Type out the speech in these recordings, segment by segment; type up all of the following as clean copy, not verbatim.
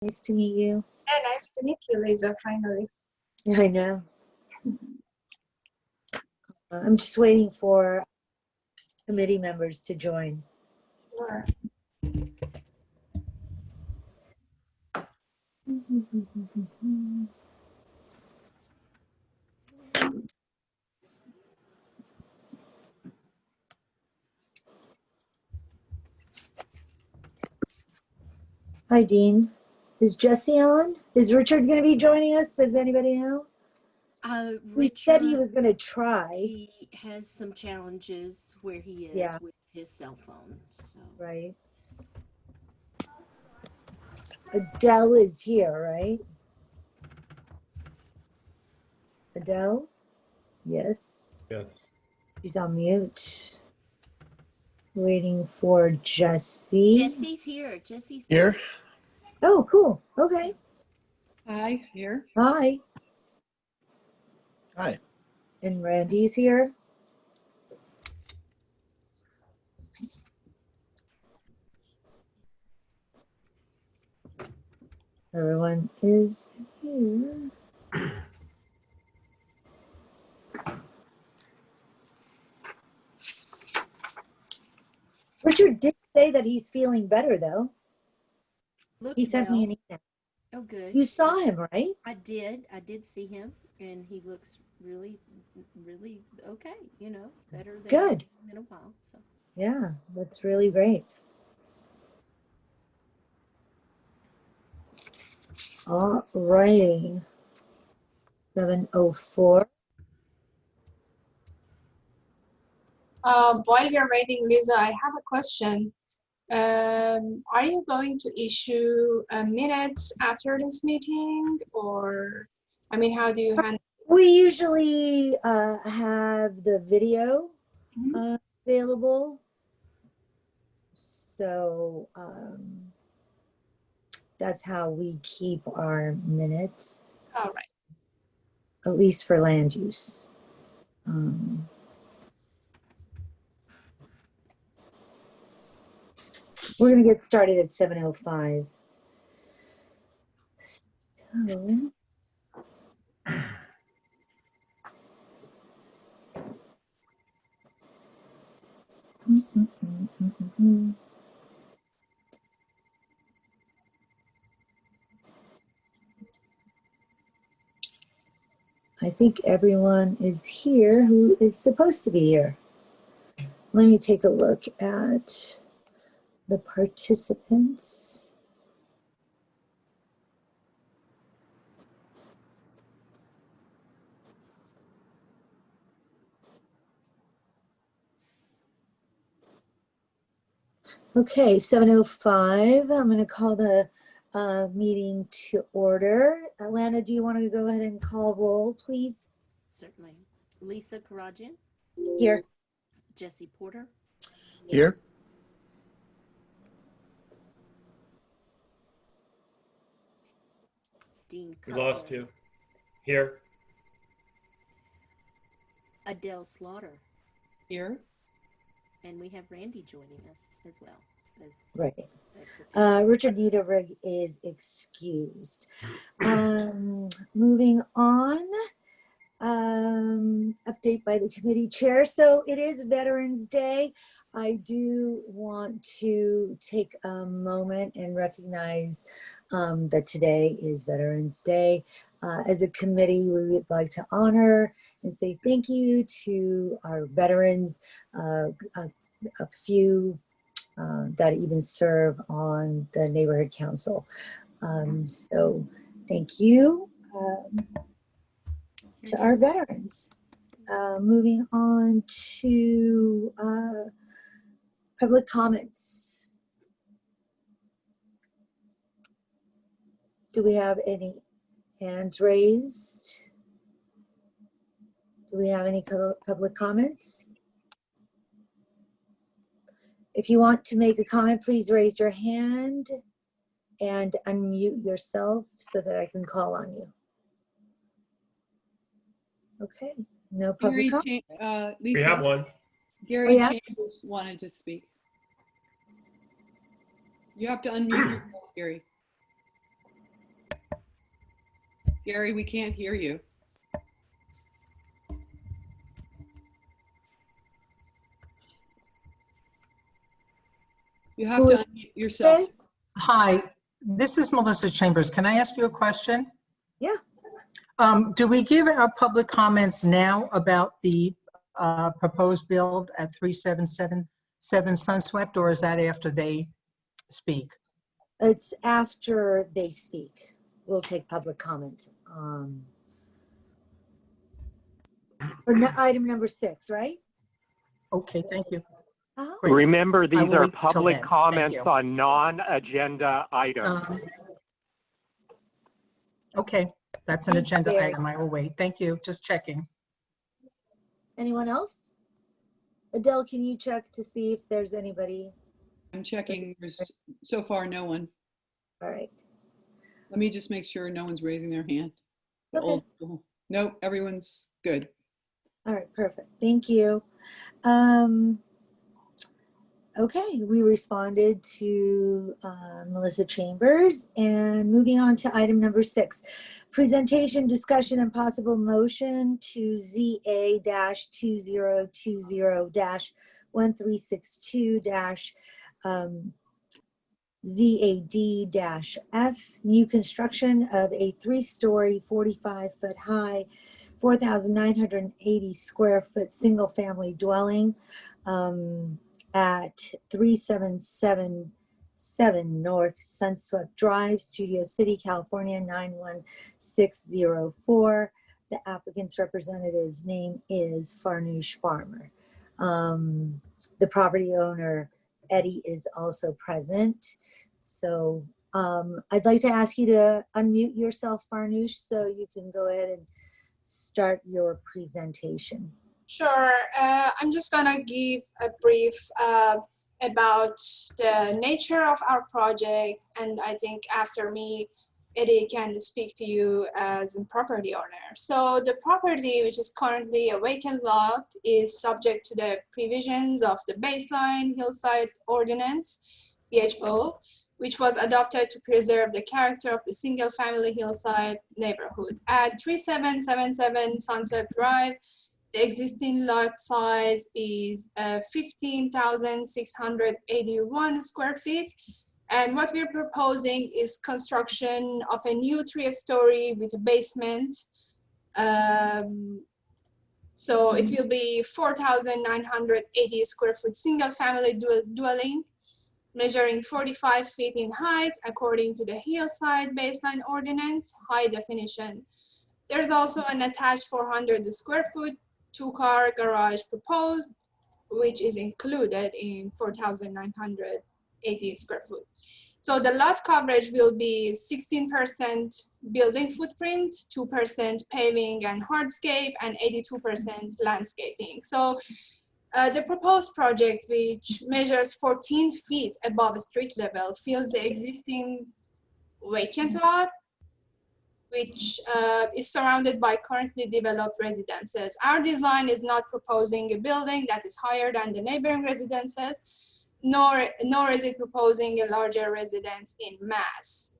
Nice to meet you. Yeah, nice to meet you, Lisa, finally. I know. I'm just waiting for committee members to join. Sure. Hi, Dean. Is Jesse on? Is Richard going to be joining us? Does anybody know? Richard, he said he was going to try. He has some challenges where he is with his cell phone. So. Right. Adele is here, right? Adele? Yes. Yes. She's on mute. Waiting for Jesse. Jesse's here. Jesse's here. Oh, cool. Okay. Hi, here. Hi. Hi. And Randy's here. Everyone is here. Richard did say that he's feeling better, though. He sent me an email. Oh, good. You saw him, right? I did. I did see him, and he looks really, really okay. You know, better than I've seen him in a while. So. Yeah, that's really great. All righty. 7:04. While you're waiting, Lisa, I have a question. Are you going to issue minutes after this meeting, or, I mean, how do you handle? We usually have the video available. So that's how we keep our minutes. All right. At least for land use. We're going to get started at 7:05. So, I think everyone is here who is supposed to be here. Let me take a look at the participants. Okay, 7:05. I'm going to call the meeting to order. Atlanta, do you want to go ahead and call roll, please? Certainly. Lisa Karajian. Here. Jesse Porter. Here. Dean We Cutler. lost you. Here. Adele Slaughter. Here. And we have Randy joining us as well. Right. Richard Niederberg is excused. Moving on. Update by the committee chair. So it is Veterans Day. I do want to take a moment and recognize that today is Veterans Day. As a committee, we would like to honor and say thank you to our veterans, a few that even serve on the neighborhood council. So thank you to our veterans. Moving on to public comments. Do we have any hands raised? Do we have any public comments? If you want to make a comment, please raise your hand and unmute yourself so that I can call on you. Okay, no public comment. Lisa, We have one. Gary Chambers wanted to speak. You have to unmute yourself, Gary. Gary, we can't hear you. You have to unmute yourself. Hi, this is Melissa Chambers. Can I ask you a question? Yeah. Do we give our public comments now about the proposed build at 3777 Sunswept, or is that after they speak? It's after they speak. We'll take public comment. Item number 6, right? Okay, thank you. Uh-huh. Great. Remember, I these will are wait till public then. Thank comments you. on non-agenda items. Okay, that's an Thank agenda you, Gary. item. I will wait. Thank you. Just checking. Anyone else? Adele, can you check to see if there's anybody? I'm checking. There's so far no one. All right. Let me just make sure no one's raising their hand. The Okay. old school. Nope, everyone's good. All right, perfect. Thank you. Okay, we responded to Melissa Chambers, and moving on to item number 6, presentation, discussion, and possible motion to ZA-2020-1362- ZAD-F, new construction of a 3-story, 45-foot high, 4,980 square foot single-family dwelling at 3777 North Sunswept Drive, Studio City, California, 91604. The applicant's representative's name is Farnoosh Farmer. The property owner, Eddie, is also present. So I'd like to ask you to unmute yourself, Farnoosh, so you can go ahead and start your presentation. Sure. I'm just gonna give a brief about the nature of our project, and I think after me, Eddie can speak to you as a property owner. So the property, which is currently a vacant lot, is subject to the provisions of the baseline hillside ordinance, BHO, which was adopted to preserve the character of the single-family hillside neighborhood. At 3777 Sunset Drive, the existing lot size is 15,681 square feet. And what we're proposing is construction of a new 3-story with a basement. So it will be 4,980 square foot single family dwelling, measuring 45 feet in height according to the hillside baseline ordinance, high definition. There's also an attached 400 square foot 2-car garage proposed, which is included in 4,980 square foot. So the lot coverage will be 16% building footprint, 2% paving and hardscape, and 82% landscaping. So the proposed project, which measures 14 feet above street level, fills the existing vacant lot, which is surrounded by currently developed residences. Our design is not proposing a building that is higher than the neighboring residences, nor is it proposing a larger residence in mass.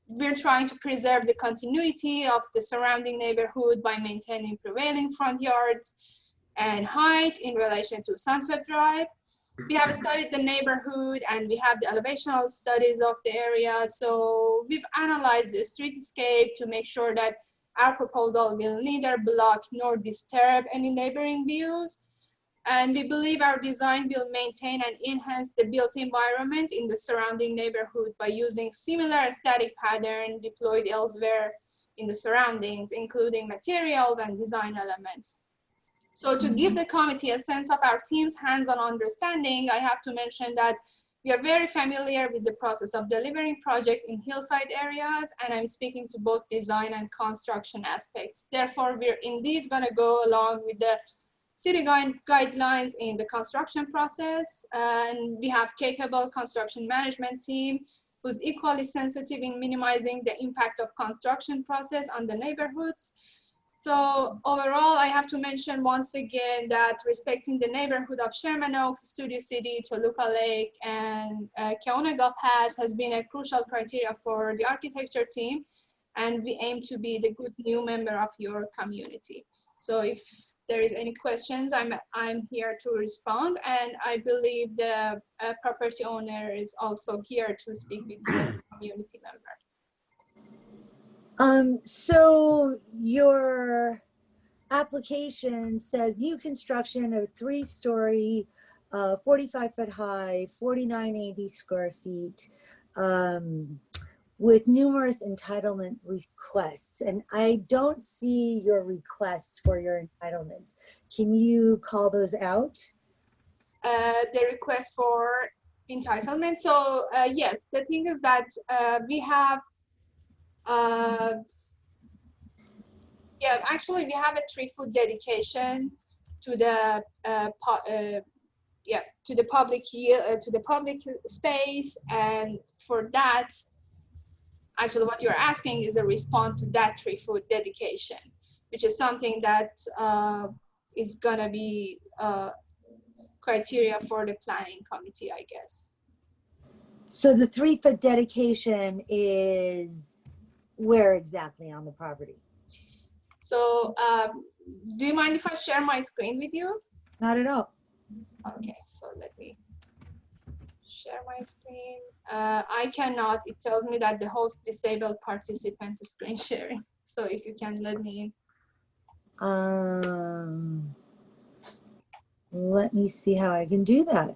We're trying to preserve the continuity of the surrounding neighborhood by maintaining prevailing front yards and height in relation to Sunset Drive. We have studied the neighborhood and we have the elevational studies of the area. So we've analyzed the streetscape to make sure that our proposal will neither block nor disturb any neighboring views. And we believe our design will maintain and enhance the built environment in the surrounding neighborhood by using similar aesthetic pattern deployed elsewhere in the surroundings, including materials and design elements. So to give the committee a sense of our team's hands-on understanding, I have to mention that we are very familiar with the process of delivering project in hillside areas, and I'm speaking to both design and construction aspects. Therefore, we're indeed gonna go along with the city guidelines in the construction process, and we have capable construction management team who's equally sensitive in minimizing the impact of construction process on the neighborhoods. So overall, I have to mention once again that respecting the neighborhood of Sherman Oaks, Studio City, Toluca Lake, and Kaonega Pass has been a crucial criteria for the architecture team. and we aim to be the good new member of your community. So if there is any questions, I'm here to respond, and I believe the property owner is also here to speak with you as a community member. So your application says new construction of 3-story, 45-foot high, 4980 square feet, with numerous entitlement requests. And I don't see your requests for your entitlements. Can you call those out? The request for entitlement. So yes, the thing is that we have, actually we have a 3-foot dedication to the to the public space, and for that, actually what you're asking is a response to that 3-foot dedication, which is something that is gonna be criteria for the planning committee, I guess. So the 3-foot dedication is where exactly on the property? So do you mind if I share my screen with you? Not at all. Okay, so let me share my screen. I cannot, it tells me that the host disabled participant screen sharing. So if you can let me in. Let me see how I can do that.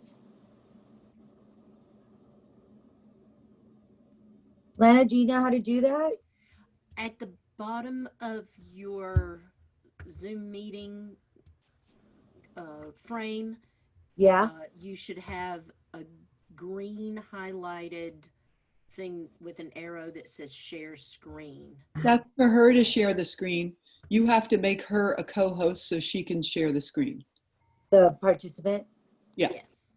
Lana, do you know how to do that? At the bottom of your Zoom meeting frame, Yeah. you should have a green highlighted thing with an arrow that says share screen. That's for her to share the screen. You have to make her a co-host so she can share the screen. The participant? Yeah. Yes.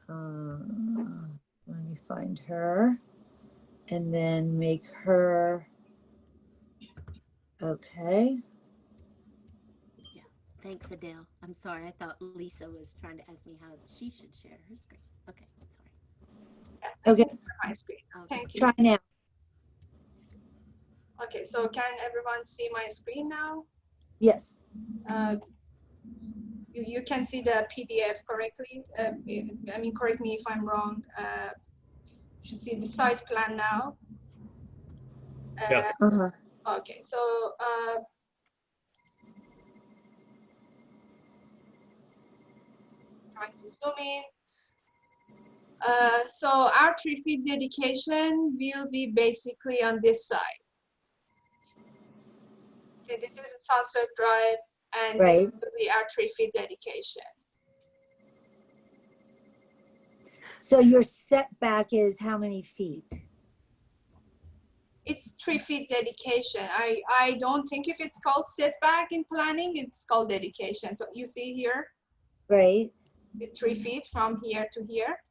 Let me find her and then make her. Okay. Yeah. Thanks, Adele. I'm sorry. I thought Lisa was trying to ask me how she should share her screen. Okay. Sorry. Okay. My screen. Thank you. Try now. Okay, so can everyone see my screen now? Yes. You can see the PDF correctly. I mean, correct me if I'm wrong. You should see the site plan now. Yeah. Okay, so trying to zoom in. So our 3-feet dedication will be basically on this side. So this is Sunset Drive, and Right. this will be our 3-feet dedication. So your setback is how many feet? It's 3-feet dedication. I don't think if it's called setback in planning, it's called dedication. So you see here, Right. the 3 feet from here to here.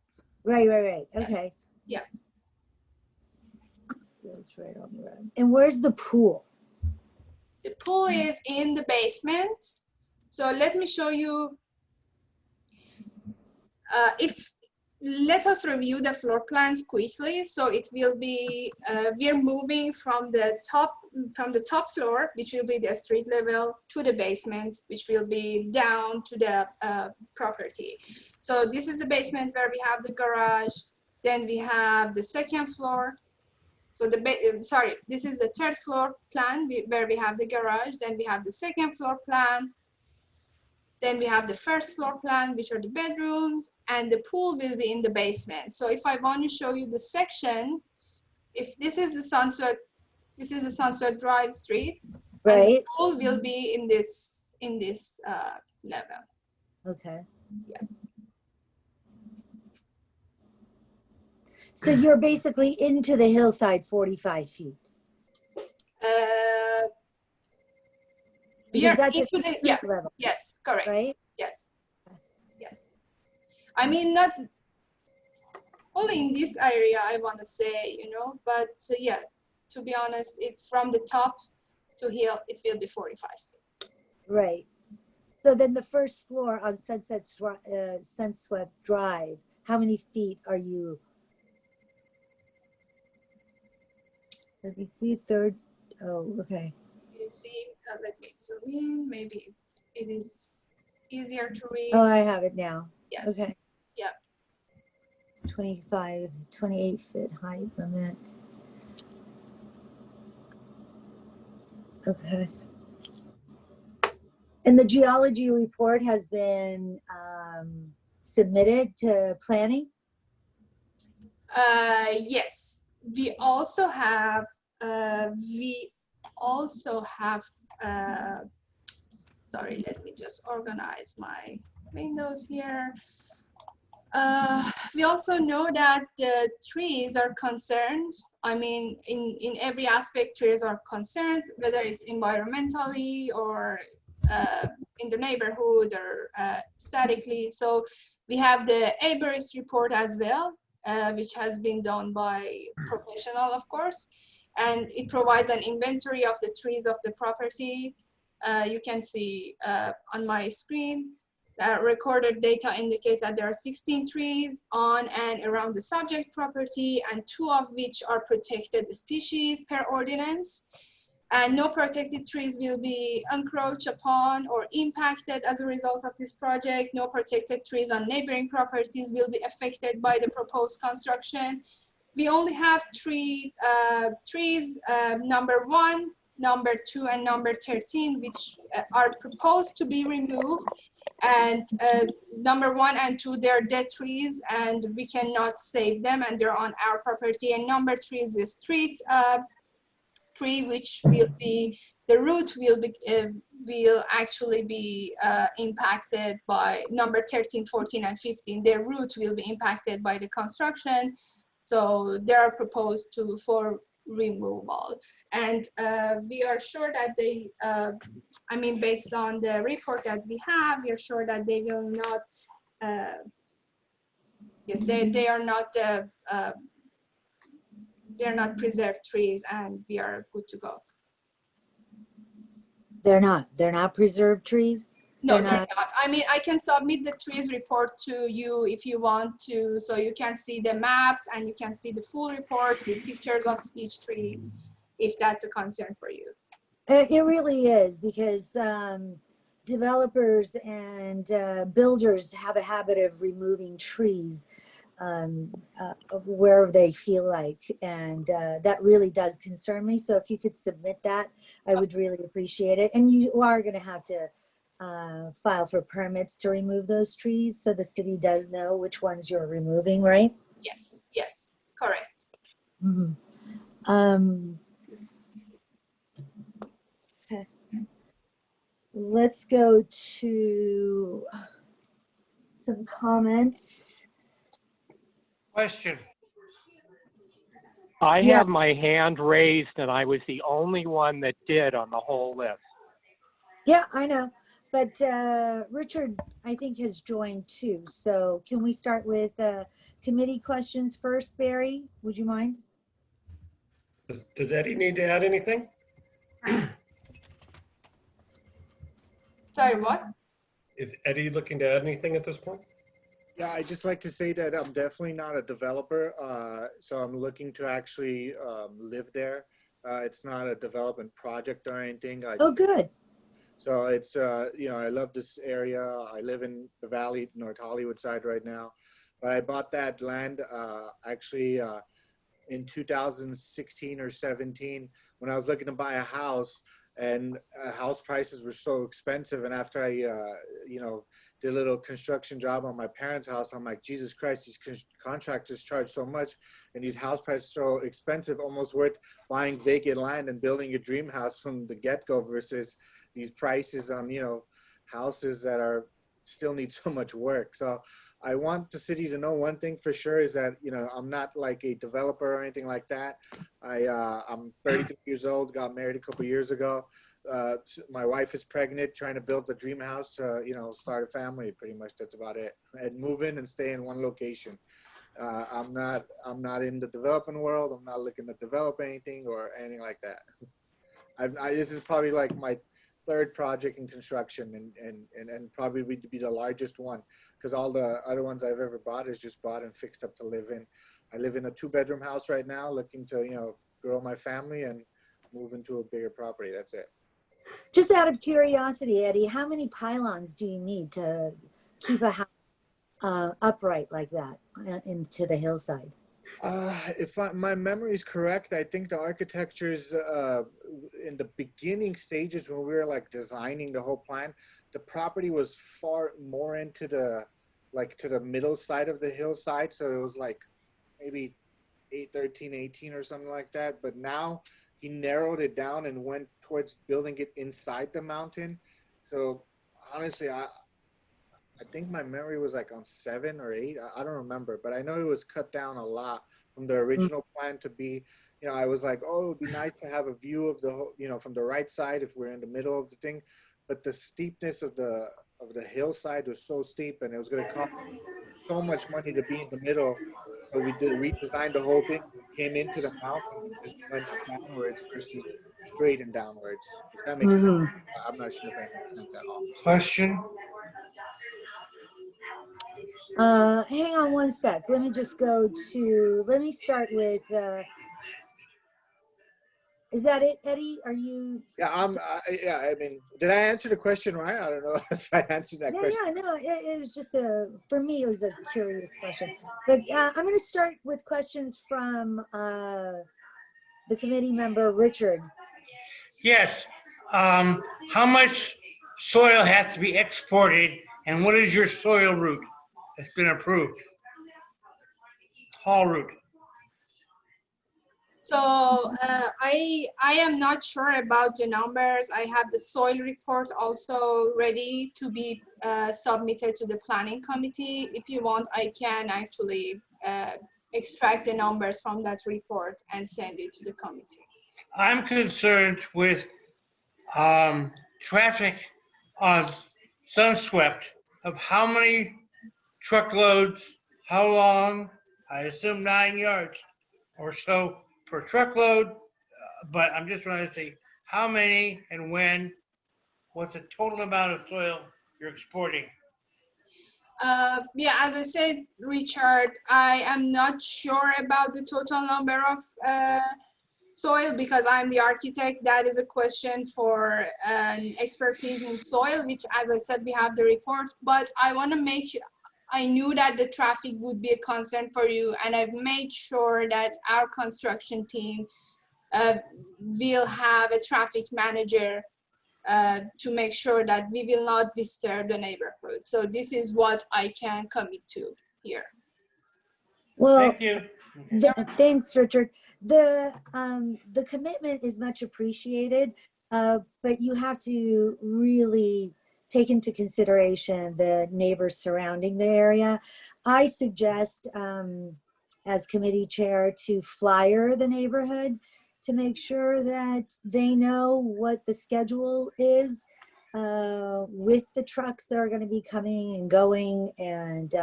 Right. Okay. Yeah. So it's right on the road. And where's the pool? The pool is in the basement. So let me show you. Let us review the floor plans quickly. So it will be, we're moving from the top floor, which will be the street level, to the basement, which will be down to the property. So this is the basement where we have the garage. Then we have the second floor. So this is the third floor plan where we have the garage. Then we have the second floor plan. Then we have the first floor plan, which are the bedrooms, and the pool will be in the basement. So if I want to show you the section, if this is the Sunset Drive street, right, and the pool will be in this level. Okay. Yes. So you're basically into the hillside 45 feet. We are That's into the, yeah, level, yes, correct. right? Yes, yes. I mean, not only in this area, I want to say, but yeah, to be honest, from the top to here, it will be 45 feet. Right. So then the first floor on Sunset Drive, how many feet are you? Let me see third. Oh, okay. You see, let me zoom in. Maybe it is easier to read. Oh, I have it now. Yes. Okay. Yeah. 25, 28 foot height limit. Okay. And the geology report has been submitted to planning? Yes. We also have, sorry, let me just organize my windows here. We also know that the trees are concerns. I mean, in every aspect, trees are concerns, whether it's environmentally or in the neighborhood or statically. So we have the ABERS report as well, which has been done by professional, of course, and it provides an inventory of the trees of the property. You can see on my screen. Recorded data indicates that there are 16 trees on and around the subject property, and 2 of which are protected species per ordinance. And no protected trees will be encroached upon or impacted as a result of this project. No protected trees on neighboring properties will be affected by the proposed construction. We only have 3 trees, number 1, number 2, and number 13, which are proposed to be removed. And number 1 and 2, they're dead trees and we cannot save them, and they're on our property. And number 3 is the street tree, which will be, the root will actually be impacted by number 13, 14, and 15. Their root will be impacted by the construction. So they are proposed for removal. And we are sure that they, I mean, based on the report that we have, we are sure that they will not, yes, they are not, they're not preserved trees, and we are good to go. They're not preserved trees? No, they're not. I mean, I can submit the trees report to you if you want to, so you can see the maps and you can see the full report with pictures of each tree, if that's a concern for you. It really is, because developers and builders have a habit of removing trees wherever they feel like, and that really does concern me. So if you could submit that, I would really appreciate it. And you are going to have to file for permits to remove those trees, so the city does know which ones you're removing, right? Yes, yes, correct. Mm-hmm. Okay. Let's go to some comments. Question. I Yeah. have my hand raised and I was the only one that did on the whole list. Yeah, I know. But Richard, I think, has joined too. So can we start with committee questions first, Barry? Would you mind? Does Eddie need to add anything? Sorry, what? Is Eddie looking to add anything at this point? Yeah, I just like to say that I'm definitely not a developer, so I'm looking to actually live there. It's not a development project or anything. Oh, good. So it's, you know, I love this area. I live in the Valley, North Hollywood side right now. But I bought that land actually in 2016 or 17 when I was looking to buy a house, and house prices were so expensive. And after I, you know, did a little construction job on my parents' house, I'm like, Jesus Christ, these contractors charge so much, and these house prices are so expensive, almost worth buying vacant land and building a dream house from the get-go versus these prices on, you know, houses that are still need so much work. So I want the city to know one thing for sure is that, you know, I'm not like a developer or anything like that. I'm 33 years old, got married a couple years ago. My wife is pregnant, trying to build a dream house, you know, start a family, pretty much. That's about it. And move in and stay in one location. I'm not in the development world. I'm not looking to develop anything or anything like that. This is probably like my third project in construction, and probably would be the largest one, because all the other ones I've ever bought is just bought and fixed up to live in. I live in a 2-bedroom house right now, looking to, you know, grow my family and move into a bigger property. That's it. Just out of curiosity, Eddie, how many pylons do you need to keep a house upright like that into the hillside? If my memory is correct, I think the architecture's in the beginning stages when we were like designing the whole plan, the property was far more into the to the middle side of the hillside. So it was like maybe 13, 18 or something like that. But now he narrowed it down and went towards building it inside the mountain. So honestly, I think my memory was like on 7 or 8. I don't remember, but I know it was cut down a lot from the original plan to be, I was like, oh, it would be nice to have a view of the whole, from the right side if we're in the middle of the thing. But the steepness of the hillside was so steep, and it was going to cost so much money to be in the middle. So we redesigned the whole thing, came into the mountain, and just went downwards versus straight and downwards. If that makes sense. I'm not sure if that makes sense at all. Question? Hang on one sec. Let me just go to, let me start with, is that it, Eddie? Are you? Yeah, I mean, did I answer the question right? I don't know if I answered that question. Yeah, no, it was just for me, it was a curious question. But I'm going to start with questions from the committee member, Richard. Yes. How much soil has to be exported, and what is your soil route that's been approved? Haul route. So I am not sure about the numbers. I have the soil report also ready to be submitted to the planning committee. If you want, I can actually extract the numbers from that report and send it to the committee. I'm concerned with traffic on Sunswept of how many truckloads, how long, I assume 9 yards or so per truckload, but I'm just trying to see how many and when, what's the total amount of soil you're exporting? Yeah, as I said, Richard, I am not sure about the total number of soil because I'm the architect. That is a question for expertise in soil, which, as I said, we have the report. But I want to make sure, I knew that the traffic would be a concern for you, and I've made sure that our construction team will have a traffic manager to make sure that we will not disturb the neighborhood. So this is what I can commit to here. Well, Thank you. thanks, Richard. The commitment is much appreciated, but you have to really take into consideration the neighbors surrounding the area. I suggest, as committee chair, to flyer the neighborhood to make sure that they know what the schedule is with the trucks that are going to be coming and going, and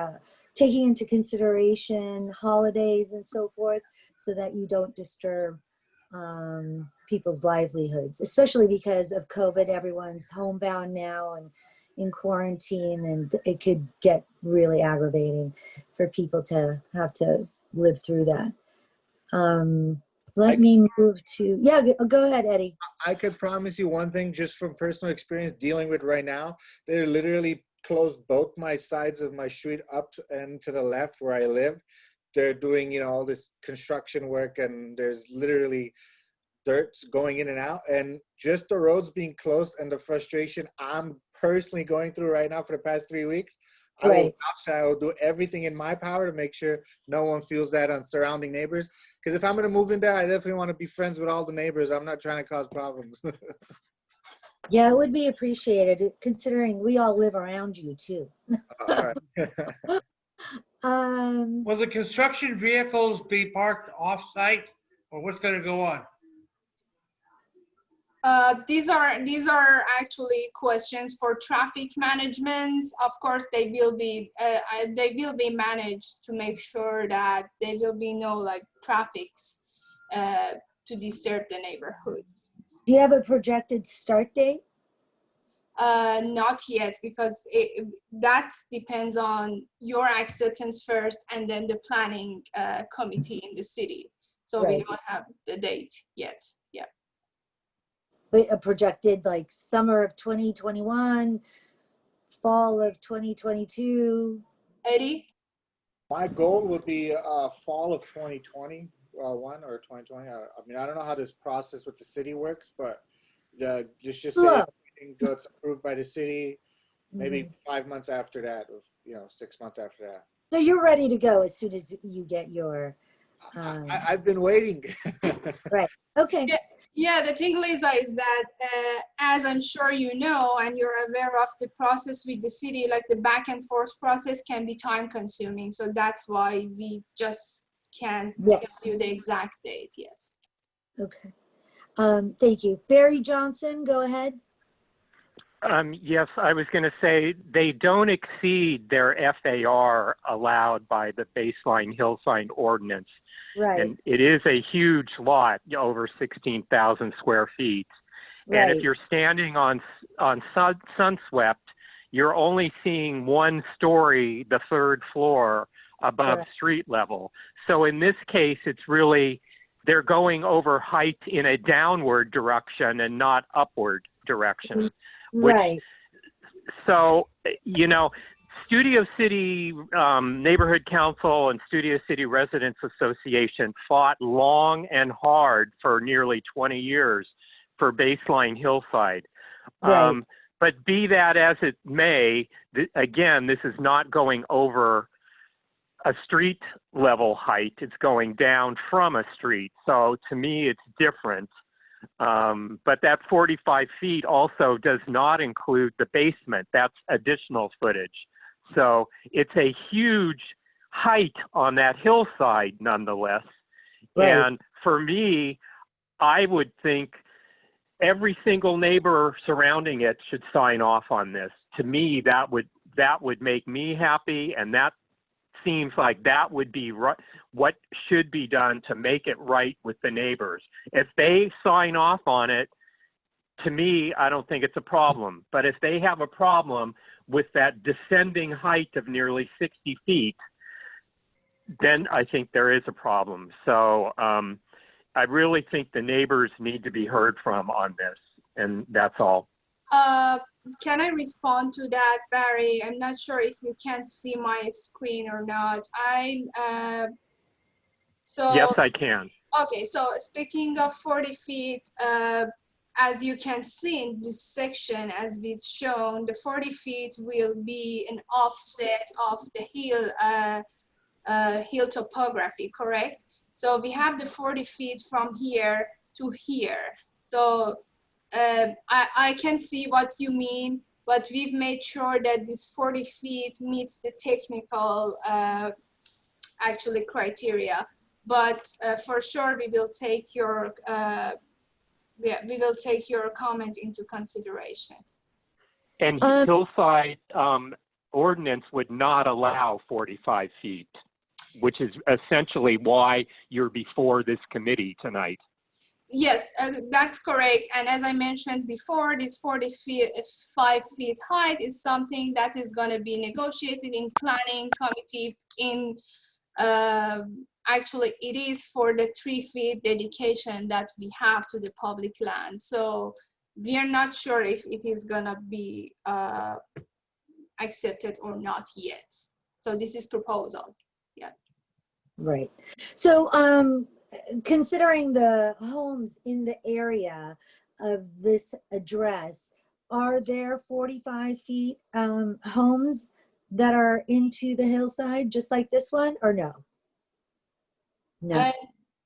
taking into consideration holidays and so forth, so that you don't disturb people's livelihoods, especially because of COVID. Everyone's homebound now and in quarantine, and it could get really aggravating for people to have to live through that. Let me move to, yeah, go ahead, Eddie. I could promise you one thing just from personal experience dealing with right now. They're literally closed both my sides of my street up and to the left where I live. They're doing, all this construction work, and there's literally dirt going in and out, and just the roads being closed and the frustration I'm personally going through right now for the past 3 weeks. I will do everything in my power to make sure no one feels that on surrounding neighbors. Because if I'm going to move in there, I definitely want to be friends with all the neighbors. I'm not trying to cause problems. Yeah, it would be appreciated, considering we all live around you too. All right. Will the construction vehicles be parked off-site, or what's going to go on? These are actually questions for traffic management. Of course, they will be managed to make sure that there will be no traffics to disturb the neighborhoods. Do you have a projected start date? Not yet, because that depends on your acceptance first, and then the planning committee in the city. So we Right. don't have the date yet. Yeah. But a projected like summer of 2021, fall of 2022. Eddie? My goal would be fall of 2021 or 2020. I mean, I don't know how this process with the city works, but just say Slow. if everything gets approved by the city, maybe Mhm. 5 months after that, or 6 months after that. So you're ready to go as soon as you get your, I've been waiting. right. Okay. Yeah, yeah. The thing, Lisa, is that as I'm sure you know, and you're aware of the process with the city, like the back and forth process can be time consuming. So that's why we just can't Yes. tell you the exact date. Yes. Okay. Thank you. Barry Johnson, go ahead. Yes, I was going to say they don't exceed their FAR allowed by the baseline hillside ordinance. Right. And it is a huge lot, over 16,000 square feet. Right. And if you're standing on Sunswept, you're only seeing one story, the third floor above Correct. street level. So in this case, it's really, they're going over height in a downward direction and not upward direction. Right. So, Studio City Neighborhood Council and Studio City Residents Association fought long and hard for nearly 20 years for baseline hillside. Right. But be that as it may, again, this is not going over a street level height. It's going down from a street. So to me, it's different. But that 45 feet also does not include the basement. That's additional footage. So it's a huge height on that hillside nonetheless. Right. And for me, I would think every single neighbor surrounding it should sign off on this. To me, that would make me happy, and that seems like that would be right, what should be done to make it right with the neighbors. If they sign off on it, to me, I don't think it's a problem. But if they have a problem with that descending height of nearly 60 feet, then I think there is a problem. So I really think the neighbors need to be heard from on this, and that's all. Can I respond to that, Barry? I'm not sure if you can see my screen or not. Yes, I can. Okay, so speaking of 40 feet, as you can see in this section, as we've shown, the 40 feet will be an offset of the hill topography, correct? So we have the 40 feet from here to here. So I can see what you mean, but we've made sure that this 40 feet meets the technical actually criteria. But for sure, we will take your comment into consideration. And hillside ordinance would not allow 45 feet, which is essentially why you're before this committee tonight. Yes, that's correct. And as I mentioned before, this 45 feet height is something that is going to be negotiated in planning committee. Actually, it is for the 3 feet dedication that we have to the public land. So we are not sure if it is going to be accepted or not yet. So this is proposal. Yeah. Right. So considering the homes in the area of this address, are there 45 feet homes that are into the hillside just like this one, or no? No.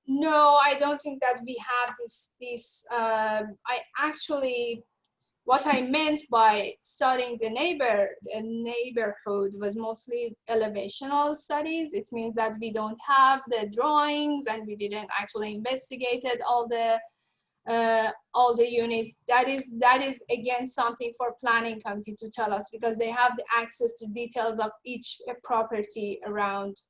No, I don't think that we have this. What I meant by studying the neighborhood was mostly elevational studies. It means that we don't have the drawings and we didn't actually investigated all the units. That is again something for planning committee to tell us, because they have the access to details of each property around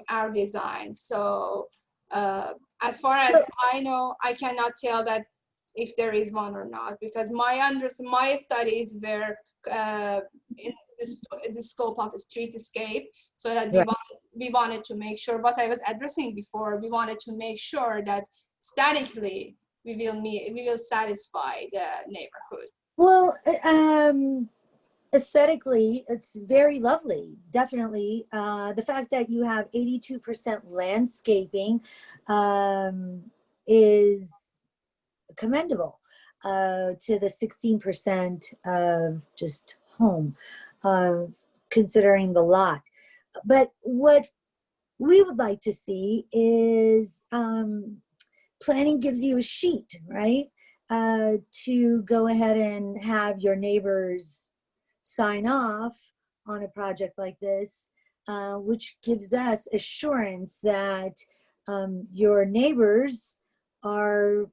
our design. So as far as I know, I cannot tell that if there is one or not, because my studies were in the scope of a streetscape, so that we wanted to make sure what I was addressing before. We wanted to make sure that statically we will satisfy the neighborhood. Well, aesthetically, it's very lovely. Definitely. The fact that you have 82% landscaping is commendable to the 16% of just home, considering the lot. But what we would like to see is planning gives you a sheet, right? To go ahead and have your neighbors sign off on a project like this, which gives us assurance that your neighbors are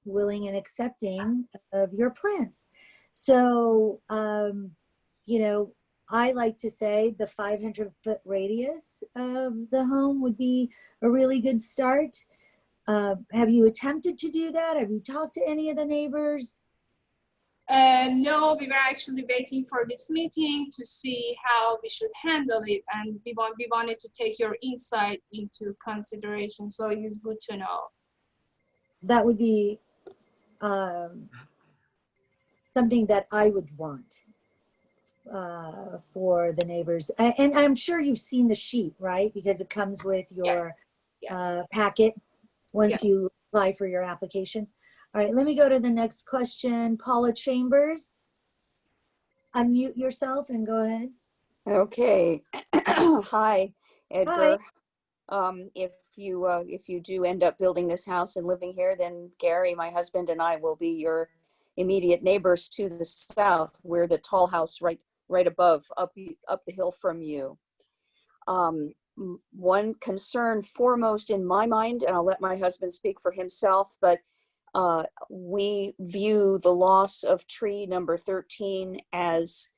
willing and accepting of your plans. So, you know, I like to say the 500-foot radius of the home would be a really good start. Have you attempted to do that? Have you talked to any of the neighbors? No, we were actually waiting for this meeting to see how we should handle it, and we wanted to take your insight into consideration, so it is good to know. That would be something that I would want for the neighbors. And I'm sure you've seen the sheet, right? Because it comes with your Yes. packet once Yes. you apply for your application. All right, let me go to the next question. Paula Chambers, unmute yourself and go ahead. Okay. Hi, Edgar. Hi. If you do end up building this house and living here, then Gary, my husband, and I will be your immediate neighbors to the south. We're the tall house right above, up the hill from you. One concern foremost in my mind, and I'll let my husband speak for himself, but we view the loss of tree number 13 as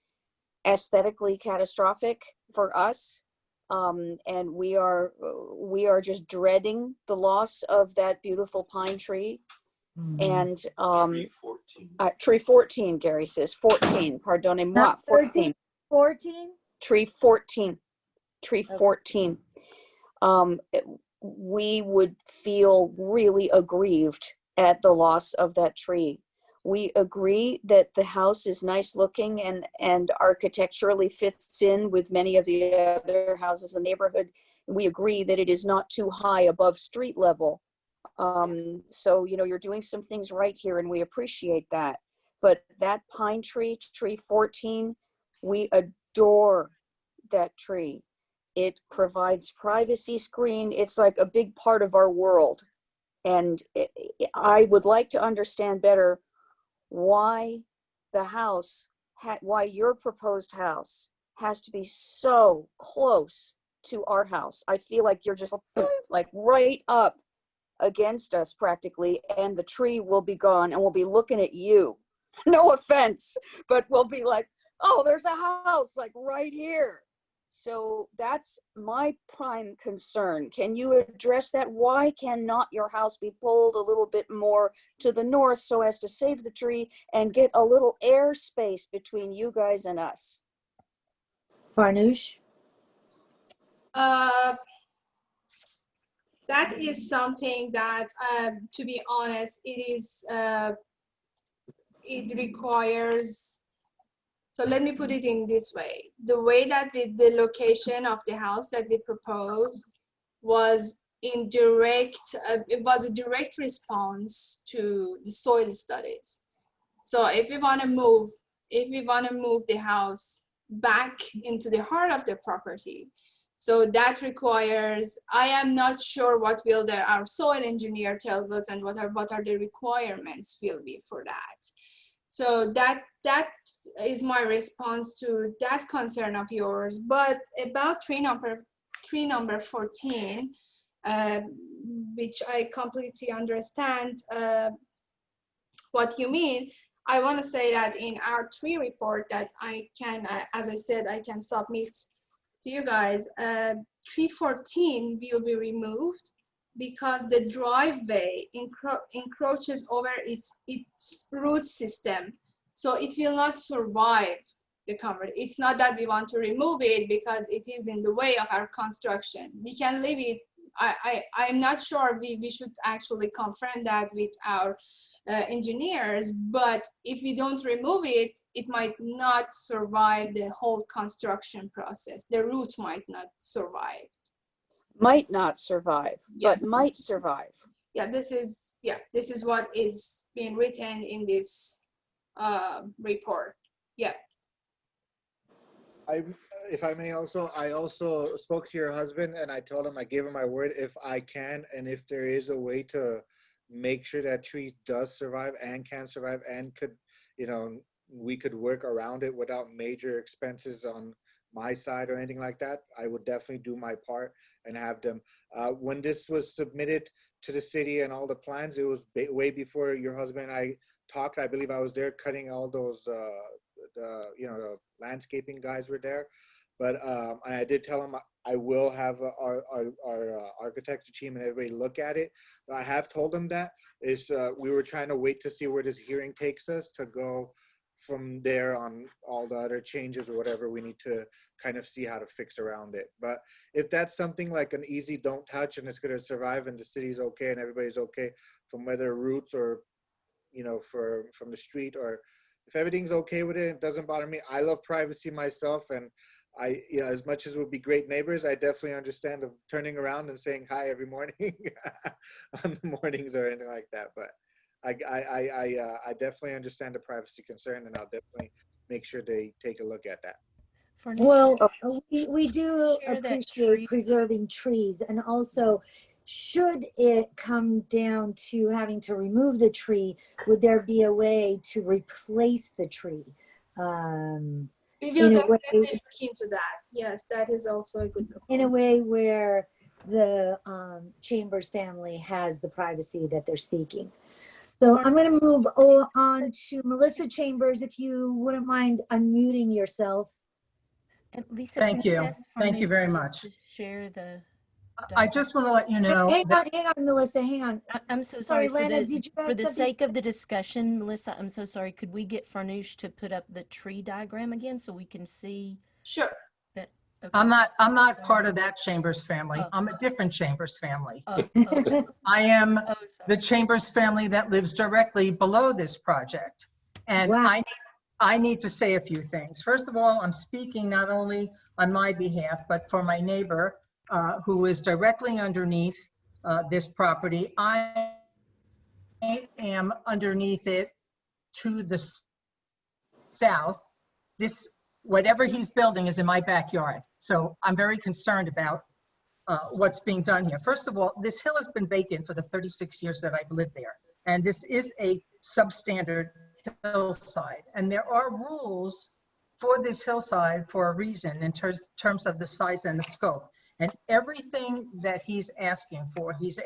aesthetically catastrophic for us. And we are just dreading the loss of that beautiful pine tree. And tree 14, Gary says 14, pardonnez-moi, Not 13, 14? Tree 14. Tree 14. We would feel really aggrieved at the loss of that tree. We agree that the house is nice looking and architecturally fits in with many of the other houses in the neighborhood. We agree that it is not too high above street level. So, you know, you're doing some things right here and we appreciate that. But that pine tree, tree 14, we adore that tree. It provides privacy screen. It's like a big part of our world. And I would like to understand better why the house, why your proposed house has to be so close to our house. I feel like you're just like right up against us practically, and the tree will be gone and we'll be looking at you. No offense, but we'll be like, oh, there's a house like right here. So that's my prime concern. Can you address that? Why cannot your house be pulled a little bit more to the north so as to save the tree and get a little air space between you guys and us? Farnoosh? That is something that, to be honest, it requires. So let me put it in this way. The way that the location of the house that we proposed was in direct, it was a direct response to the soil studies. So if we want to move the house back into the heart of the property, so that requires, I am not sure what will our soil engineer tells us and what are the requirements will be for that. So that is my response to that concern of yours. But about tree number 14, which I completely understand what you mean. I want to say that in our tree report that I can, as I said, I can submit to you guys, tree 14 will be removed because the driveway encroaches over its root system. So it will not survive the convert. It's not that we want to remove it because it is in the way of our construction. We can leave it. I'm not sure we should actually confirm that with our engineers, but if we don't remove it, it might not survive the whole construction process. The root might not survive. Might not survive, Yes. but might survive. Yeah, this is what is being written in this report. Yeah. If I may also, I also spoke to your husband and I told him, I gave him my word if I can, and if there is a way to make sure that tree does survive and can survive and could, you know, we could work around it without major expenses on my side or anything like that, I would definitely do my part and have them. When this was submitted to the city and all the plans, it was way before your husband and I talked. I believe I was there cutting all those, the landscaping guys were there. But and I did tell him I will have our architecture team and everybody look at it. But I have told him that is we were trying to wait to see where this hearing takes us to go from there on all the other changes or whatever we need to kind of see how to fix around it. But if that's something like an easy don't touch and it's going to survive and the city's okay and everybody's okay from whether roots or, you know, from the street, or if everything's okay with it, it doesn't bother me. I love privacy myself, and I, you know, as much as we'll be great neighbors, I definitely understand of turning around and saying hi every morning on the mornings or anything like that. But I definitely understand the privacy concern, and I'll definitely make sure they take a look at that. Well, we do Share that appreciate tree. preserving trees, and also should it come down to having to remove the tree, would there be a way to replace the tree? We will In a way, definitely look into that. Yes, that is also a good proposal. in a way where the Chambers family has the privacy that they're seeking. So I'm going to move on to Melissa Chambers, if you wouldn't mind unmuting yourself. And Lisa, Thank can I you. ask Thank you Farnoosh very much. to share the I just want to let you know Hang that on, Melissa, hang on. I'm so Sorry, sorry for Lana, the did you have for the something? sake of the discussion, Melissa, I'm so sorry. Could we get Farnoosh to put up the tree diagram again so we can see Sure. that? Okay. I'm not part of that Chambers family. Oh. I'm a different Chambers family. Oh, okay. I am Oh, the sorry. Chambers family that lives directly below this project. And Wow. I need to say a few things. First of all, I'm speaking not only on my behalf, but for my neighbor who is directly underneath this property. I am underneath it to the south. This, whatever he's building is in my backyard. So I'm very concerned about what's being done here. First of all, this hill has been vacant for the 36 years that I've lived there. And this is a substandard hillside. And there are rules for this hillside for a reason in terms of the size and the scope. And everything that he's asking for at least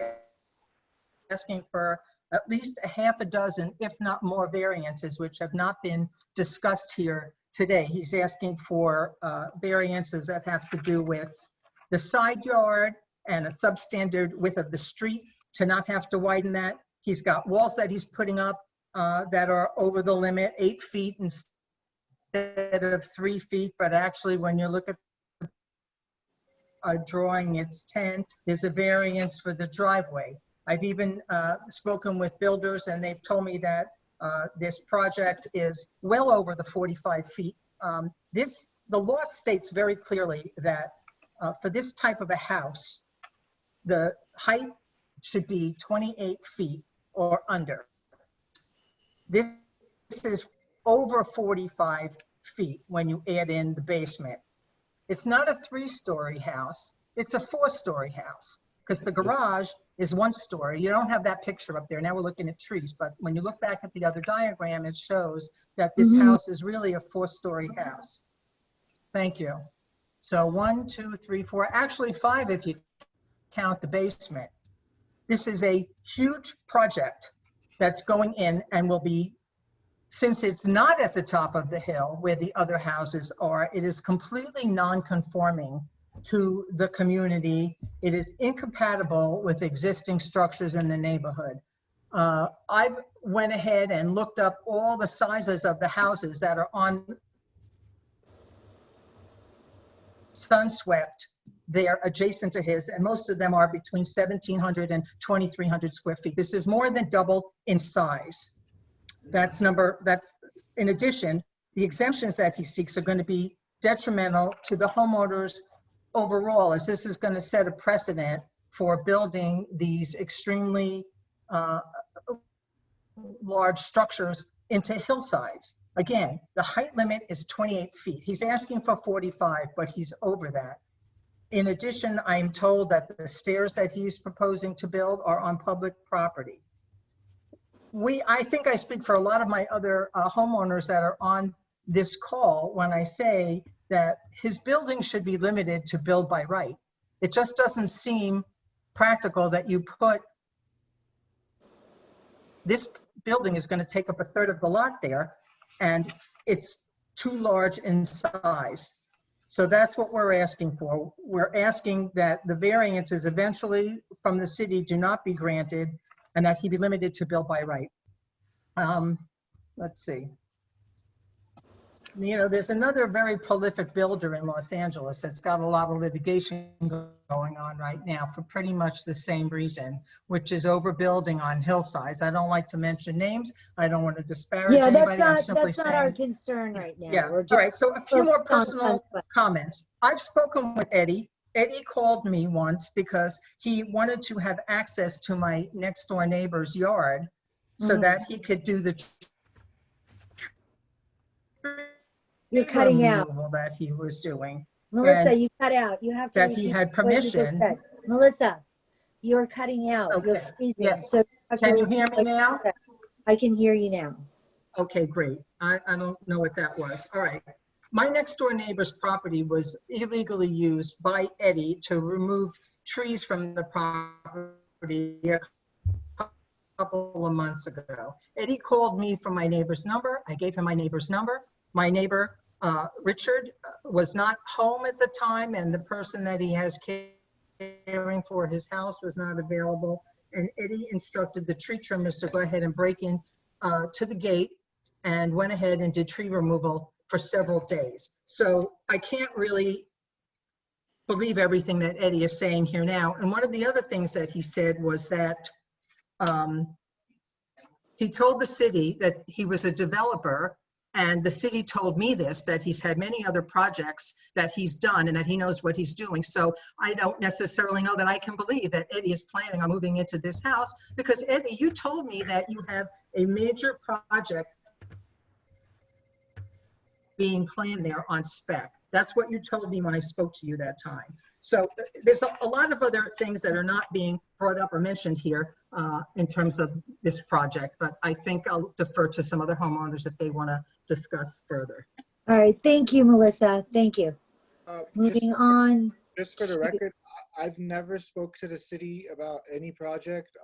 a half a dozen, if not more, variances, which have not been discussed here today. He's asking for variances that have to do with the side yard and a substandard width of the street to not have to widen that. He's got walls that he's putting up that are over the limit, 8 feet instead of 3 feet. But actually, when you look at a drawing, it's 10. There's a variance for the driveway. I've even spoken with builders, and they've told me that this project is well over the 45 feet. The law states very clearly that for this type of a house, the height should be 28 feet or under. This is over 45 feet when you add in the basement. It's not a 3-story house, it's a 4-story house, because the garage is 1 story. You don't have that picture up there. Now we're looking at trees, but when you look back at the other diagram, it shows that this house is really a 4-story house. Thank you. So 1, 2, 3, 4, actually 5 if you count the basement. This is a huge project that's going in and will be, since it's not at the top of the hill where the other houses are, it is completely non-conforming to the community. It is incompatible with existing structures in the neighborhood. I went ahead and looked up all the sizes of the houses that are on sun-swept there adjacent to his, and most of them are between 1,700 and 2,300 square feet. This is more than double in size. That's in addition, the exemptions that he seeks are going to be detrimental to the homeowners overall, as this is going to set a precedent for building these extremely large structures into hillsides. Again, the height limit is 28 feet. He's asking for 45, but he's over that. In addition, I'm told that the stairs that he's proposing to build are on public property. I think I speak for a lot of my other homeowners that are on this call when I say that his building should be limited to build by right. It just doesn't seem practical that you put, this building is going to take up a third of the lot there, and it's too large in size. So that's what we're asking for. We're asking that the variances eventually from the city do not be granted and that he be limited to build by right. Let's see. You know, there's another very prolific builder in Los Angeles that's got a lot of litigation going on right now for pretty much the same reason, which is overbuilding on hillsides. I don't like to mention names. I don't want to disparage anybody. That's not our concern right now. Yeah, all right, so a few more personal comments. I've spoken with Eddie. Eddie called me once because he wanted to have access to my next door neighbor's yard so that he could do the You're cutting out. That he was doing. Melissa, And you cut out. You have to. that he had permission. Melissa, you're cutting out. Okay. You're freezing. Yes. So Can you hear me now? I can hear you now. Okay, great. I don't know what that was. All right. My next door neighbor's property was illegally used by Eddie to remove trees from the property a couple of months ago. Eddie called me from my neighbor's number. I gave him my neighbor's number. My neighbor, Richard, was not home at the time, and the person that he has caring for his house was not available. And Eddie instructed the tree trimmers to go ahead and break in to the gate and went ahead and did tree removal for several days. So I can't really believe everything that Eddie is saying here now. And one of the other things that he said was that he told the city that he was a developer, and the city told me this, that he's had many other projects that he's done and that he knows what he's doing. So I don't necessarily know that I can believe that Eddie is planning on moving into this house, because Eddie, you told me that you have a major project being planned there on spec. That's what you told me when I spoke to you that time. So there's a lot of other things that are not being brought up or mentioned here in terms of this project, but I think I'll defer to some other homeowners if they want to discuss further. All right. Thank you, Melissa. Thank you. Moving on. Just for the record, I've never spoke to the city about any project,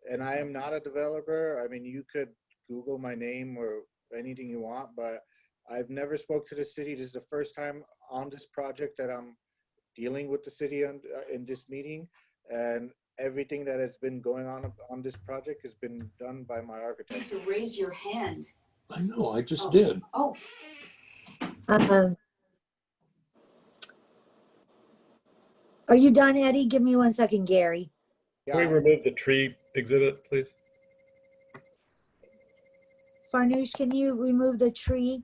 and I am not a developer. I mean, you could Google my name or anything you want, but I've never spoke to the city. This is the first time on this project that I'm dealing with the city in this meeting, and everything that has been going on this project has been done by my architect. You have to raise your hand. I know, I just did. Oh. Are you done, Eddie? Give me 1 second, Gary. Can we remove the tree exhibit, please? Farnoosh, can you remove the tree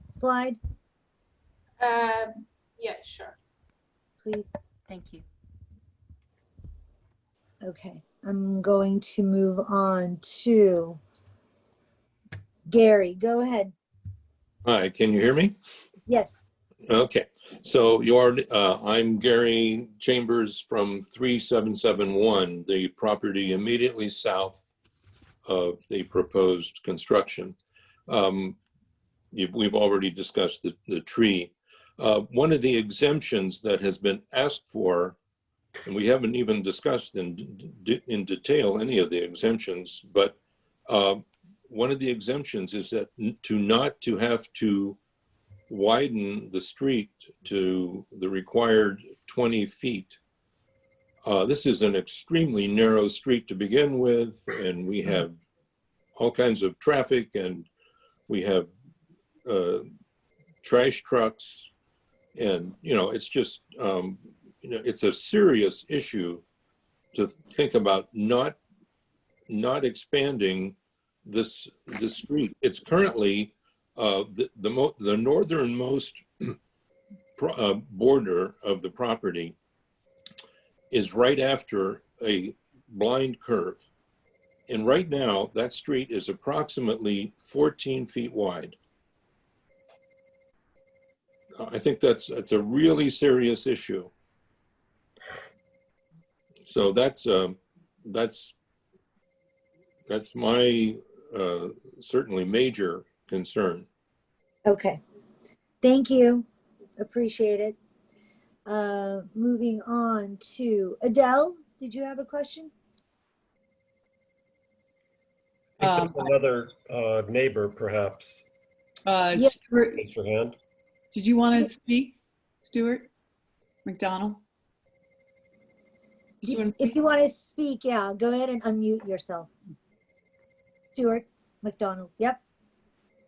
slide, Yeah, sure. please? Thank you. Okay, I'm going to move on to Gary. Go ahead. Hi, can you hear me? Yes. Okay, so I'm Gary Chambers from 3771, the property immediately south of the proposed construction. We've already discussed the tree. One of the exemptions that has been asked for, and we haven't even discussed in detail any of the exemptions, but one of the exemptions is that not to have to widen the street to the required 20 feet. This is an extremely narrow street to begin with, and we have all kinds of traffic, and we have trash trucks And, you know, it's just, you know, it's a serious issue to think about not expanding this street. It's currently the northernmost border of the property is right after a blind curve. And right now, that street is approximately 14 feet wide. I think that's a really serious issue. So that's my certainly major concern. Okay, thank you. Appreciate it. Moving on to Adele, did you have a question? I think another neighbor, perhaps. Yeah. Stuart, Raise your hand. did you want to speak? Stuart McDonald? Did you want to If you want to speak, yeah, go ahead and unmute yourself. Stuart McDonald, yep.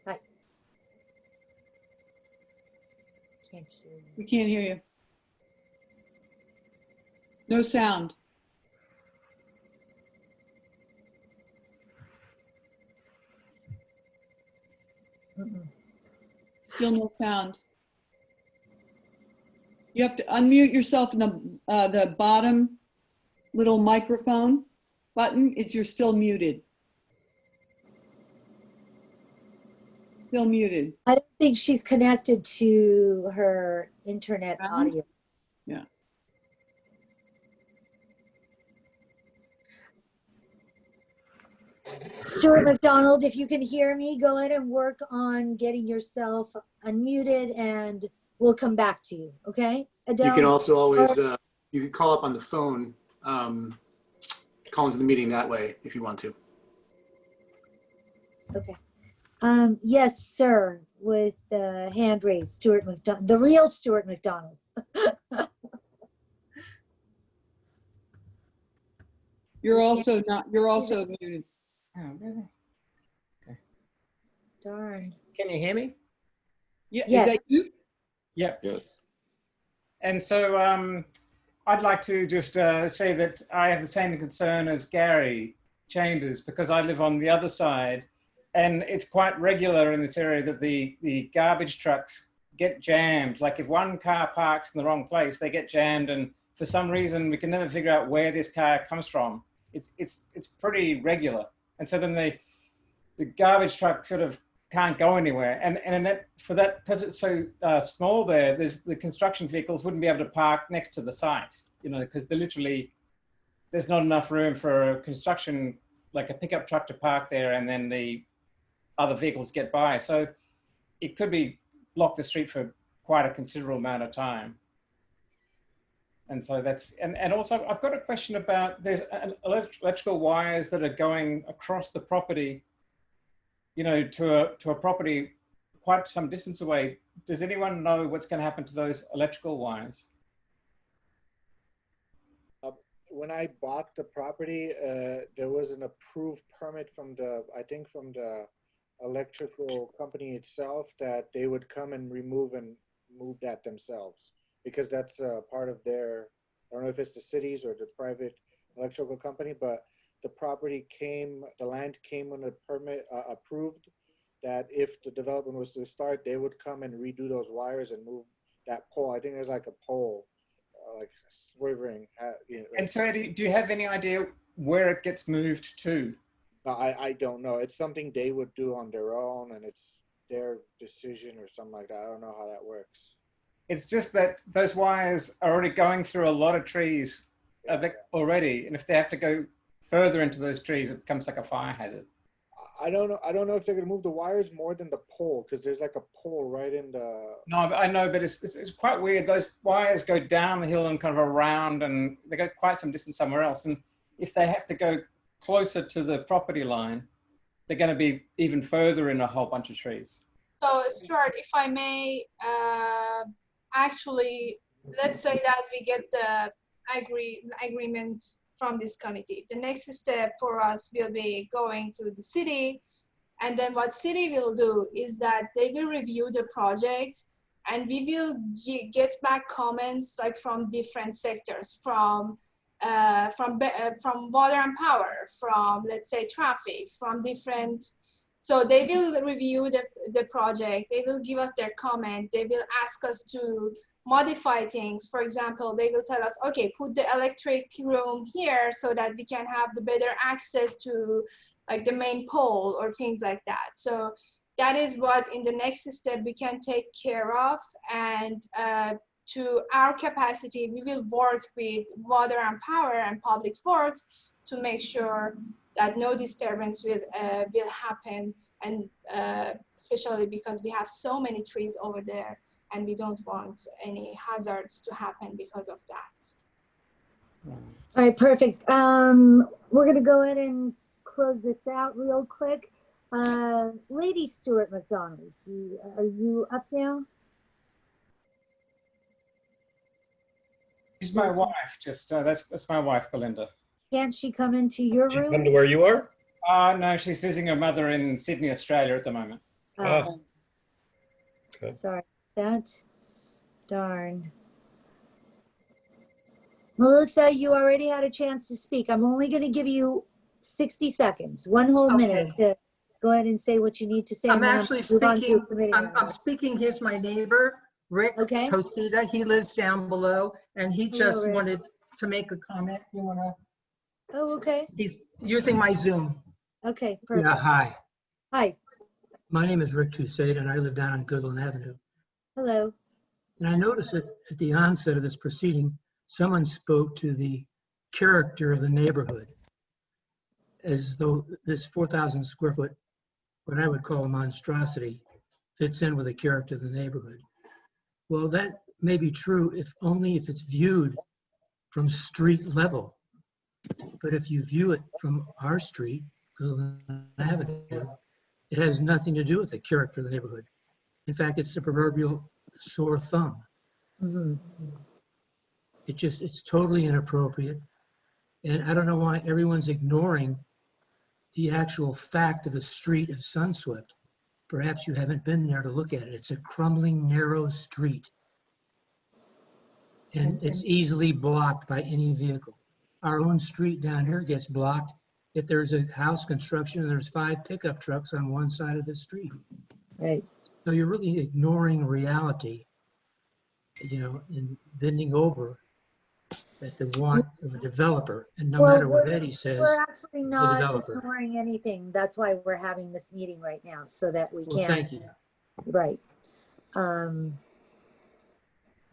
Hi. Can't hear you. We can't hear you. No sound. Mm-mm. Still no sound. You have to unmute yourself in the bottom little microphone button. You're still muted. Still muted. I don't think she's connected to her internet Sound? audio. Yeah. Stuart McDonald, if you can hear me, go ahead and work on getting yourself unmuted and we'll come back to you, okay? Adele? You can also always, you can call up on the phone, call into the meeting that way if you want to. Okay. Yes, sir, with the hand raised, Stuart McDonald, the real Stuart McDonald. You're also muted. Oh, really? Okay. Darn. Can you hear me? Yeah, Yes. Is that you? Yeah. Yes. And so I'd like to just say that I have the same concern as Gary Chambers because I live on the other side and it's quite regular in this area that the garbage trucks get jammed. Like if one car parks in the wrong place, they get jammed and for some reason we can never figure out where this car comes from. It's pretty regular. And so then the garbage truck sort of can't go anywhere. And in that, for that, because it's so small there, the construction vehicles wouldn't be able to park next to the site, you know, because there's not enough room for a construction, like a pickup truck to park there and then the other vehicles get by. So it could be block the street for quite a considerable amount of time. And so that's, and also I've got a question about, there's electrical wires that are going across the property, you know, to a property quite some distance away. Does anyone know what's going to happen to those electrical wires? When I bought the property, there was an approved permit from I think from the electrical company itself that they would come and move that themselves. Because that's part of their, I don't know if it's the cities or the private electrical company, but the property the land came on a permit approved that if the development was to start, they would come and redo those wires and move that pole. I think there's like a pole, like swerving. You know, and so do you have any idea where it gets moved to? No, I don't know. It's something they would do on their own and it's their decision or something like that. I don't know how that works. It's just that those wires are already going through a lot of trees already. And if they have to go further into those trees, it becomes like a fire hazard. I don't know. I don't know if they're going to move the wires more than the pole because there's like a pole right in the. No, I know, but it's quite weird. Those wires go down the hill and kind of around and they go quite some distance somewhere else. And if they have to go closer to the property line, they're going to be even further in a whole bunch of trees. So Stuart, if I may, actually, let's say that we get the agreement from this committee. The next step for us will be going to the city. And then what city will do is that they will review the project and we will get back comments like from different sectors, from water and power, from, let's say, traffic, from different. So they will review the project, they will give us their comment, they will ask us to modify things. For example, they will tell us, okay, put the electric room here so that we can have the better access to like the main pole or things like that. So that is what in the next step we can take care of, and to our capacity, we will work with water and power and public works to make sure that no disturbance will happen, and especially because we have so many trees over there, and we don't want any hazards to happen because of that. All right, perfect. We're gonna go ahead and close this out real quick. Lady Stuart McDonald, are you up now? She's my wife. Just that's my wife, Belinda. Can't she come into your Did you room? come to where you are? No, she's visiting her mother in Sydney, Australia at the moment. Oh, Okay. sorry, that darn. Melissa, you already had a chance to speak. I'm only going to give you 60 seconds, one whole minute to go ahead and say what you need to say. I'm and then actually move on to speaking, committee I'm members. speaking, here's my neighbor, Rick Okay. Tosita. He lives down below, and he Hello, just Rick. wanted to make a comment. You wanna? Oh, okay. He's using my Zoom. Okay, perfect. Yeah, hi. Hi. My name is Rick Tusade, and I live down on Goodland Avenue. Hello. And I noticed that at the onset of this proceeding, someone spoke to the character of the neighborhood, as though this 4,000 square foot, what I would call a monstrosity, fits in with the character of the neighborhood. Well, that may be true if only if it's viewed from street level. But if you view it from our street, Goodland Avenue, it has nothing to do with the character of the neighborhood. In fact, it's the proverbial sore thumb. Mm-hmm. It's totally inappropriate. And I don't know why everyone's ignoring the actual fact of the street of Sunswept. Perhaps you haven't been there to look at it. It's a crumbling, narrow street. And it's easily blocked by any vehicle. Our own street down here gets blocked if there's a house construction and there's 5 pickup trucks on one side of the street. Right. So you're really ignoring reality, and bending over at the want of a developer. And no matter what Eddie says, we're actually the not developer. ignoring anything. That's why we're having this meeting right now, so that we Well, can. thank you. Right.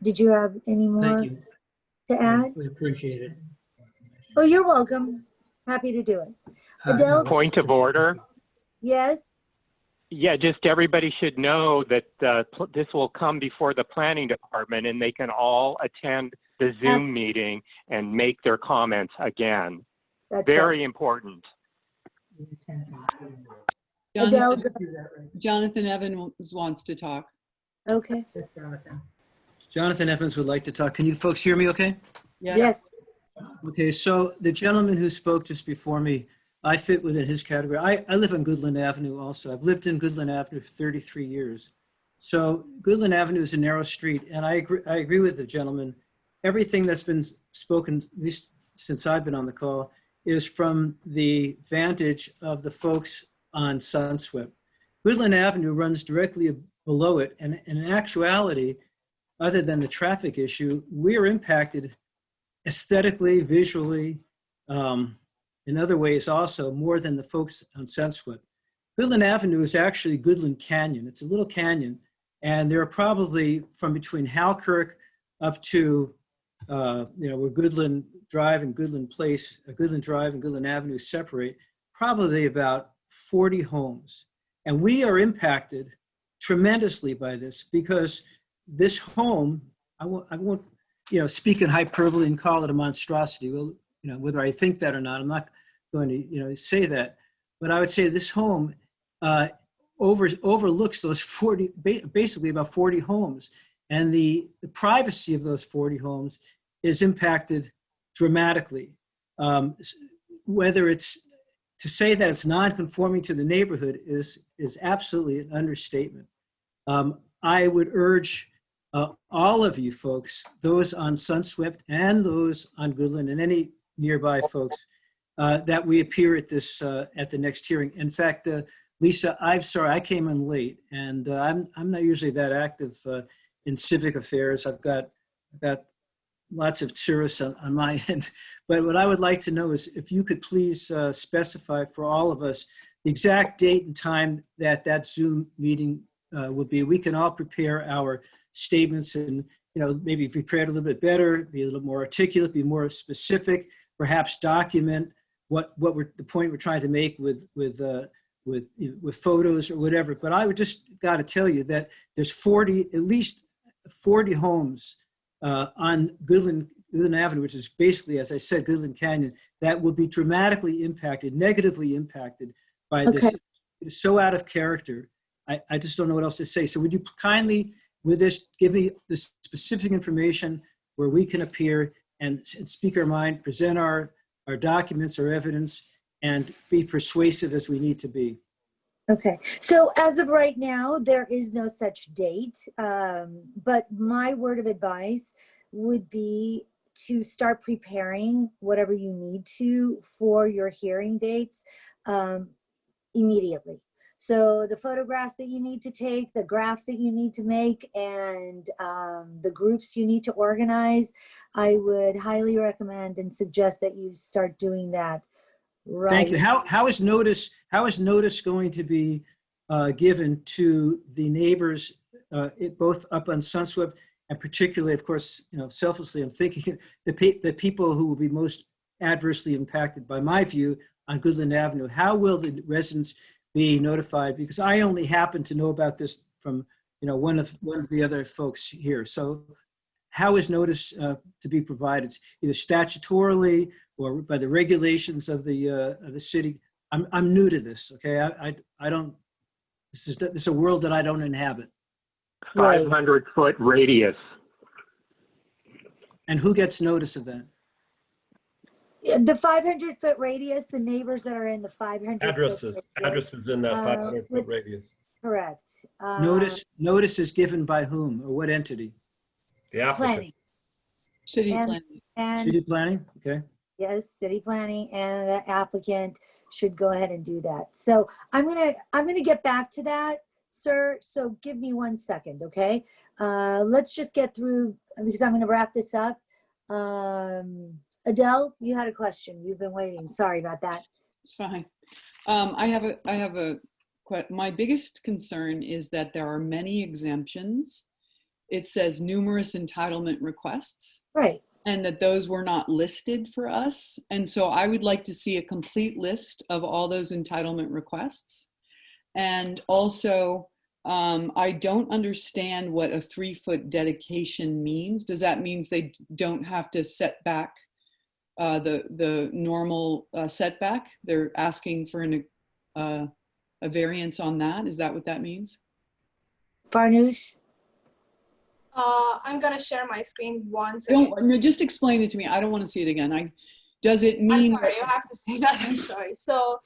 Did you have any more Thank you. to add? We appreciate it. Oh, you're welcome. Happy to do it. Adele? Point of order. Yes? Yeah, just everybody should know that this will come before the planning department, and they can all attend the Zoom meeting and make their comments again. That's Very right. important. Jonathan Evans wants to talk. Okay. Jonathan Evans would like to talk. Can you folks hear me okay? Yes. Okay, so the gentleman who spoke just before me, I fit within his category. I live on Goodland Avenue also. I've lived in Goodland Avenue for 33 years. So Goodland Avenue is a narrow street, and I agree with the gentleman. Everything that's been spoken, at least since I've been on the call, is from the vantage of the folks on Sunswept. Goodland Avenue runs directly below it, and in actuality, other than the traffic issue, we are impacted aesthetically, visually, in other ways also, more than the folks on Sunswept. Goodland Avenue is actually Goodland Canyon. It's a little canyon, and there are probably from between Halkirk up to where Goodland Drive and Goodland Place, Goodland Drive and Goodland Avenue separate, probably about 40 homes. And we are impacted tremendously by this because this home, I won't speak in hyperbole and call it a monstrosity. Well, whether I think that or not, I'm not going to, say that. But I would say this home overlooks those 40, basically about 40 homes. And the privacy of those 40 homes is impacted dramatically. Whether it's, to say that it's non-conforming to the neighborhood is absolutely an understatement. I would urge all of you folks, those on Sunswept and those on Goodland and any nearby folks, that we appear at this at the next hearing. In fact, Lisa, I'm sorry I came in late, and I'm not usually that active in civic affairs. I've got lots of tourists on my end, but what I would like to know is if you could please specify for all of us the exact date and time that that Zoom meeting will be. We can all prepare our statements and maybe prepare it a little bit better, be a little more articulate, be more specific, perhaps document what the point we're trying to make with photos or whatever. But I would just got to tell you that there's at least 40 homes on Goodland Avenue, which is basically, as I said, Goodland Canyon, that will be dramatically impacted, negatively impacted by this. It is so out of character. I just don't know what else to say. So would you kindly, with this, give me the specific information where we can appear and speak our mind, present our documents, our evidence, and be persuasive as we need to be. Okay, so as of right now, there is no such date, but my word of advice would be to start preparing whatever you need to for your hearing dates immediately. So the photographs that you need to take, the graphs that you need to make, and the groups you need to organize, I would highly recommend and suggest that you start doing that. Right. Thank you. How is notice going to be given to the neighbors, both up on Sunswept and particularly, of course, selfishly, I'm thinking the people who will be most adversely impacted, by my view, on Goodland Avenue. How will the residents be notified? Because I only happen to know about this from one of the other folks here. So how is notice to be provided, either statutorily or by the regulations of the city? I'm new to this. Okay, I don't. This is a world that I don't inhabit. 500-foot radius. And who gets notice of that? The 500-foot radius, the neighbors that are in the 500 addresses in that 500-foot radius. Correct. Notice is given by whom or what entity? The applicant. Planning. City planning. City planning. Okay. Yes, city planning, and the applicant should go ahead and do that. So I'm gonna get back to that, sir. So give me 1 second, okay? Let's just get through, because I'm gonna wrap this up. Adele, you had a question. You've been waiting. Sorry about that. It's fine. My biggest concern is that there are many exemptions. It says numerous entitlement requests. Right. And that those were not listed for us. And so I would like to see a complete list of all those entitlement requests. And also, I don't understand what a 3-foot dedication means. Does that mean they don't have to set back the normal setback? They're asking for a variance on that. Is that what that means? Farnoosh? I'm gonna share my screen once again. No, just explain it to me. I don't want to see it again. Does it mean? I'm sorry, you have to see that. I'm sorry. So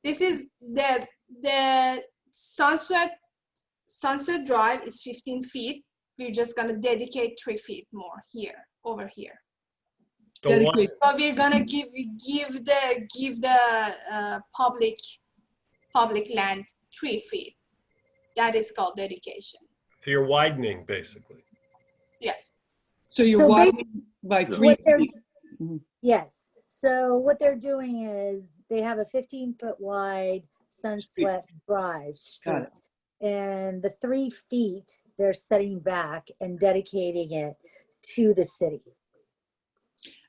this is the Sunset Drive is 15 feet. We're just gonna dedicate 3 feet more here, over here. So we're gonna give the public land 3 feet. That is called dedication. So you're widening, basically. Yes. So you're widening by 3 feet. Yes. So what they're doing is they have a 15-foot wide Sunswept Drive street. And the 3 feet they're setting back and dedicating it to the city.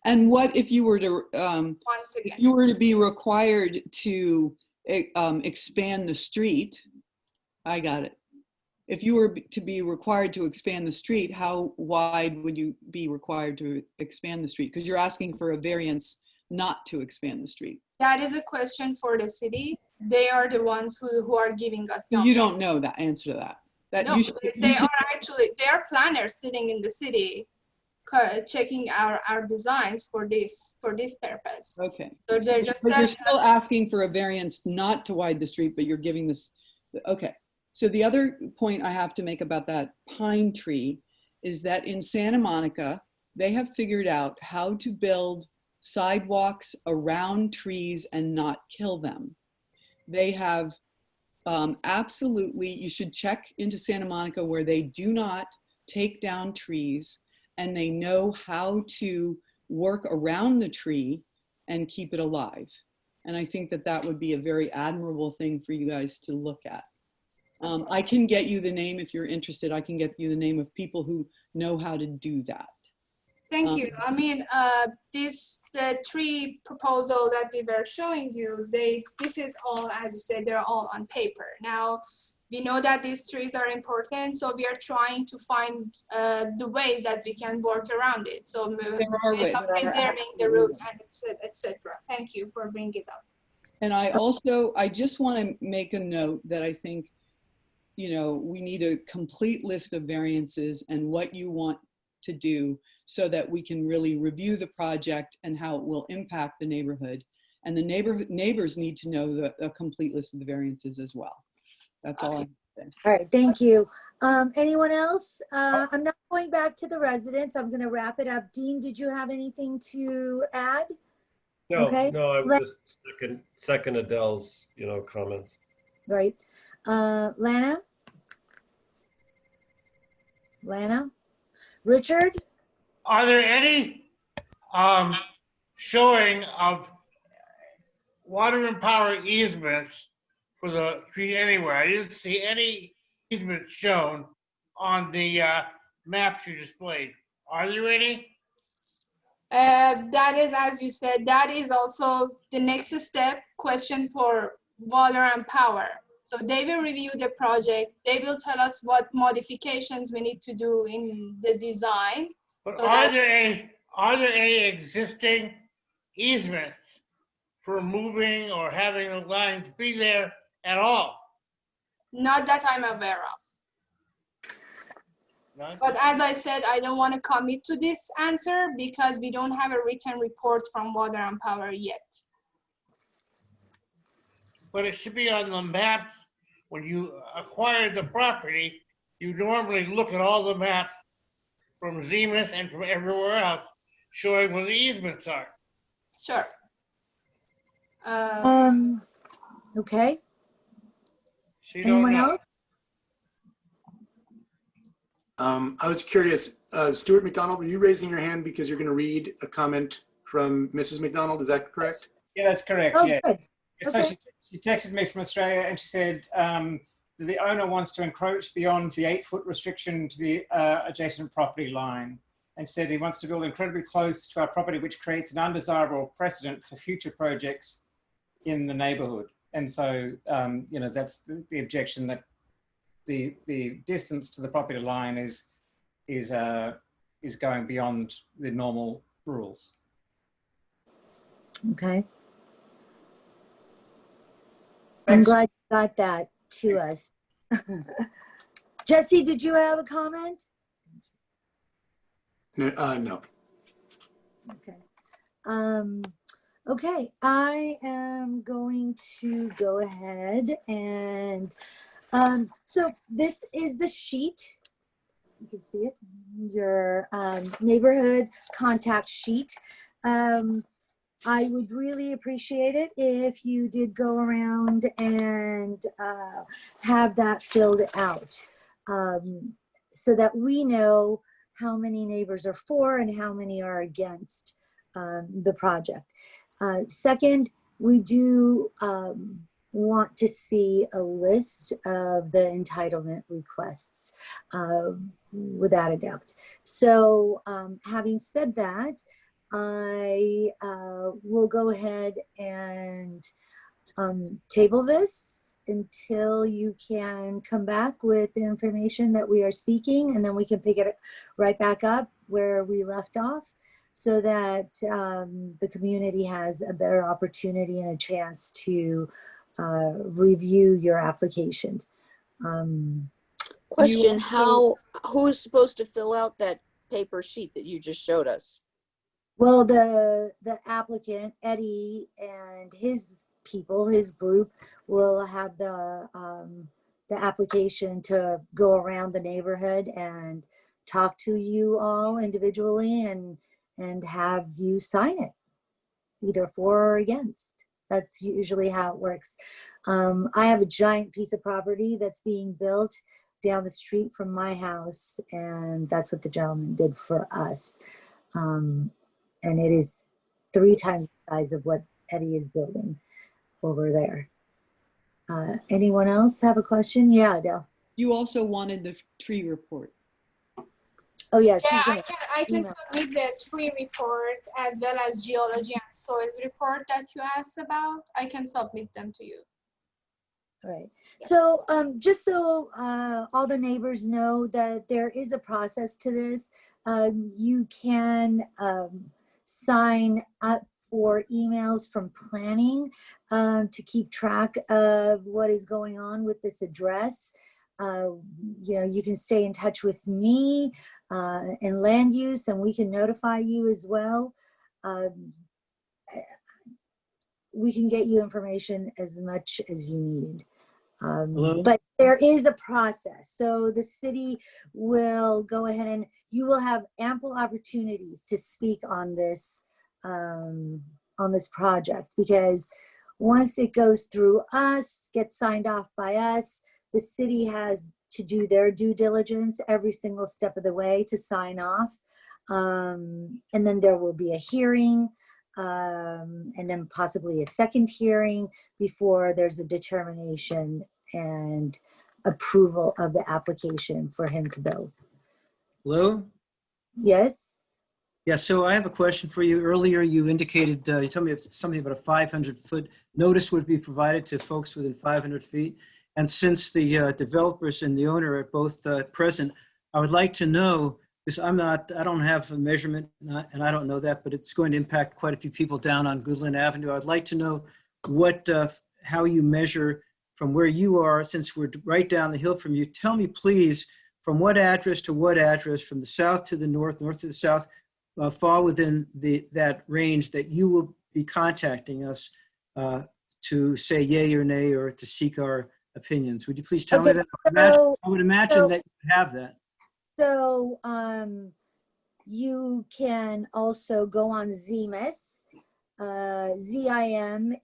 And what if you were to once again, if you were to be required to expand the street? I got it. If you were to be required to expand the street, how wide would you be required to expand the street? Because you're asking for a variance not to expand the street. That is a question for the city. They are the ones who are giving us. You don't know the answer to that. No, they are planners sitting in the city, checking our designs for this purpose. Okay. So they're just. But you're still asking for a variance not to widen the street, but you're giving this. Okay. So the other point I have to make about that pine tree is that in Santa Monica, they have figured out how to build sidewalks around trees and not kill them. They have absolutely, you should check into Santa Monica where they do not take down trees, and they know how to work around the tree and keep it alive. And I think that that would be a very admirable thing for you guys to look at. I can get you the name if you're interested. I can get you the name of people who know how to do that. Thank you. I mean, the tree proposal that we were showing you, this is all, as you said, they're all on paper. Now, we know that these trees are important, so we are trying to find the ways that we can work around it. So preserving the root and etc. Thank you for bringing it up. And I just want to make a note that I think, you know, we need a complete list of variances and what you want to do so that we can really review the project and how it will impact the neighborhood. And the neighbors need to know a complete list of the variances as well. That's all I have to say. All right, thank you. Anyone else? I'm not going back to the residents. I'm going to wrap it up. Dean, did you have anything to add? No, Okay. no, I would just second Adele's, comments. Right. Lana? Richard? Are there any showing of water and power easements for the tree anywhere? I didn't see any easements shown on the maps you displayed. Are there any? That is, as you said, that is also the next step question for water and power. So they will review the project. They will tell us what modifications we need to do in the design. But so are there any existing easements for moving or having the lines be there at all? Not that I'm aware of. None? But as I said, I don't want to commit to this answer because we don't have a written report from Water and Power yet. But it should be on the maps. When you acquire the property, you normally look at all the maps from Zenith and from everywhere else, showing where the easements are. Sure. Okay. So Anyone else? I was curious, Stuart McDonald, were you raising your hand because you're going to read a comment from Mrs. McDonald? Is that correct? Yeah, that's correct. Oh, yeah. good. So Okay. she texted me from Australia and she said that the owner wants to encroach beyond the 8-foot restriction to the adjacent property line, and said he wants to build incredibly close to our property, which creates an undesirable precedent for future projects in the neighborhood. And so, that's the objection, that the distance to the property line is going beyond the normal rules. Okay. Thanks. I'm glad you got that to us. Jesse, did you have a comment? No. Okay. Okay, I am going to go ahead and, so this is the sheet. You can see it, your neighborhood contact sheet. I would really appreciate it if you did go around and have that filled out so that we know how many neighbors are for and how many are against the project. Second, we do want to see a list of the entitlement requests without a doubt. So having said that, I will go ahead and table this until you can come back with the information that we are seeking, and then we can pick it right back up where we left off so that the community has a better opportunity and a chance to review your application. Question, who's supposed to fill out that paper sheet that you just showed us? Well, the applicant, Eddie, and his people, his group, will have the application to go around the neighborhood and talk to you all individually and have you sign it, either for or against. That's usually how it works. I have a giant piece of property that's being built down the street from my house, and that's what the gentleman did for us. And it is 3 times the size of what Eddie is building over there. Anyone else have a question? Yeah, Adele. You also wanted the tree report. Oh yeah, she's Yeah, gonna I can email. submit the tree report as well as geology and soils report that you asked about. I can submit them to you. All right. So just so all the neighbors know that there is a process to this, you can sign up for emails from planning to keep track of what is going on with this address. You know, you can stay in touch with me and land use, and we can notify you as well. We can get you information as much as you need. But there is a process. So the city will go ahead and you will have ample opportunities to speak on this project, because once it goes through us, gets signed off by us, the city has to do their due diligence every single step of the way to sign off. And then there will be a hearing, and then possibly a second hearing before there's a determination and approval of the application for him to build. Hello? Yes? Yeah, so I have a question for you. Earlier, you indicated, you told me something about a 500-foot notice would be provided to folks within 500 feet. And since the developers and the owner are both present, I would like to know, because I don't have a measurement, and I don't know that, but it's going to impact quite a few people down on Goodland Avenue. I'd like to know how you measure from where you are, since we're right down the hill from you. Tell me, please, from what address to what address, from the south to the north, north to the south, fall within that range that you will be contacting us to say yay or nay or to seek our opinions. Would you please tell me that? I would imagine that you have that. So you can also go on ZIMAS, ZIMAS,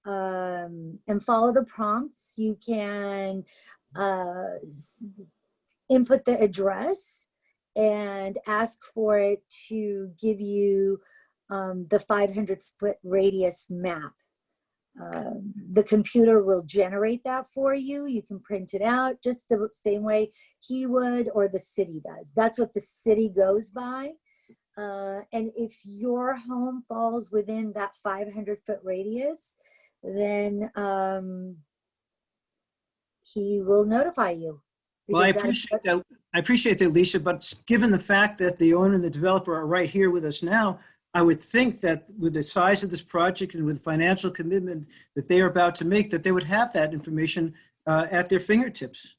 and follow the prompts. You can input the address and ask for it to give you the 500-foot radius map. The computer will generate that for you. You can print it out just the same way he would or the city does. That's what the city goes by. And if your home falls within that 500-foot radius, then he will notify you. Well, I appreciate that. I appreciate that, Lisa, but given the fact that the owner and the developer are right here with us now, I would think that with the size of this project and with financial commitment that they are about to make, that they would have that information at their fingertips.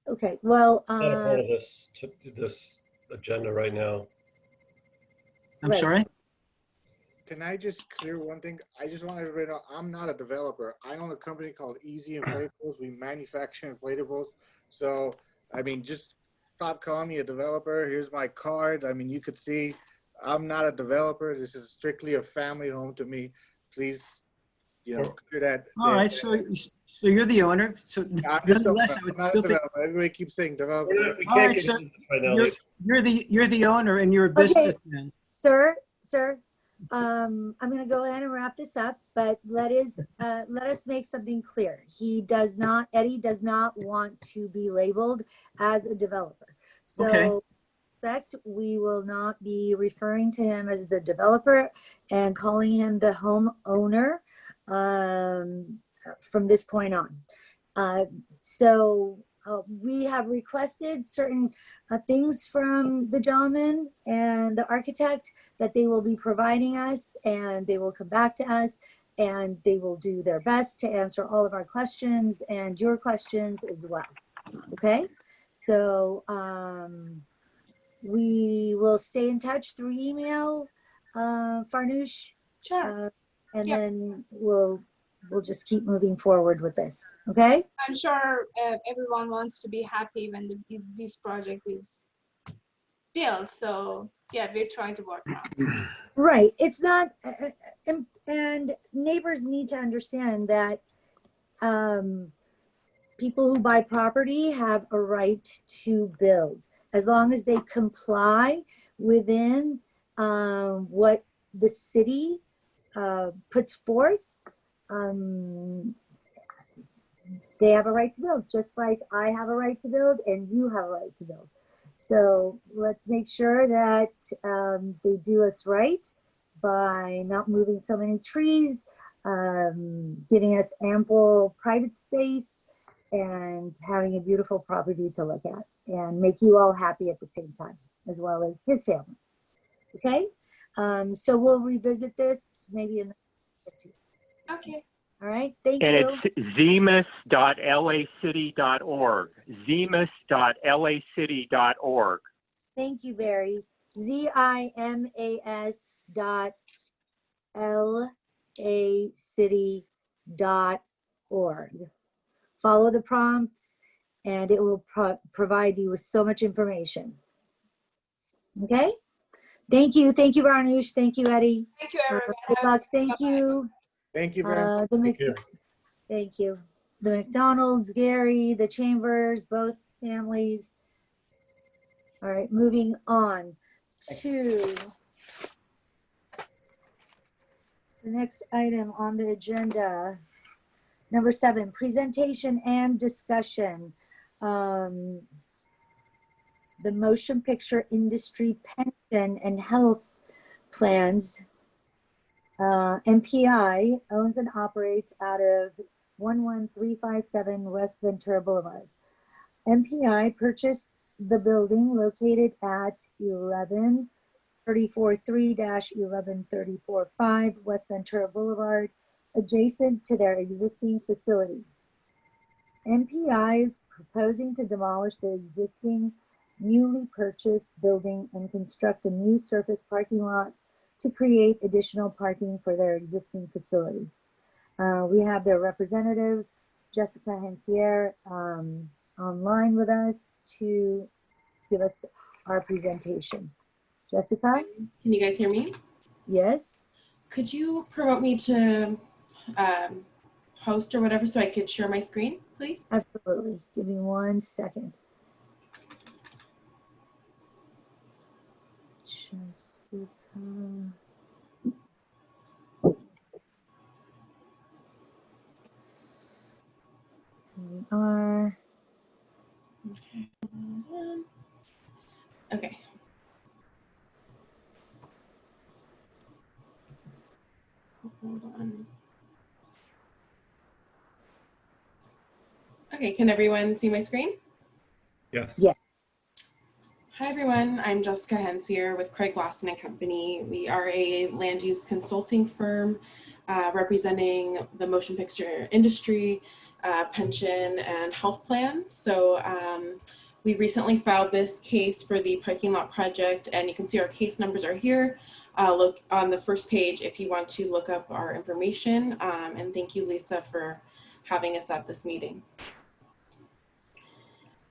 Okay, well, Not a part of this agenda right now. I'm sorry? Can I just clear one thing? I just want everybody to know I'm not a developer. I own a company called Easy Inflatables. We manufacture inflatables. So, I mean, just stop calling me a developer. Here's my card. I mean, you could see I'm not a developer. This is strictly a family home to me. Please, you know, clear that. All right, so you're the owner. So nonetheless, I would still think. Everybody keeps saying developer. All right, so you're the owner and you're a businessman. Sir, I'm going to go ahead and wrap this up, but let us make something clear. Eddie does not want to be labeled as a developer. So. Okay. We will not be referring to him as the developer and calling him the homeowner from this point on. We have requested certain things from the gentleman and the architect that they will be providing us, and they will come back to us and they will do their best to answer all of our questions and your questions as well. Okay, so we will stay in touch through email, Farnoosh. Sure. And then we'll we'll just keep moving forward with this. Okay. I'm sure everyone wants to be happy when this project is built. So yeah, we're trying to work on. Right. It's not, and neighbors need to understand that people who buy property have a right to build as long as they comply within what the city puts forth. They have a right to build, just like I have a right to build and you have a right to build. So let's make sure that they do us right by not moving so many trees, giving us ample private space, and having a beautiful property to look at and make you all happy at the same time, as well as his family. Okay? So we'll revisit this maybe in the future. Okay. All right, thank And you. it's zemus.lacity.org. zemus.lacity.org. Thank you, Barry. zimas.lacity.org. Follow the prompts and it will provide you with so much information. Okay? Thank you. Thank you, Varnush. Thank you, Eddie. Thank you, everyone. Good luck. Thank you. Thank you very much. Thank you. The McDonald's, Gary, the Chambers, both families. All right, moving on to the next item on the agenda. Number 7, presentation and discussion. The motion picture industry pension and health plans. MPI owns and operates out of 11357 West Ventura Boulevard. MPI purchased the building located at 11343-11345 West Ventura Boulevard, adjacent to their existing facility. MPI is proposing to demolish the existing newly purchased building and construct a new surface parking lot to create additional parking for their existing facility. We have their representative, Jessica Hensier, online with us to give us our presentation. Jessica? Can you guys hear me? Yes. Could you promote me to host or whatever so I could share my screen, please? Absolutely. Give me 1 second. Jessica. Here we are. Okay. Okay. Hold on. Okay, can everyone see my screen? Yes. Yes. Hi everyone, I'm Jessica Hensier with Craig Lawson and Company. We are a land use consulting firm representing the motion picture industry, pension and health plan. So we recently filed this case for the parking lot project, and you can see our case numbers are here. Look on the first page if you want to look up our information. And thank you, Lisa, for having us at this meeting.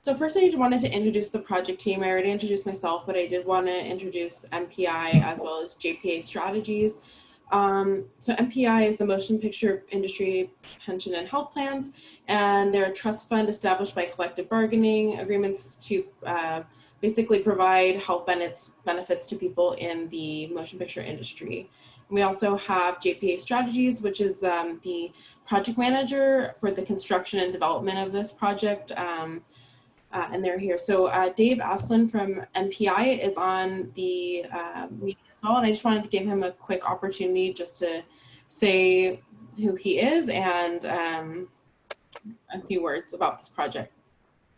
So first I wanted to introduce the project team. I already introduced myself, but I did want to introduce MPI as well as JPA Strategies. So MPI is the Motion Picture Industry Pension and Health Plans, and they're a trust fund established by collective bargaining agreements to basically provide health benefits to people in the motion picture industry. And we also have JPA Strategies, which is the project manager for the construction and development of this project. And they're here. So Dave Aslin from MPI is on the meeting as well. And I just wanted to give him a quick opportunity just to say who he is and a few words about this project.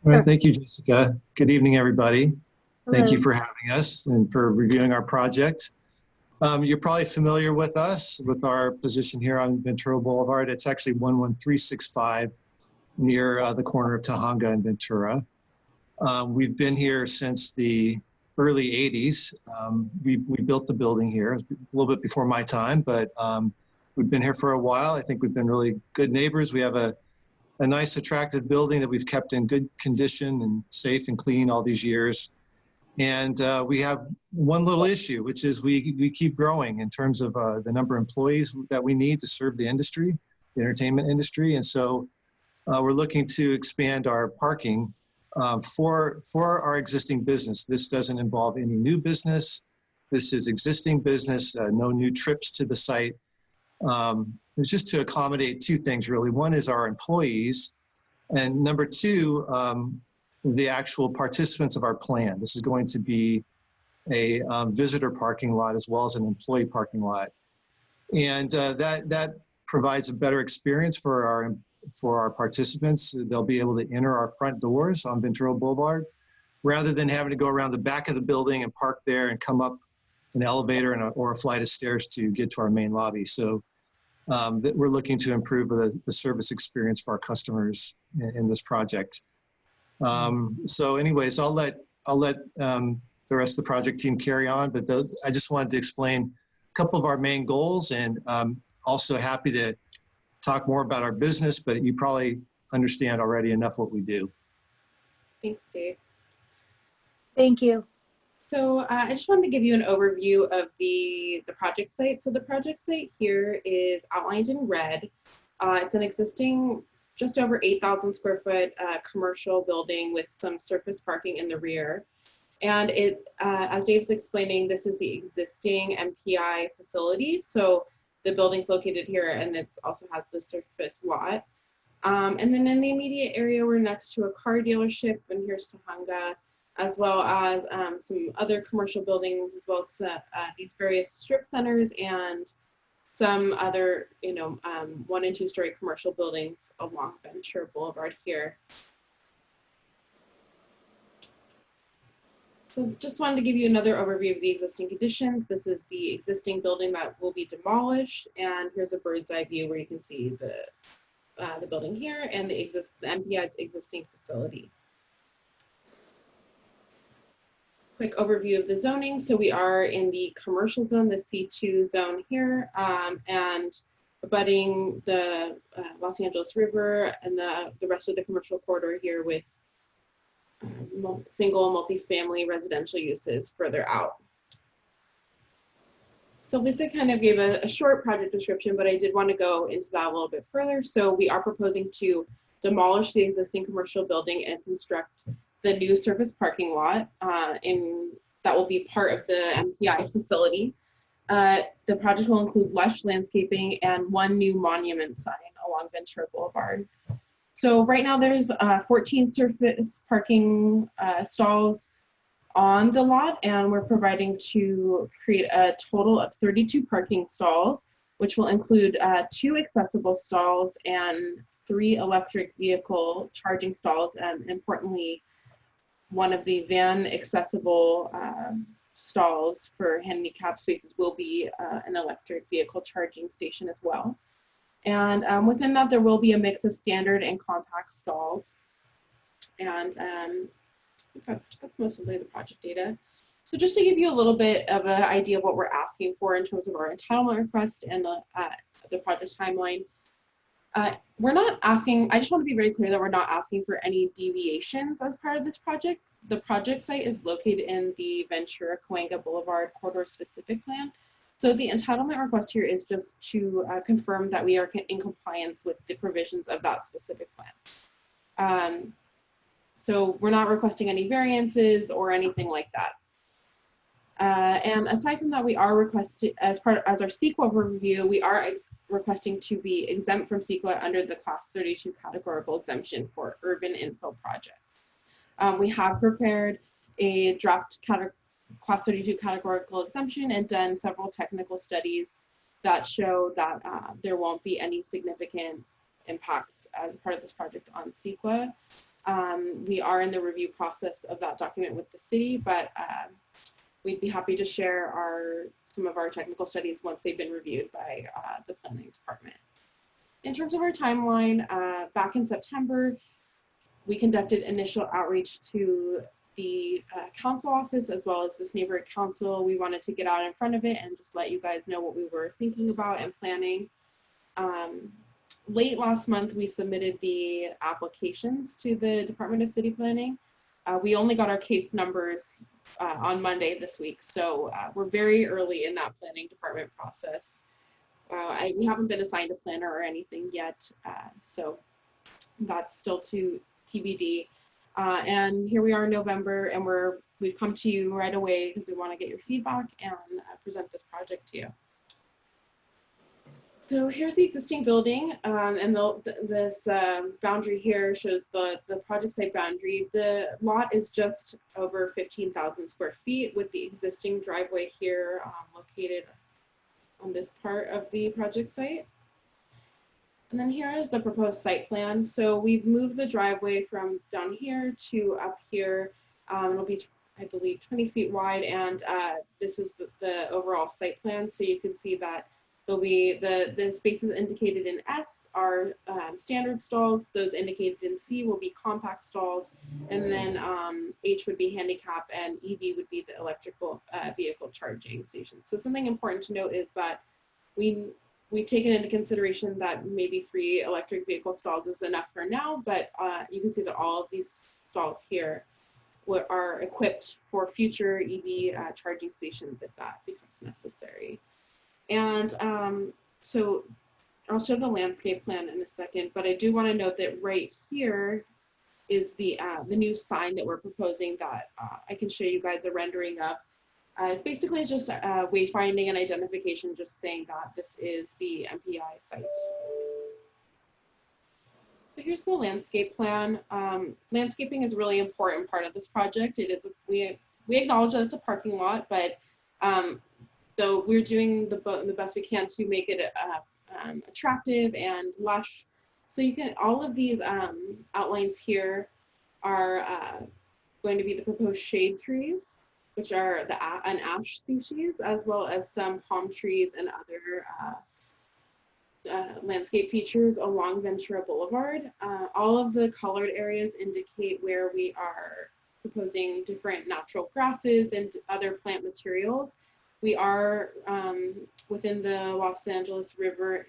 All right, thank you, Jessica. Good evening, everybody. Hello. Thank you for having us and for reviewing our project. You're probably familiar with us, with our position here on Ventura Boulevard. It's actually 11365 near the corner of Tahanga and Ventura. We've been here since the early 80s. We built the building here a little bit before my time, but We've been here for a while. I think we've been really good neighbors. We have a nice, attractive building that we've kept in good condition and safe and clean all these years. And we have one little issue, which is we keep growing in terms of the number of employees that we need to serve the industry, the entertainment industry. And so we're looking to expand our parking for our existing business. This doesn't involve any new business. This is existing business, no new trips to the site. It's just to accommodate two things, really. One is our employees, and number two, the actual participants of our plan. This is going to be a visitor parking lot as well as an employee parking lot. And that provides a better experience for our participants. They'll be able to enter our front doors on Ventura Boulevard rather than having to go around the back of the building and park there and come up an elevator or a flight of stairs to get to our main lobby. So that we're looking to improve the service experience for our customers in this project. So anyways, I'll let the rest of the project team carry on, but I just wanted to explain a couple of our main goals, and also happy to talk more about our business, but you probably understand already enough what we do. Thanks, Dave. Thank you. So I just wanted to give you an overview of the project site. So the project site here is outlined in red. It's an existing just over 8,000 square foot commercial building with some surface parking in the rear. And it, as Dave's explaining, this is the existing MPI facility. So the building's located here, and it also has the surface lot. And then in the immediate area, we're next to a car dealership, and here's Tahunga, as well as some other commercial buildings, as well as these various strip centers and some other, 1 and 2 story commercial buildings along Ventura Boulevard here. So just wanted to give you another overview of the existing conditions. This is the existing building that will be demolished, and here's a bird's eye view where you can see the building here and the MPI's existing facility. Quick overview of the zoning. So we are in the commercial zone, the C2 zone here, and abutting the Los Angeles River and the rest of the commercial corridor here with single multifamily residential uses further out. So Lisa kind of gave a short project description, but I did want to go into that a little bit further. So we are proposing to demolish the existing commercial building and construct the new surface parking lot that will be part of the MPI facility. The project will include lush landscaping and 1 new monument sign along Ventura Boulevard. So right now there's 14 surface parking stalls on the lot, and we're providing to create a total of 32 parking stalls, which will include 2 accessible stalls and 3 electric vehicle charging stalls, and importantly, 1 of the van accessible stalls for handicap spaces will be an electric vehicle charging station as well. And within that, there will be a mix of standard and compact stalls. And that's mostly the project data. So just to give you a little bit of an idea of what we're asking for in terms of our entitlement request and the project timeline, we're not asking, I just want to be very clear that we're not asking for any deviations as part of this project. The project site is located in the Ventura Cahuenga Boulevard corridor specific plan. So the entitlement request here is just to confirm that we are in compliance with the provisions of that specific plan. So we're not requesting any variances or anything like that. And aside from that, we are requesting, as our CEQA review, we are requesting to be exempt from CEQA under the Class 32 categorical exemption for urban infill projects. We have prepared a draft Class 32 categorical exemption and done several technical studies that show that there won't be any significant impacts as part of this project on CEQA. We are in the review process of that document with the city, but we'd be happy to share some of our technical studies once they've been reviewed by the planning department. In terms of our timeline, back in September, we conducted initial outreach to the council office as well as this neighborhood council. We wanted to get out in front of it and just let you guys know what we were thinking about and planning. Late last month, we submitted the applications to the Department of City Planning. We only got our case numbers on Monday this week, so we're very early in that planning department process. We haven't been assigned a planner or anything yet, so that's still to TBD. And here we are in November, and we've come to you right away because we want to get your feedback and present this project to you. So here's the existing building, and this boundary here shows the project site boundary. The lot is just over 15,000 square feet with the existing driveway here located on this part of the project site. And then here is the proposed site plan. So we've moved the driveway from down here to up here. It'll be, I believe, 20 feet wide, and this is the overall site plan. So you can see that there'll be the spaces indicated in S are standard stalls. Those indicated in C will be compact stalls. And then H would be handicap, and EV would be the electrical vehicle charging station. So something important to note is that we've taken into consideration that maybe 3 electric vehicle stalls is enough for now, but you can see that all of these stalls here are equipped for future EV charging stations if that becomes necessary. And so I'll show the landscape plan in a second, but I do want to note that right here is the new sign that we're proposing that I can show you guys a rendering of. Basically just wayfinding and identification, just saying that this is the MPI site. So here's the landscape plan. Landscaping is a really important part of this project. It is, we acknowledge that it's a parking lot, but so we're doing the best we can to make it attractive and lush. So you can, all of these outlines here are going to be the proposed shade trees, which are an ash species, as well as some palm trees and other landscape features along Ventura Boulevard. All of the colored areas indicate where we are proposing different natural grasses and other plant materials. We are within the Los Angeles River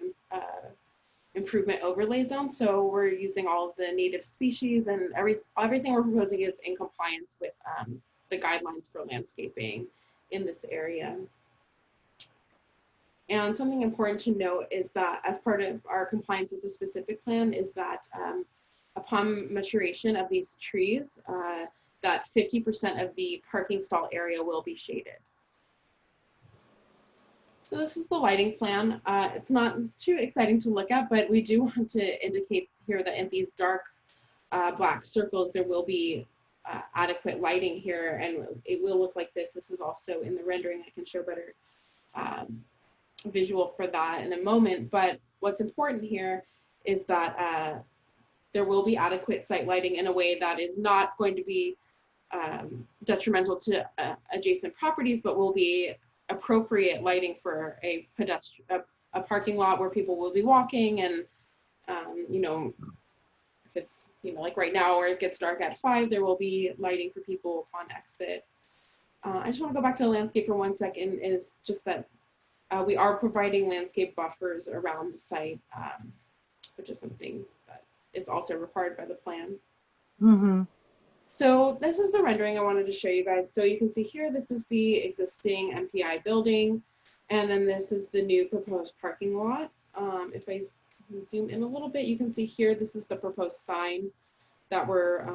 Improvement Overlay Zone, so we're using all of the native species, and everything we're proposing is in compliance with the guidelines for landscaping in this area. And something important to note is that as part of our compliance with the specific plan is that upon maturation of these trees, that 50% of the parking stall area will be shaded. So this is the lighting plan. It's not too exciting to look at, but we do want to indicate here that in these dark black circles, there will be adequate lighting here, and it will look like this. This is also in the rendering. I can show better visual for that in a moment. But what's important here is that there will be adequate site lighting in a way that is not going to be detrimental to adjacent properties, but will be appropriate lighting for a parking lot where people will be walking, and you know, if it's, you know, like right now where it gets dark at 5, there will be lighting for people upon exit. I just want to go back to the landscape for 1 second, is just that we are providing landscape buffers around the site, which is something that is also required by the plan. Mm-hmm. So this is the rendering I wanted to show you guys. So you can see here, this is the existing MPI building, and then this is the new proposed parking lot. If I zoom in a little bit, you can see here, this is the proposed sign that we're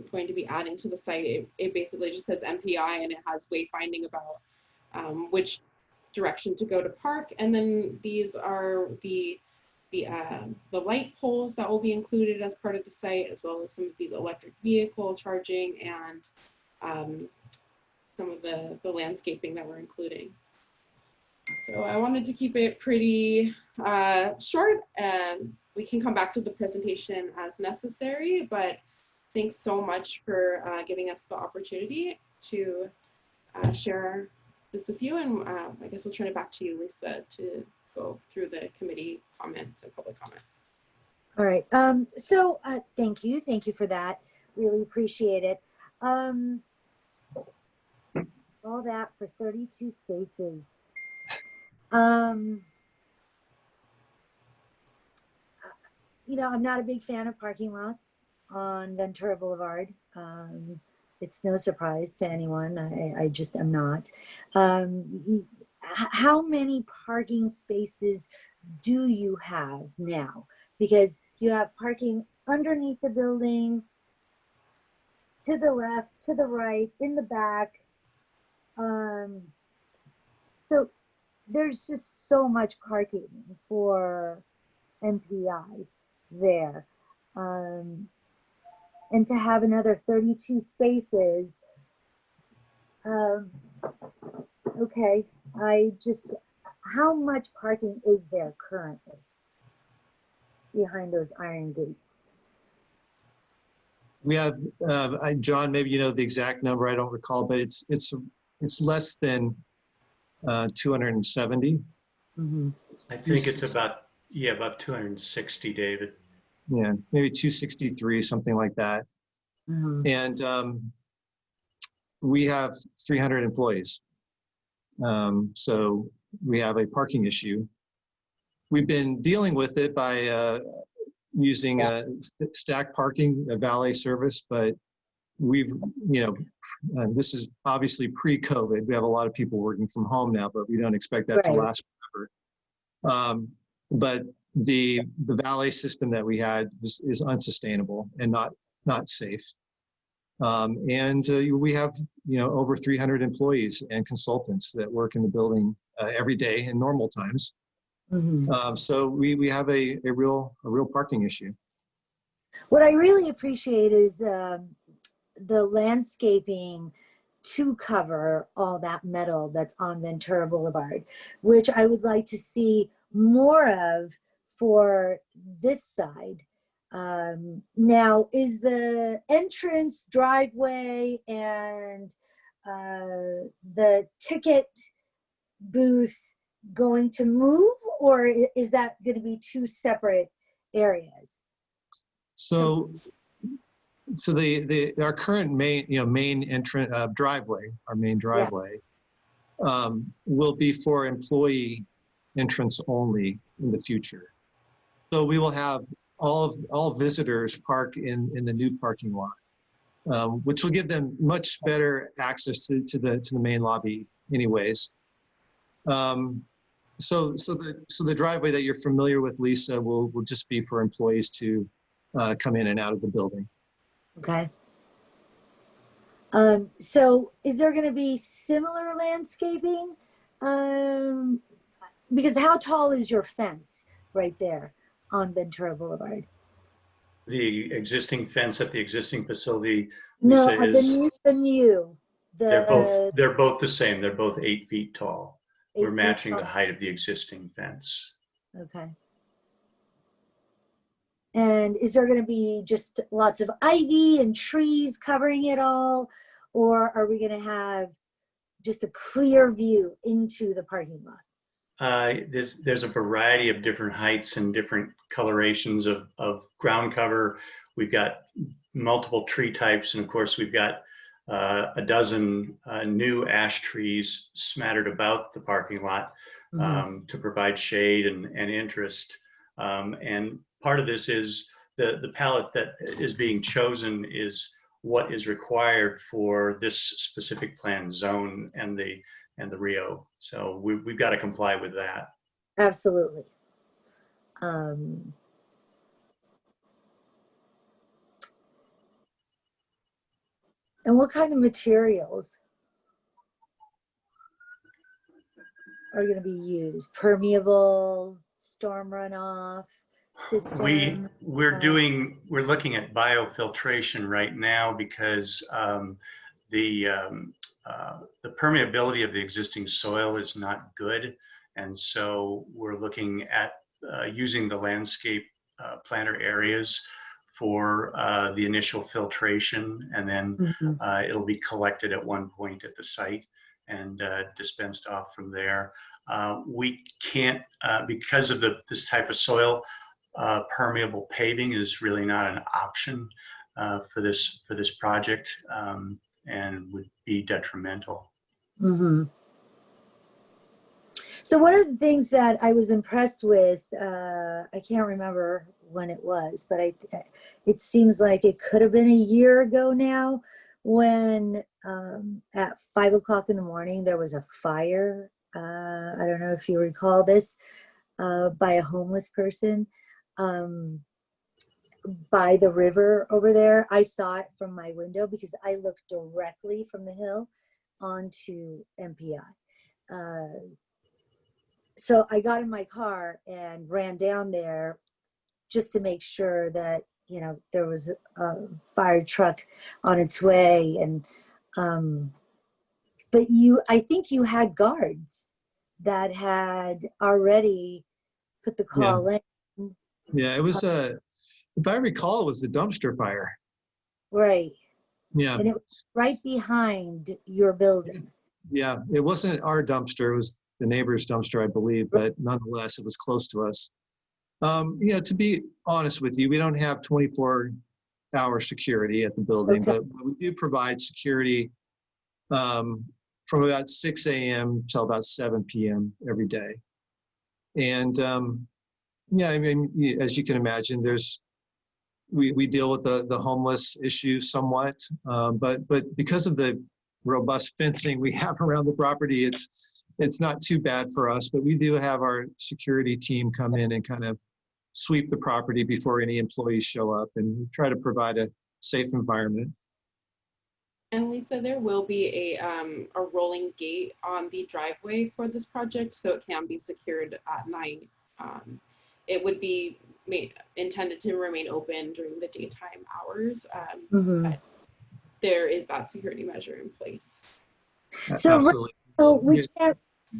going to be adding to the site. It basically just says MPI, and it has wayfinding about which direction to go to park. And then these are the light poles that will be included as part of the site, as well as some of these electric vehicle charging and some of the landscaping that we're including. So I wanted to keep it pretty short, and we can come back to the presentation as necessary, but thanks so much for giving us the opportunity to share this with you. And I guess we'll turn it back to you, Lisa, to go through the committee comments and public comments. All right. So thank you for that. Really appreciate it. All that for 32 spaces. I'm not a big fan of parking lots on Ventura Boulevard. It's no surprise to anyone. I just am not. How many parking spaces do you have now? Because you have parking underneath the building, to the left, to the right, in the back. So there's just so much parking for MPI there. And to have another 32 spaces, okay, how much parking is there currently behind those iron gates? We have, John, maybe you know the exact number, I don't recall, but it's less than 270. Mm-hmm. I think it's about 260, David. Yeah, maybe 263, something like that. Mm-hmm. And we have 300 employees. So we have a parking issue. We've been dealing with it by using stack parking, a valet service, but we've, this is obviously pre-COVID. We have a lot of people working from home now, but we don't expect that to last forever. But the valet system that we had is unsustainable and not safe. And we have over 300 employees and consultants that work in the building every day in normal times. Mm-hmm. So we have a real parking issue. What I really appreciate is the landscaping to cover all that metal that's on Ventura Boulevard, which I would like to see more of for this side. Now, is the entrance, driveway, and the ticket booth going to move, or is that going to be two separate areas? So our current main entrance driveway, our main driveway, will be for employee entrance only in the future. So we will have all visitors park in the new parking lot, which will give them much better access to the main lobby, anyways. So the driveway that you're familiar with, Lisa, will just be for employees to come in and out of the building. Okay. So is there going to be similar landscaping? Because how tall is your fence right there on Ventura Boulevard? The existing fence at the existing facility, No, Lisa, the new. they're both the same. They're both 8 feet tall. We're matching the height of the existing fence. Okay. And is there going to be just lots of ivy and trees covering it all? Or are we going to have just a clear view into the parking lot? There's a variety of different heights and different colorations of ground cover. We've got multiple tree types, and of course we've got a dozen new ash trees smattered about the parking lot to provide shade and interest. And part of this is the palette that is being chosen is what is required for this specific plan zone and the Rio. So we've got to comply with that. Absolutely. And what kind of materials are going to be used? Permeable, storm runoff system? We're looking at biofiltration right now because the permeability of the existing soil is not good, and so we're looking at using the landscape planter areas for the initial filtration, and then it'll be collected at one point at the site and dispensed off from there. We can't, because of this type of soil, permeable paving is really not an option for this project, and would be detrimental. Mm-hmm. So one of the things that I was impressed with, I can't remember when it was, but it seems like it could have been a year ago now, when at 5 o'clock in the morning there was a fire. I don't know if you recall this, by a homeless person by the river over there. I saw it from my window because I looked directly from the hill onto MPI. So I got in my car and ran down there just to make sure that, you know, there was a fire truck on its way. And, but I think you had guards that had already put the call in. Yeah, it was if I recall, it was the dumpster fire. Right. Yeah. And it was right behind your building. Yeah, it wasn't our dumpster, it was the neighbor's dumpster, I believe, but nonetheless, it was close to us. You know, to be honest with you, we don't have 24-hour security at the building, but we do provide security from about 6 a.m. till about 7 p.m. every day. And yeah, I mean, as you can imagine, we deal with the homeless issue somewhat, but because of the robust fencing we have around the property, it's not too bad for us. But we do have our security team come in and kind of sweep the property before any employees show up, and try to provide a safe environment. And Lisa, there will be a rolling gate on the driveway for this project, so it can be secured at night. It would be intended to remain open during the daytime hours, but there is that security measure in place. So, Absolutely. so we can't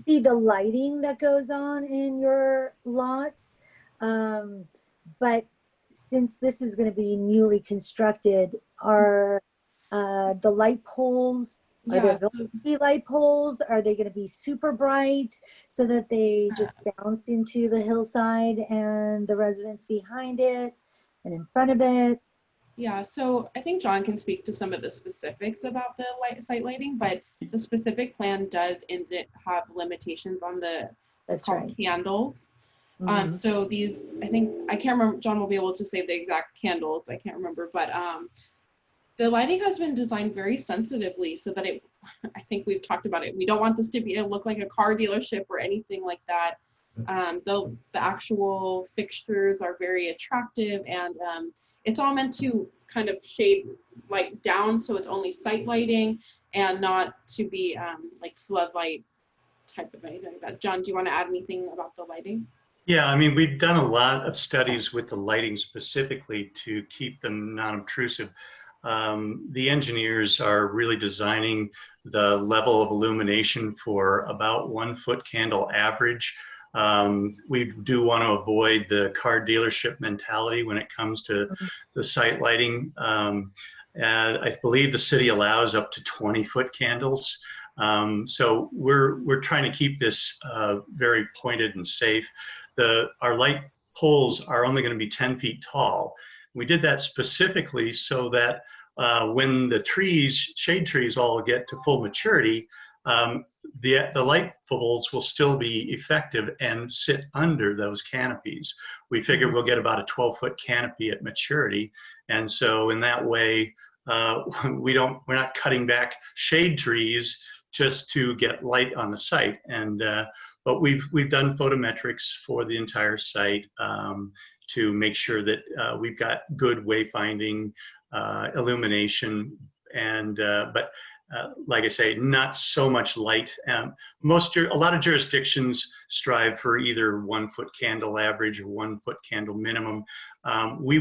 see the lighting that goes on in your lots, but since this is going to be newly constructed, are the light poles, are there going to be light poles? Are they going to be super bright so that they just bounce into the hillside and the residents behind it and in front of it? Yeah, so I think John can speak to some of the specifics about the site lighting, but the specific plan does have limitations on the candles. So these, I think, I can't remember, John will be able to say the exact candles, I can't remember, but the lighting has been designed very sensitively so that I think we've talked about it. We don't want this to look like a car dealership or anything like that. The actual fixtures are very attractive, and it's all meant to kind of shade light down, so it's only site lighting and not to be like floodlight type of anything like that. John, do you want to add anything about the lighting? Yeah, I mean, we've done a lot of studies with the lighting specifically to keep them non-obtrusive. The engineers are really designing the level of illumination for about 1 foot candle average. We do want to avoid the car dealership mentality when it comes to the site lighting. And I believe the city allows up to 20-foot candles. So we're trying to keep this very pointed and safe. Our light poles are only going to be 10 feet tall. We did that specifically so that when the shade trees all get to full maturity, the light poles will still be effective and sit under those canopies. We figure we'll get about a 12-foot canopy at maturity. And so in that way, we're not cutting back shade trees just to get light on the site. And but we've done photometrics for the entire site to make sure that we've got good wayfinding, illumination, and but like I say, not so much light. A lot of jurisdictions strive for either 1 foot candle average or 1 foot candle minimum. We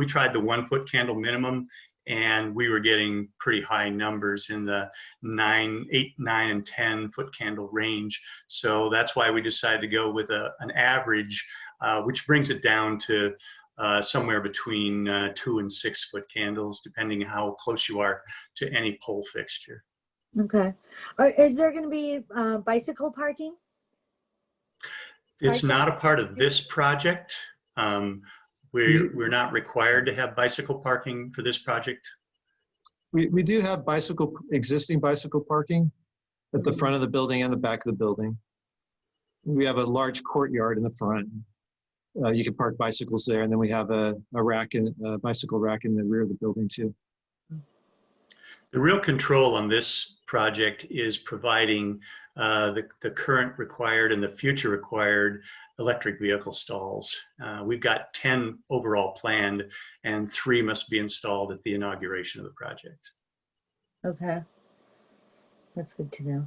tried the 1 foot candle minimum, and we were getting pretty high numbers in the 8, 9, and 10 foot candle range. So that's why we decided to go with an average, which brings it down to somewhere between 2 and 6 foot candles, depending on how close you are to any pole fixture. Okay. Is there going to be bicycle parking? It's not a part of this project. We're not required to have bicycle parking for this project. We do have existing bicycle parking at the front of the building and the back of the building. we have a large courtyard in the front. You can park bicycles there, and then we have a bicycle rack in the rear of the building too. The real control on this project is providing the current required and the future required electric vehicle stalls. We've got 10 overall planned, and 3 must be installed at the inauguration of the project. Okay. That's good to know.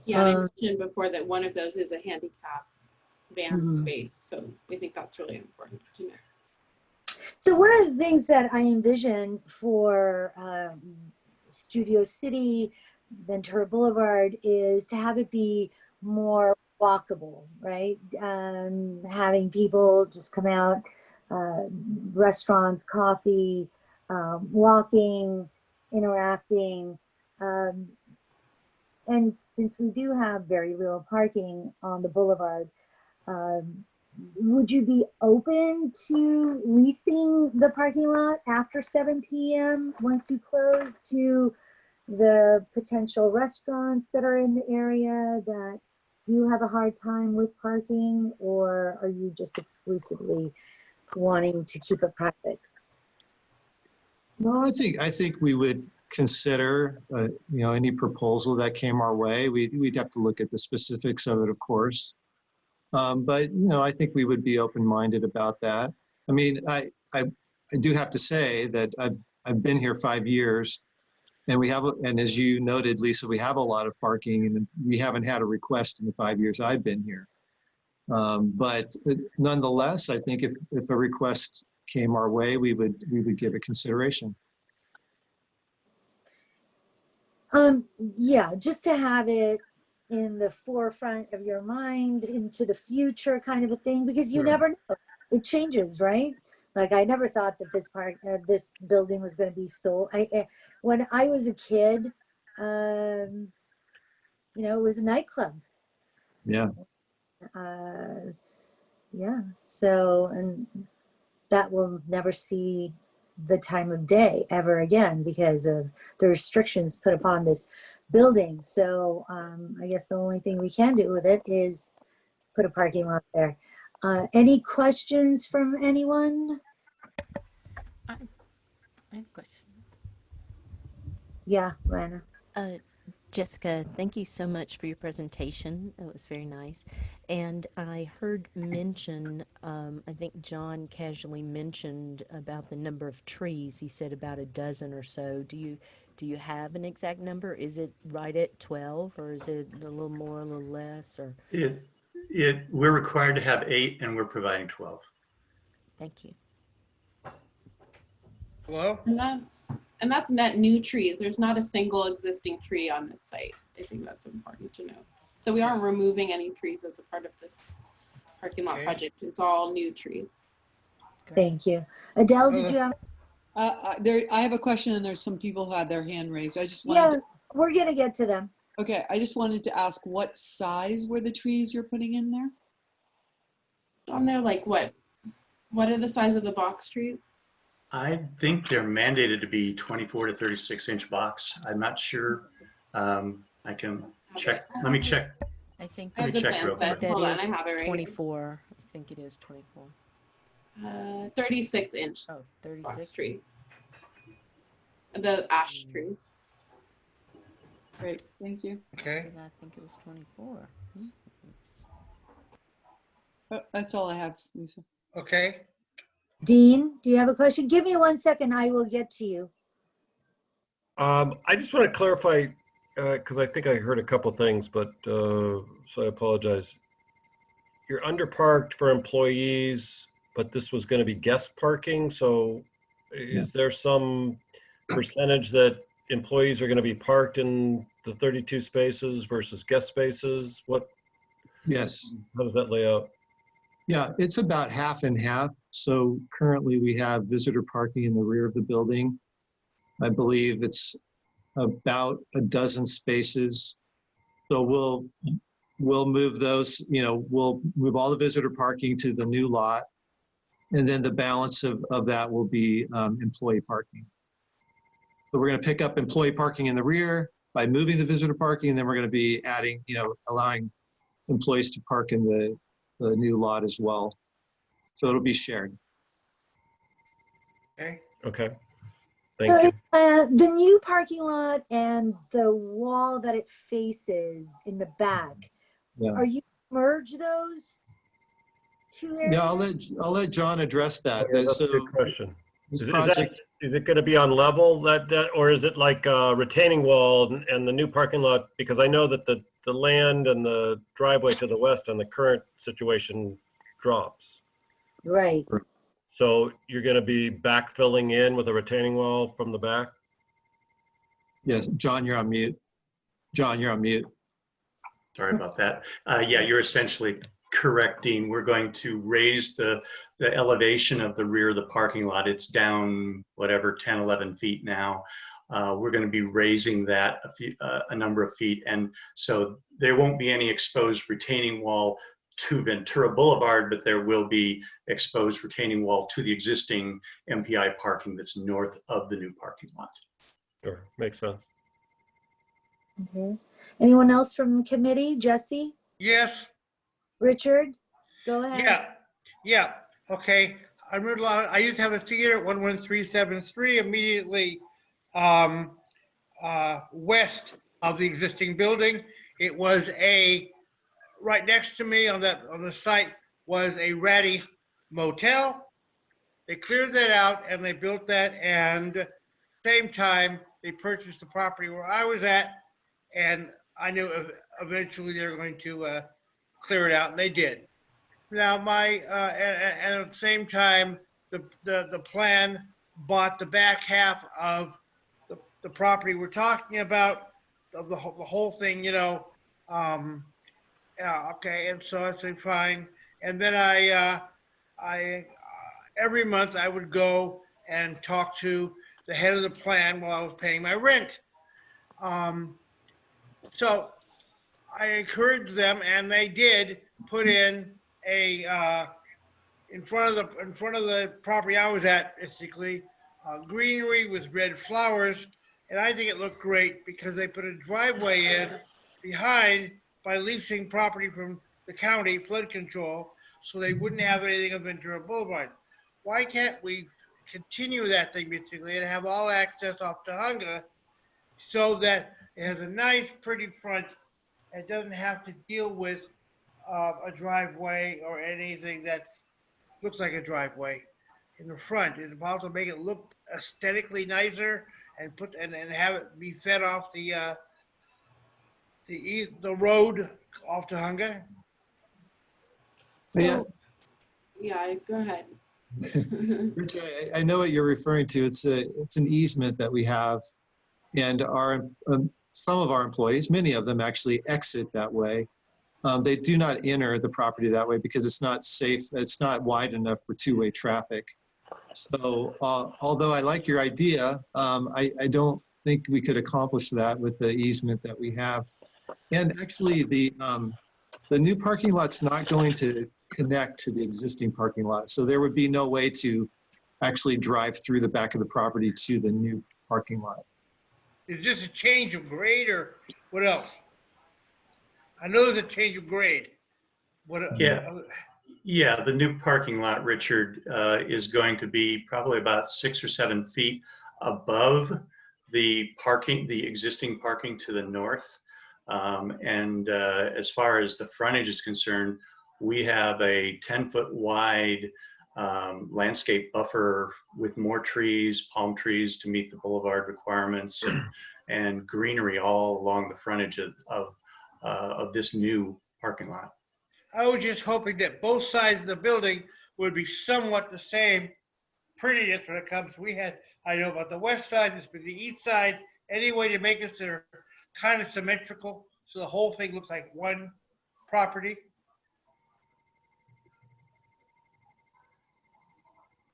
Yeah, and I mentioned before that one of those is a handicap van space, so we think that's really important to know. So one of the things that I envision for Studio City, Ventura Boulevard, is to have it be more walkable, right? Having people just come out, restaurants, coffee, walking, interacting. And since we do have very little parking on the boulevard, would you be open to leasing the parking lot after 7 p.m. once you close to the potential restaurants that are in the area that do have a hard time with parking, or are you just exclusively wanting to keep it private? No, I think we would consider any proposal that came our way. We'd have to look at the specifics of it, of course. But I think we would be open-minded about that. I mean, I do have to say that I've been here 5 years, and and as you noted, Lisa, we have a lot of parking, and we haven't had a request in the 5 years I've been here. But nonetheless, I think if a request came our way, we would give it consideration. Yeah, just to have it in the forefront of your mind into the future kind of a thing, because you never know. It changes, right? Like I never thought that this building was going to be sold. When I was a kid, it was a nightclub. Yeah. Yeah. So, and that will never see the time of day ever again because of the restrictions put upon this building. So I guess the only thing we can do with it is put a parking lot there. Any questions from anyone? I have a question. Yeah, Lana. Jessica, thank you so much for your presentation. It was very nice. And I heard mention, I think John casually mentioned about the number of trees. He said about a dozen or so. Do you have an exact number? Is it right at 12, or is it a little more, a little less? Or We're required to have 8, and we're providing 12. Thank you. Hello? And that's net new trees. There's not a single existing tree on this site. I think that's important to know. So we aren't removing any trees as a part of this parking lot project. It's all new trees. Thank you. Adele, did you have? I have a question, and there's some people who had their hand raised. I just wanted we're going to get to them. Okay, I just wanted to ask, what size were the trees you're putting in there? On there, like what? What are the size of the box trees? I think they're mandated to be 24 to 36 inch box. I'm not sure. I can check. Let me check. I think Let me check real quick. that Hold on, is I have it right 24. I think it is 24. 36 inch. Oh, 36. Box tree. The ash trees. Great, thank you. Okay. I think it was 24. That's all I have, Lisa. Okay. Dean, do you have a question? Give me 1 second. I will get to you. I just want to clarify, because I think I heard a couple things, but so I apologize. You're underparked for employees, but this was going to be guest parking. So is there some percentage that employees are going to be parked in the 32 spaces versus guest spaces? Yes. How does that lay out? Yeah, it's about half and half. So currently we have visitor parking in the rear of the building. I believe it's about a dozen spaces. So we'll move those, we'll move all the visitor parking to the new lot. And then the balance of that will be employee parking. So we're going to pick up employee parking in the rear by moving the visitor parking, and then we're going to be adding, allowing employees to park in the new lot as well. So it'll be shared. Okay. Okay. So Thank you. the new parking lot and the wall that it faces in the back, Yeah. are you merge those two areas? Yeah, I'll let John address that. Yeah, that's a So good question. this Is project, it going to be on level or is it like a retaining wall and the new parking lot? Because I know that the land and the driveway to the west on the current situation drops. Right. So you're going to be backfilling in with a retaining wall from the back? yes, John, you're on mute. John, you're on mute. Sorry about that. Yeah, you're essentially correct, Dean. We're going to raise the elevation of the rear of the parking lot. It's down whatever 10, 11 feet now. We're going to be raising that a number of feet, and so there won't be any exposed retaining wall to Ventura Boulevard, but there will be exposed retaining wall to the existing MPI parking that's north of the new parking lot. Sure, makes sense. Okay. Anyone else from committee? Jesse? Yes. Richard? Go ahead. Yeah. Okay. I remember I used to have a theater at 11373 immediately west of the existing building. It was right next to me on the site was a ratty motel. They cleared that out and they built that, and at the same time they purchased the property where I was at, and I knew eventually they were going to clear it out, and they did. Now and at the same time the plan bought the back half of the property we're talking about, of the whole thing, yeah, okay, and so it's fine. And then I every month I would go and talk to the head of the plan while I was paying my rent. So I encouraged them, and they did put in in front of the property I was at, basically greenery with red flowers, and I think it looked great because they put a driveway in behind by leasing property from the county flood control, so they wouldn't have anything of Ventura Boulevard. Why can't we continue that thing basically and have all access off Tahunga so that it has a nice, pretty front? It doesn't have to deal with a driveway or anything that looks like a driveway in the front. It's about to make it look aesthetically nicer and and have it be fed off the road off Tahunga. Yeah. Yeah, go ahead. Richard, I know what you're referring to. It's an easement that we have, and some of our employees, many of them actually exit that way. They do not enter the property that way because it's not safe. It's not wide enough for two-way traffic. So although I like your idea, I don't think we could accomplish that with the easement that we have. And actually the new parking lot's not going to connect to the existing parking lot. So there would be no way to actually drive through the back of the property to the new parking lot. Is this a change of grade or what else? I know there's a change of grade. Yeah, the new parking lot, Richard, is going to be probably about 6 or 7 feet above the existing parking to the north. As far as the frontage is concerned, we have a 10-foot wide landscape buffer with more trees, palm trees to meet the boulevard requirements, and greenery all along the frontage of this new parking lot. I was just hoping that both sides of the building would be somewhat the same prettiness when it comes. I know about the west side, this be the east side, any way to make it they're kind of symmetrical so the whole thing looks like one property.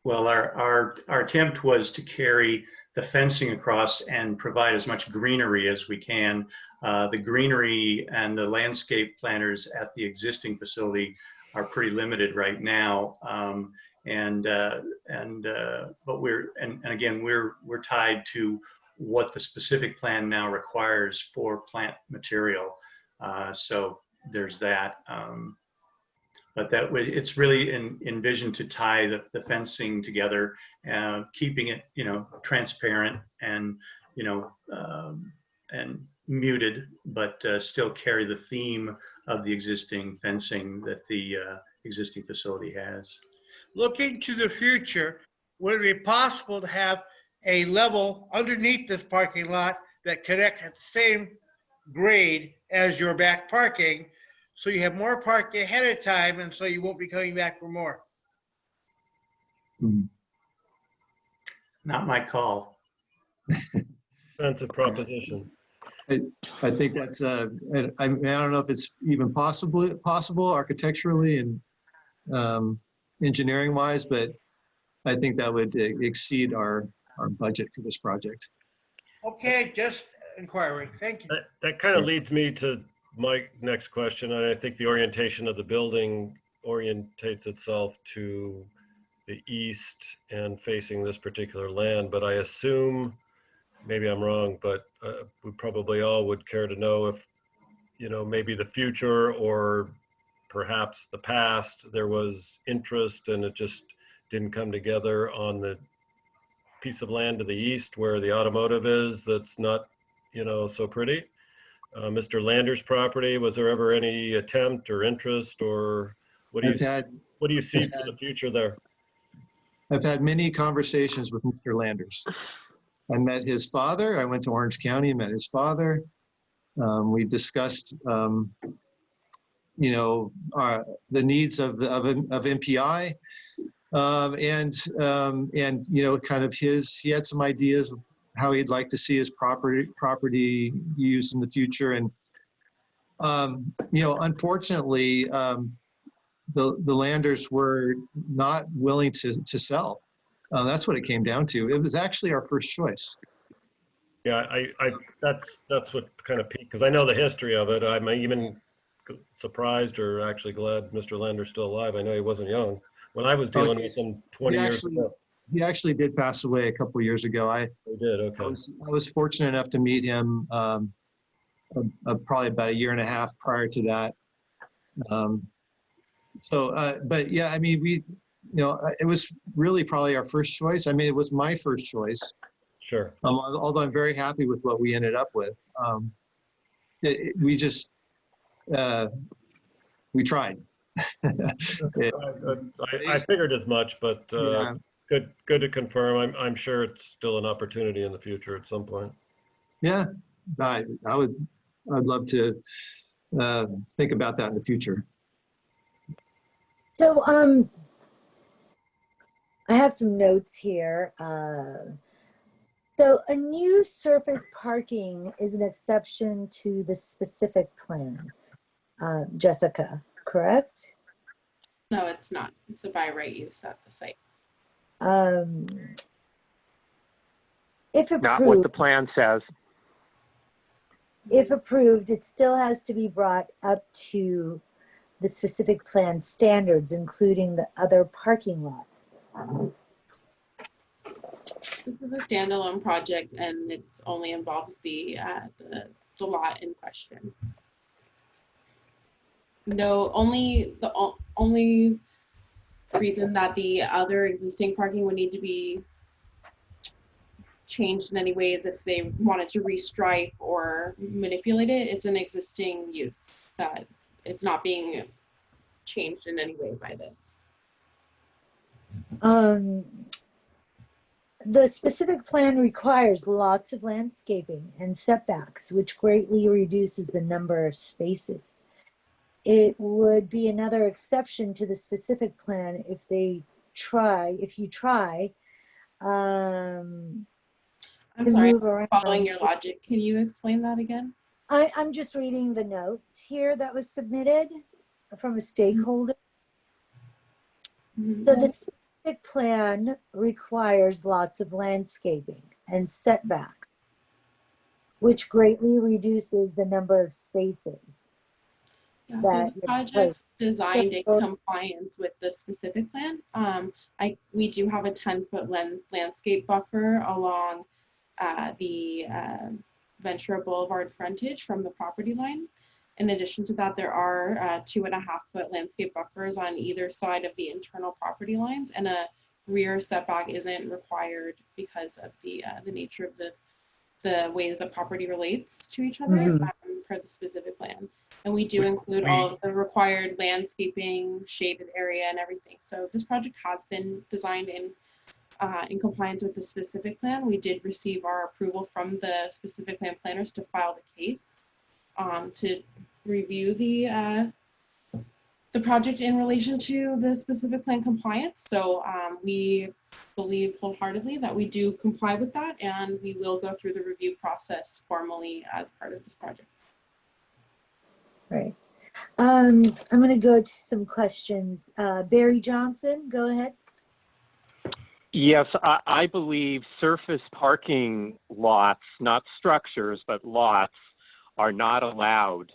Well, our attempt was to carry the fencing across and provide as much greenery as we can. The greenery and the landscape planters at the existing facility are pretty limited right now. But we're tied to what the specific plan now requires for plant material. So there's that. But that way, it's really envisioned to tie the fencing together, keeping it, transparent and, and muted, but still carry the theme of the existing fencing that the existing facility has. Looking to the future, would it be possible to have a level underneath this parking lot that connects at the same grade as your back parking, so you have more parking ahead of time and so you won't be coming back for more? Not my call. Expensive proposition. I think that's, I don't know if it's even possible architecturally and engineering wise, but I think that would exceed our budget for this project. Okay, just inquiring. Thank you. That kind of leads me to my next question. And I think the orientation of the building orientates itself to the east and facing this particular land, but I assume, maybe I'm wrong, but we probably all would care to know if, maybe the future or perhaps the past, there was interest and it just didn't come together on the piece of land to the east where the automotive is, that's not, so pretty. Mr. Lander's property, was there ever any attempt or interest, or what do you see for the future there? I've had many conversations with Mr. Landers. I met his father. I went to Orange County and met his father. We discussed, the needs of MPI, and kind of he had some ideas of how he'd like to see his property used in the future. And unfortunately, the Landers were not willing to sell. That's what it came down to. It was actually our first choice. Yeah, that's what kind of piqued, because I know the history of it. I'm even surprised or actually glad Mr. Lander's still alive. I know he wasn't young when I was dealing with him 20 years ago. He actually did pass away a couple of years ago. He did, okay. I was fortunate enough to meet him probably about a year and a half prior to that. But yeah, I mean, it was really probably our first choice. I mean, it was my first choice. Sure. Although I'm very happy with what we ended up with. We just, we tried. I figured as much, but yeah. Good to confirm. I'm sure it's still an opportunity in the future at some point. Yeah, I'd love to think about that in the future. So I have some notes here. So a new surface parking is an exception to the specific plan. Jessica, correct? No, it's not. It's a by right use at the site. If approved, Not what the plan says. If approved, it still has to be brought up to the specific plan standards, including the other parking lot. This is a standalone project, and it only involves the lot in question. No, the only reason that the other existing parking would need to be changed in any way is if they wanted to restripe or manipulate it. It's an existing use that it's not being changed in any way by this. The specific plan requires lots of landscaping and setbacks, which greatly reduces the number of spaces. It would be another exception to the specific plan if you try. I'm sorry, following your logic. Can you explain that again? I'm just reading the note here that was submitted from a stakeholder. Mm-hmm. So the specific plan requires lots of landscaping and setbacks, which greatly reduces the number of spaces. Yeah, so the project's designed in compliance with the specific plan. We do have a 10-foot landscape buffer along the Ventura Boulevard frontage from the property line. In addition to that, there are 2.5-foot landscape buffers on either side of the internal property lines, and a rear setback isn't required because of the nature of the way that the property relates to each other per the specific plan. And we do include all of the required landscaping, shaded area, and everything. So this project has been designed in compliance with the specific plan. We did receive our approval from the specific plan planners to file the case to review the project in relation to the specific plan compliance. So we believe wholeheartedly that we do comply with that, and we will go through the review process formally as part of this project. Right. I'm going to go to some questions. Barry Johnson, go ahead. Yes, I believe surface parking lots, not structures, but lots, are not allowed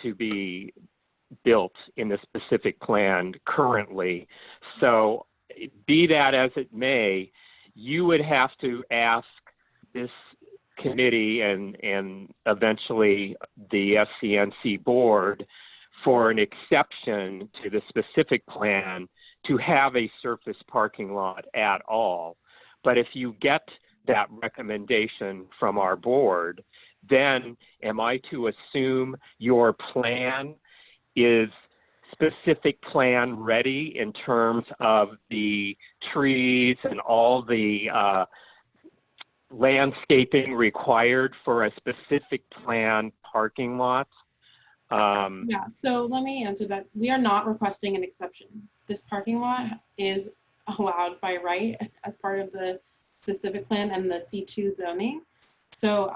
to be built in the specific plan currently. So be that as it may, you would have to ask this committee and eventually the FCNC board for an exception to the specific plan to have a surface parking lot at all. But if you get that recommendation from our board, then am I to assume your plan is specific plan ready in terms of the trees and all the landscaping required for a specific plan parking lot? Yeah, so let me answer that. We are not requesting an exception. This parking lot is allowed by right as part of the specific plan and the C2 zoning. So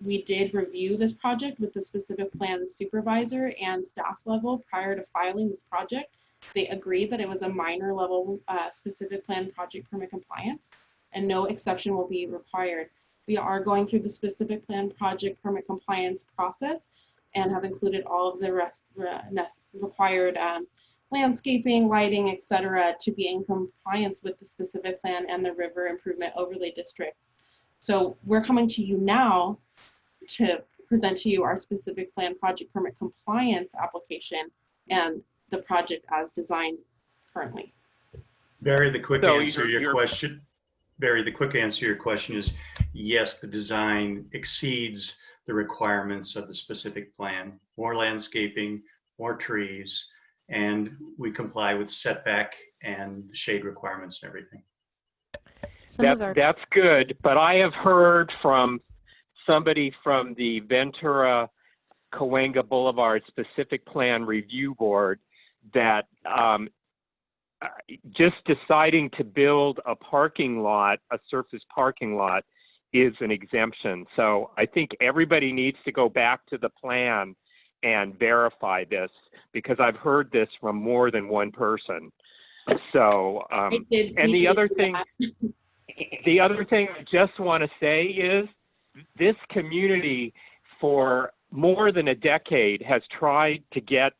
we did review this project with the specific plan supervisor and staff level prior to filing this project. They agreed that it was a minor level specific plan project permit compliance and no exception will be required. We are going through the specific plan project permit compliance process and have included all of the rest required landscaping, lighting, etc., to be in compliance with the specific plan and the river improvement overlay district. So we're coming to you now to present to you our specific plan project permit compliance application and the project as designed currently. Barry, the quick answer to your question. Barry, the quick answer to your question is yes, the design exceeds the requirements of the specific plan. More landscaping, more trees, and we comply with setback and shade requirements and everything. That's good, but I have heard from somebody from the Ventura Cahuenga Boulevard Specific Plan Review Board that just deciding to build a parking lot, a surface parking lot, is an exemption. So I think everybody needs to go back to the plan and verify this, because I've heard this from more than one person. So, and the other thing I just want to say is this community for more than a decade has tried to get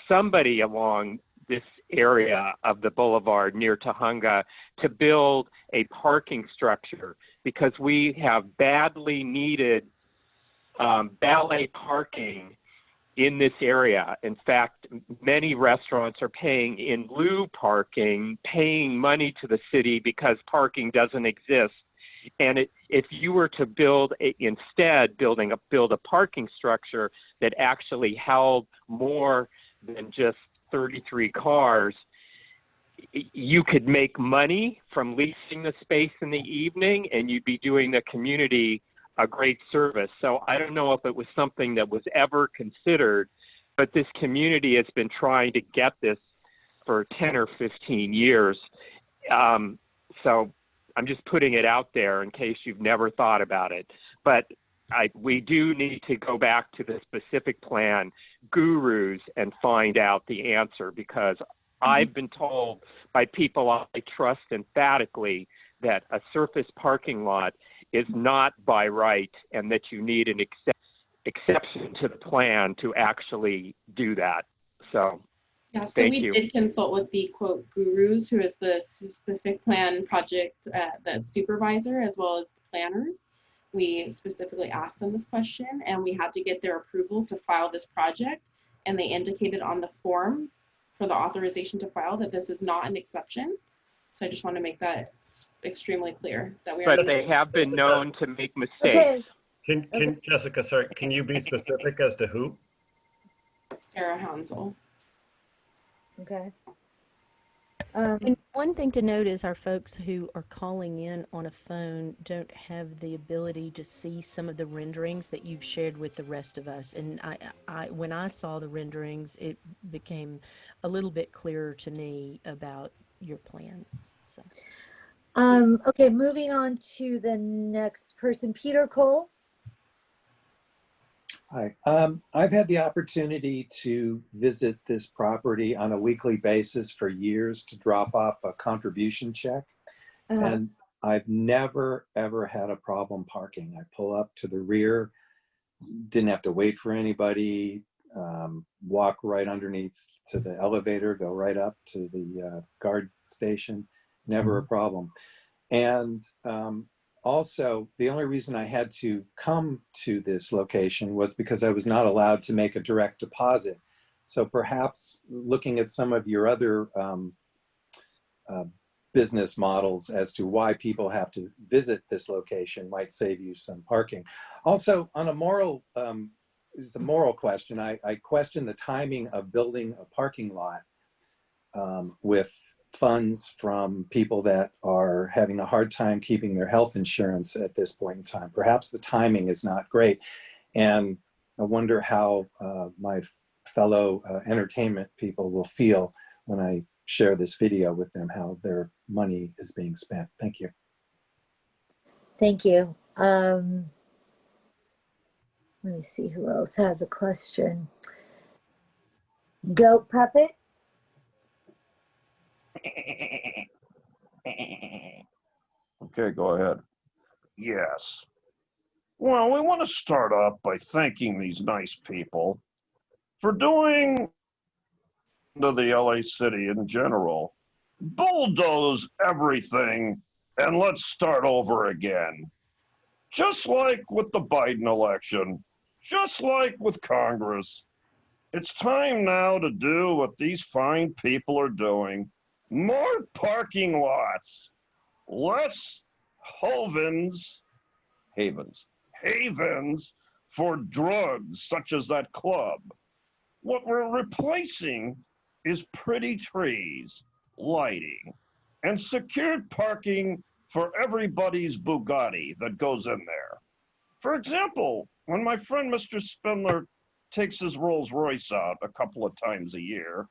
somebody along this area of the boulevard near Tujunga to build a parking structure, because we have badly needed valet parking in this area. In fact, many restaurants are paying in lieu parking, paying money to the city because parking doesn't exist. And if you were to build build a parking structure that actually held more than just 33 cars, you could make money from leasing the space in the evening, and you'd be doing the community a great service. So I don't know if it was something that was ever considered, but this community has been trying to get this for 10 or 15 years. So I'm just putting it out there in case you've never thought about it. But we do need to go back to the specific plan gurus and find out the answer, because I've been told by people I trust emphatically that a surface parking lot is not by right, and that you need an exception to the plan to actually do that. So yeah, so we did consult with the quote gurus, who is the specific plan project the supervisor, as well as the planners. we specifically asked them this question, and we had to get their approval to file this project. And they indicated on the form for the authorization to file that this is not an exception. So I just want to make that extremely clear that we are. But they have been known to make mistakes. Okay. Can Jessica, sorry, can you be specific as to who? Sarah Hansel. Okay. And one thing to note is our folks who are calling in on a phone don't have the ability to see some of the renderings that you've shared with the rest of us. And when I saw the renderings, it became a little bit clearer to me about your plans. So. Okay, moving on to the next person, Peter Cole. Hi, I've had the opportunity to visit this property on a weekly basis for years to drop off a contribution check. And I've never, ever had a problem parking. I pull up to the rear, didn't have to wait for anybody, walk right underneath to the elevator, go right up to the guard station, never a problem. And also, the only reason I had to come to this location was because I was not allowed to make a direct deposit. So perhaps looking at some of your other business models as to why people have to visit this location might save you some parking. Also, on a moral, this is a moral question. I question the timing of building a parking lot with funds from people that are having a hard time keeping their health insurance at this point in time. Perhaps the timing is not great. And I wonder how my fellow entertainment people will feel when I share this video with them, how their money is being spent. Thank you. Thank you. Let me see who else has a question. Goat Puppet. Okay, go ahead. Yes. Well, we want to start off by thanking these nice people for doing to the LA city in general. Bulldoze everything and let's start over again. Just like with the Biden election, just like with Congress. It's time now to do what these fine people are doing. More parking lots, less havens for drugs such as that club. What we're replacing is pretty trees, lighting, and secured parking for everybody's Bugatti that goes in there. For example, when my friend Mr. Spindler takes his Rolls Royce out a couple of times a year,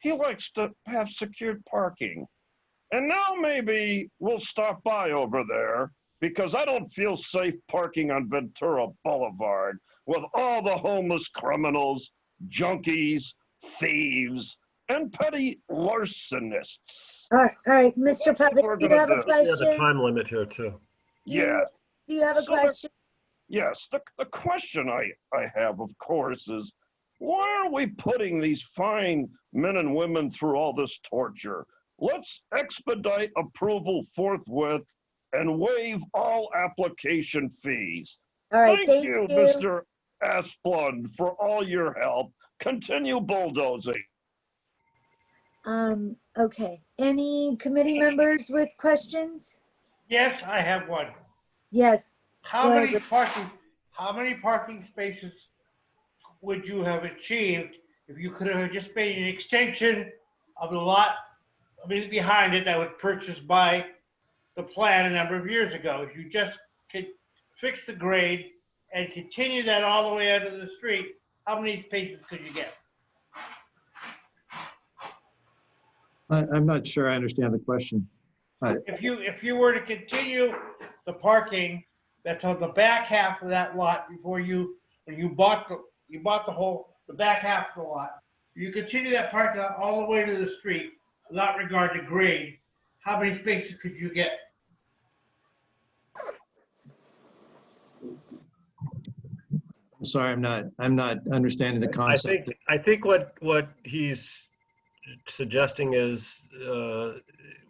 he likes to have secured parking. And now maybe we'll stop by over there because I don't feel safe parking on Ventura Boulevard with all the homeless criminals, junkies, thieves, and petty larcenists. All right, Mr. Puppet, do you have a question? There's a time limit here too. Do you have a question? Yes, the question I have, of course, is why are we putting these fine men and women through all this torture? Let's expedite approval forthwith and waive all application fees. All right, thank you, you. Mr. Asplund, for all your help. Continue bulldozing. Okay, any committee members with questions? Yes, I have one. Yes. How many parking spaces would you have achieved if you could have just made an extension of the lot behind it that was purchased by the plan a number of years ago? If you just could fix the grade and continue that all the way out of the street, how many spaces could you get? I'm not sure I understand the question. If you were to continue the parking that's on the back half of that lot when you bought the back half of the lot, you continue that parking lot all the way to the street without regard to grade, how many spaces could you get? I'm sorry, I'm not understanding the concept. I think what he's suggesting is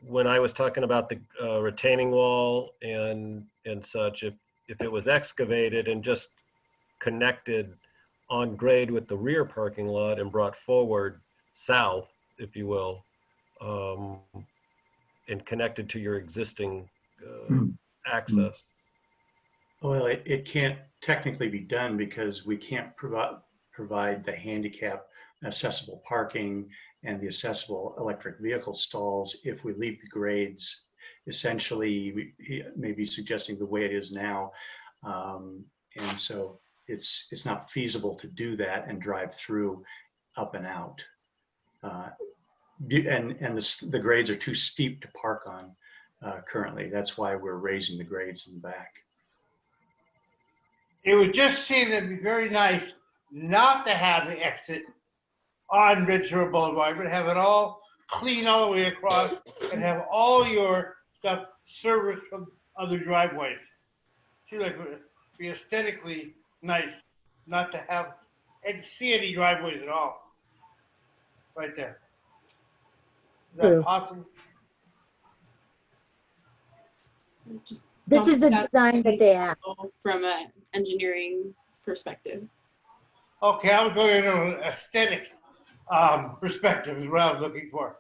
when I was talking about the retaining wall and such, if it was excavated and just connected on grade with the rear parking lot and brought forward south, if you will, and connected to your existing access. Well, it can't technically be done because we can't provide the handicap accessible parking and the accessible electric vehicle stalls if we leave the grades essentially, he may be suggesting the way it is now. And so it's not feasible to do that and drive through up and out. And the grades are too steep to park on currently. That's why we're raising the grades in the back. It would just seem to be very nice not to have the exit on Ventura Boulevard, but have it all clean all the way across and have all your stuff serviced from other driveways. Seems like it would be aesthetically nice not to have and see any driveways at all. Right there. Is that True. possible? Just This is the design that they have. from an engineering perspective. Okay, I was going to an aesthetic perspective is what I was looking for.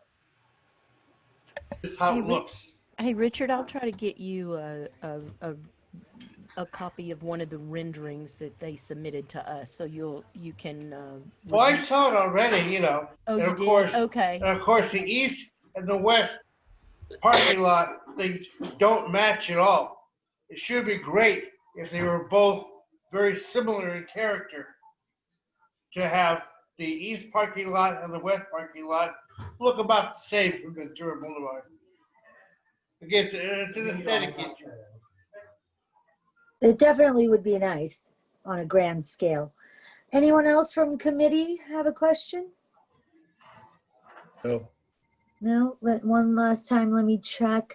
Just how it looks. Hey, Richard, I'll try to get you a copy of one of the renderings that they submitted to us, so you can. Well, I saw it already, you know. Oh, and you of did? course, Okay. And of course, the east and the west parking lot things don't match at all. It should be great if they were both very similar in character. To have the east parking lot and the west parking lot look about the same from Ventura Boulevard. Again, it's an aesthetic issue. It definitely would be nice on a grand scale. Anyone else from committee have a question? No. No? One last time, let me check.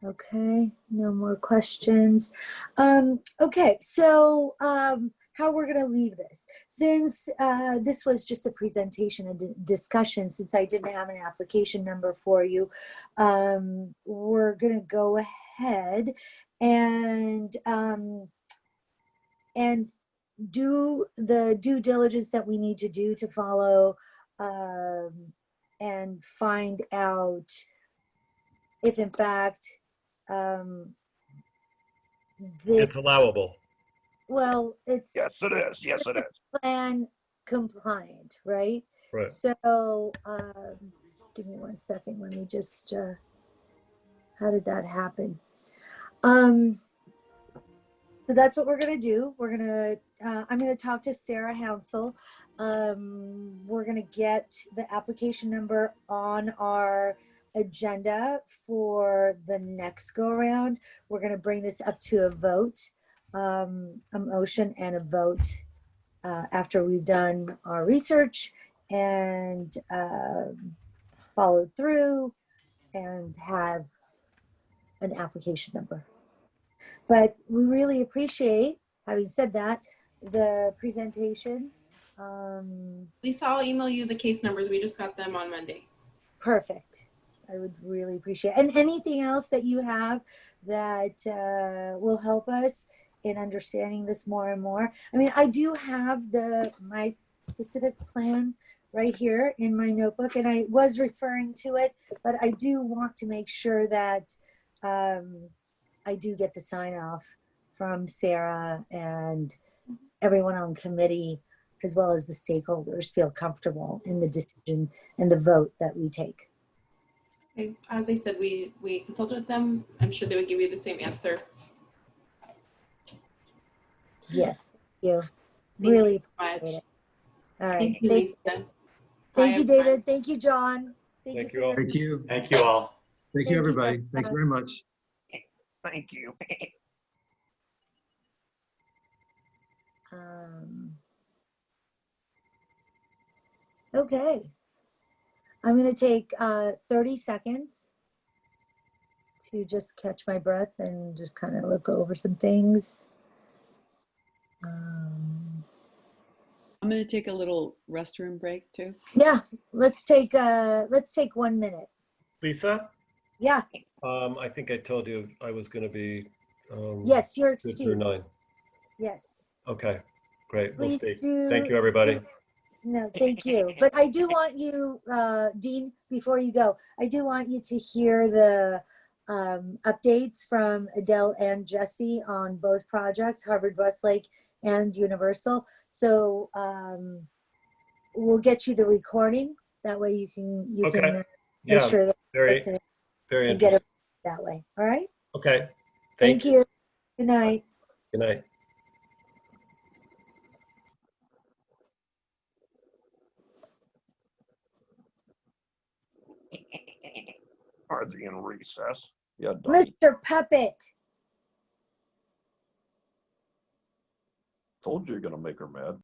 Okay, no more questions. Okay, so how we're gonna leave this. Since this was just a presentation and discussion, since I didn't have an application number for you, we're gonna go ahead and do the due diligence that we need to do to follow and find out if in fact It's allowable. Well, it's Yes, it is. Yes, it is. plan compliant, right? Right. So give me 1 second. Let me just how did that happen? So that's what we're gonna do. We're gonna I'm gonna talk to Sarah Hounsel. We're gonna get the application number on our agenda for the next go around. We're gonna bring this up to a vote, a motion and a vote after we've done our research and followed through and have an application number. But we really appreciate, having said that, the presentation. Lisa, I'll email you the case numbers. We just got them on Monday. Perfect. I would really appreciate it. And anything else that you have that will help us in understanding this more and more. I mean, I do have my specific plan right here in my notebook, and I was referring to it, but I do want to make sure that I do get the sign off from Sarah and everyone on committee, as well as the stakeholders, feel comfortable in the decision and the vote that we take. Okay. As I said, we consulted with them. I'm sure they would give you the same answer. Yes, thank you. Thank Really you so much. appreciate it. All right. Thank you, Lisa. Thank Bye, you, David. Thank you, John. Thank you all. Thank you. Thank you all. Thank you, everybody. Thank you very much. Thank you. Okay. I'm going to take 30 seconds to just catch my breath and just kind of look over some things. I'm going to take a little restroom break too. Yeah, let's take 1 minute. Lisa? Yeah. I think I told you I was going to be Yes, you're Good through excused. 9. Yes. Okay, great. We'll Please speak. do. Thank you, everybody. No, thank you. But I do want you, Dean, before you go, I do want you to hear the updates from Adele and Jesse on both projects, Harvard Westlake and Universal. So we'll get you the recording. That way you can Okay. make Yeah, sure that you very, listen very and get it interesting. that way. All right. Okay. Thank you. Good night. Good night. Are they in recess? Yeah, dummy. Mr. Puppet. Told you you're gonna make her mad.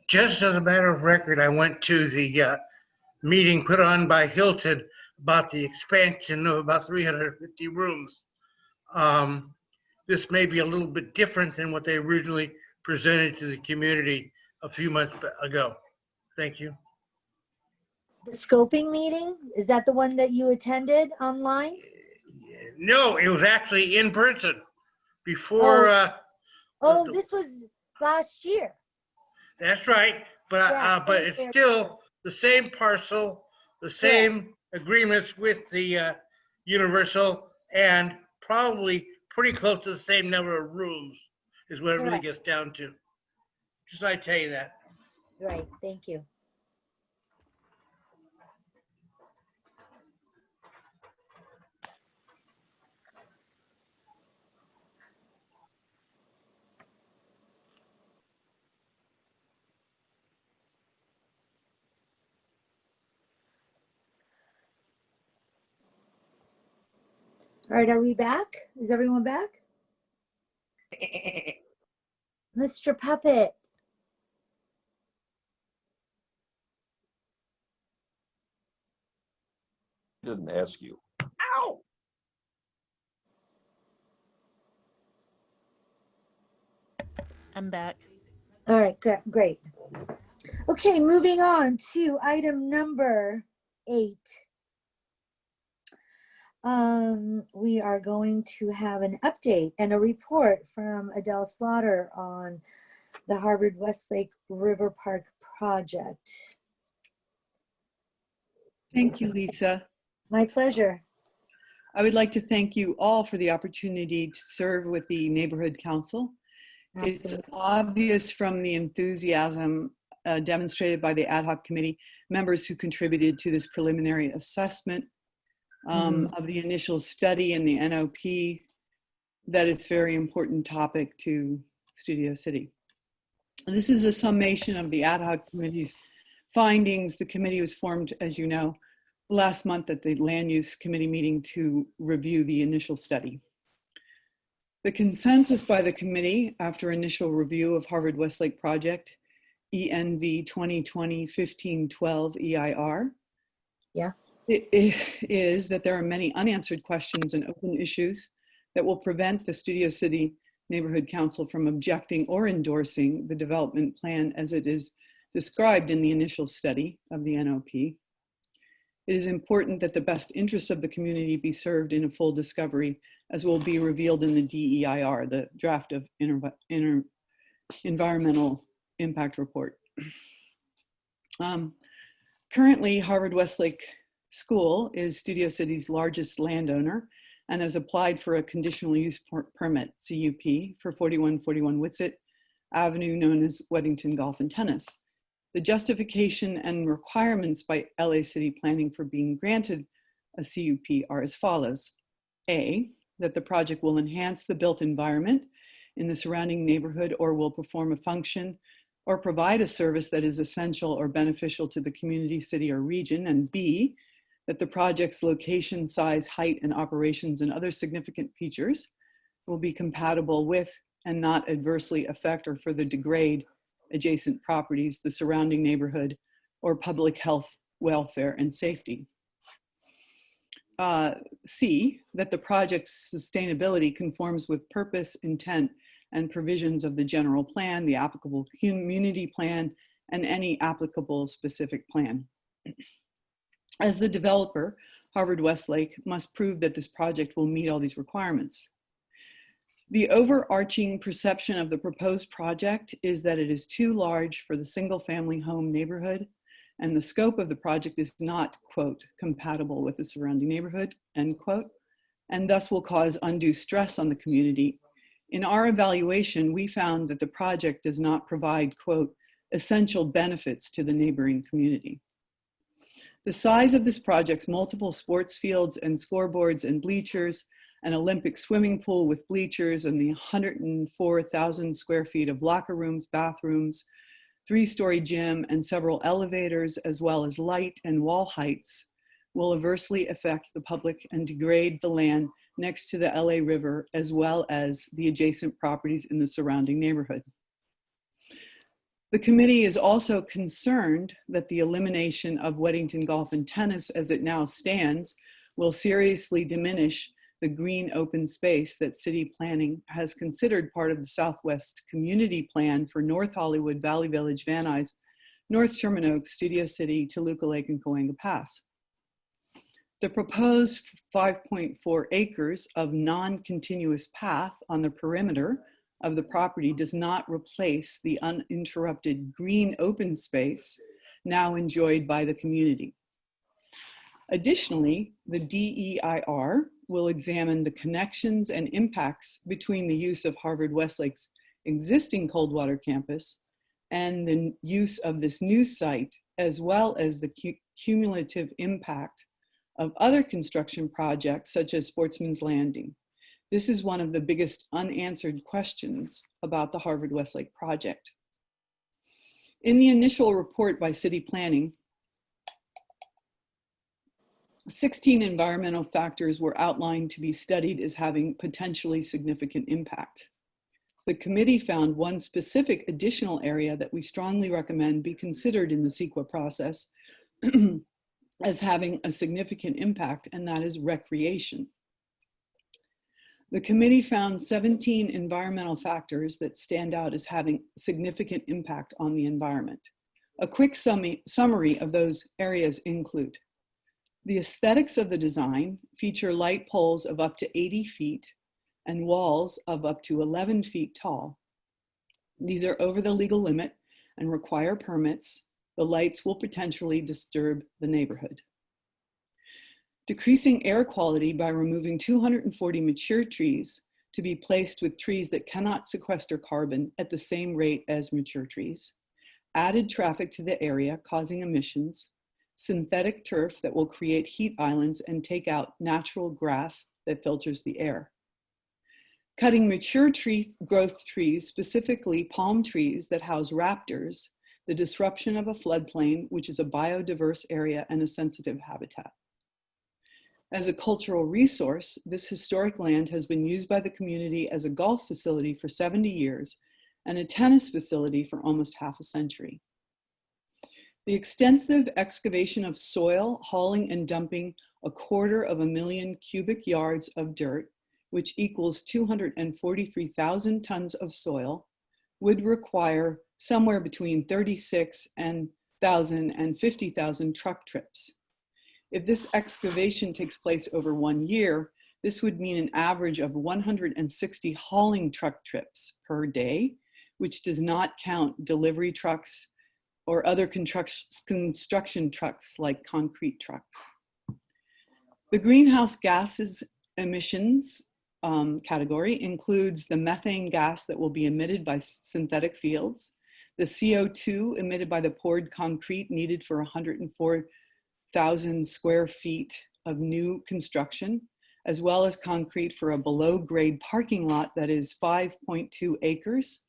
Just as a matter of record, I went to the meeting put on by Hilton about the expansion of about 350 rooms. This may be a little bit different than what they originally presented to the community a few months ago. Thank you. The scoping meeting, is that the one that you attended online? No, it was actually in person before. Oh, this was last year. That's right, but Yeah, but it's still the same parcel, the same agreements with the Universal, and probably pretty close to the same number of rooms is what it really Correct. gets down to. Just I tell you that. Right, thank you. All right, are we back? Is everyone back? Mr. Puppet. Didn't ask you. Ow! I'm back. All right, great. Okay, moving on to item number 8. We are going to have an update and a report from Adele Slaughter on the Harvard Westlake River Park project. Thank you, Lisa. My pleasure. I would like to thank you all for the opportunity to serve with the Neighborhood Council. Absolutely. It's obvious from the enthusiasm demonstrated by the ad hoc committee members who contributed to this preliminary assessment of the initial study and the NOP that it's a very important topic to Studio City. This is a summation of the ad hoc committee's findings. The committee was formed, as you know, last month at the Land Use Committee meeting to review the initial study. The consensus by the committee after initial review of Harvard Westlake project, ENV 2020-1512 EIR, is that there are many unanswered questions and open issues that will prevent the Studio City Neighborhood Council from objecting or endorsing the development plan as it is described in the initial study of the NOP. It is important that the best interests of the community be served in a full discovery, as will be revealed in the DEIR, the draft of environmental impact report. Currently, Harvard Westlake School is Studio City's largest landowner and has applied for a conditional use permit, CUP, for 4141 Whitsett Avenue, known as Weddington Golf and Tennis. The justification and requirements by LA City Planning for being granted a CUP are as follows. A, that the project will enhance the built environment in the surrounding neighborhood or will perform a function or provide a service that is essential or beneficial to the community, city, or region, and B, that the project's location, size, height, and operations and other significant features will be compatible with and not adversely affect or further degrade adjacent properties, the surrounding neighborhood, or public health, welfare, and safety. C, that the project's sustainability conforms with purpose, intent, and provisions of the general plan, the applicable community plan, and any applicable specific plan. As the developer, Harvard Westlake must prove that this project will meet all these requirements. The overarching perception of the proposed project is that it is too large for the single-family home neighborhood, and the scope of the project is not, quote, compatible with the surrounding neighborhood, end quote, and thus will cause undue stress on the community. In our evaluation, we found that the project does not provide, quote, essential benefits to the neighboring community. The size of this project's multiple sports fields and scoreboards and bleachers, an Olympic swimming pool with bleachers, and the 104,000 square feet of locker rooms, bathrooms, 3-story gym, and several elevators, as well as light and wall heights, will adversely affect the public and degrade the land next to the LA River, as well as the adjacent properties in the surrounding neighborhood. The committee is also concerned that the elimination of Weddington Golf and Tennis as it now stands will seriously diminish the green open space that city planning has considered part of the Southwest Community Plan for North Hollywood, Valley Village, Van Nuys, North Sherman Oaks, Studio City, Toluca Lake, and Cahuenga Pass. The proposed 5.4 acres of non-continuous path on the perimeter of the property does not replace the uninterrupted green open space now enjoyed by the community. Additionally, the DEIR will examine the connections and impacts between the use of Harvard Westlake's existing Coldwater campus and the use of this new site, as well as the cumulative impact of other construction projects such as Sportsman's Landing. This is one of the biggest unanswered questions about the Harvard Westlake project. In the initial report by City Planning, 16 environmental factors were outlined to be studied as having potentially significant impact. The committee found one specific additional area that we strongly recommend be considered in the CEQA process as having a significant impact, and that is recreation. The committee found 17 environmental factors that stand out as having significant impact on the environment. A quick summary of those areas include: the aesthetics of the design feature light poles of up to 80 feet and walls of up to 11 feet tall. These are over the legal limit and require permits. The lights will potentially disturb the neighborhood. Decreasing air quality by removing 240 mature trees to be placed with trees that cannot sequester carbon at the same rate as mature trees. Added traffic to the area causing emissions. Synthetic turf that will create heat islands and take out natural grass that filters the air. Cutting mature tree growth trees, specifically palm trees that house raptors, the disruption of a floodplain, which is a biodiverse area and a sensitive habitat. As a cultural resource, this historic land has been used by the community as a golf facility for 70 years and a tennis facility for almost half a century. The extensive excavation of soil, hauling and dumping 250,000 cubic yards of dirt, which equals 243,000 tons of soil, would require somewhere between 36,000 and 50,000 truck trips. If this excavation takes place over 1 year, this would mean an average of 160 hauling truck trips per day, which does not count delivery trucks or other construction trucks like concrete trucks. The greenhouse gases emissions category includes the methane gas that will be emitted by synthetic fields, the CO2 emitted by the poured concrete needed for 104,000 square feet of new construction, as well as concrete for a below grade parking lot that is 5.2 acres,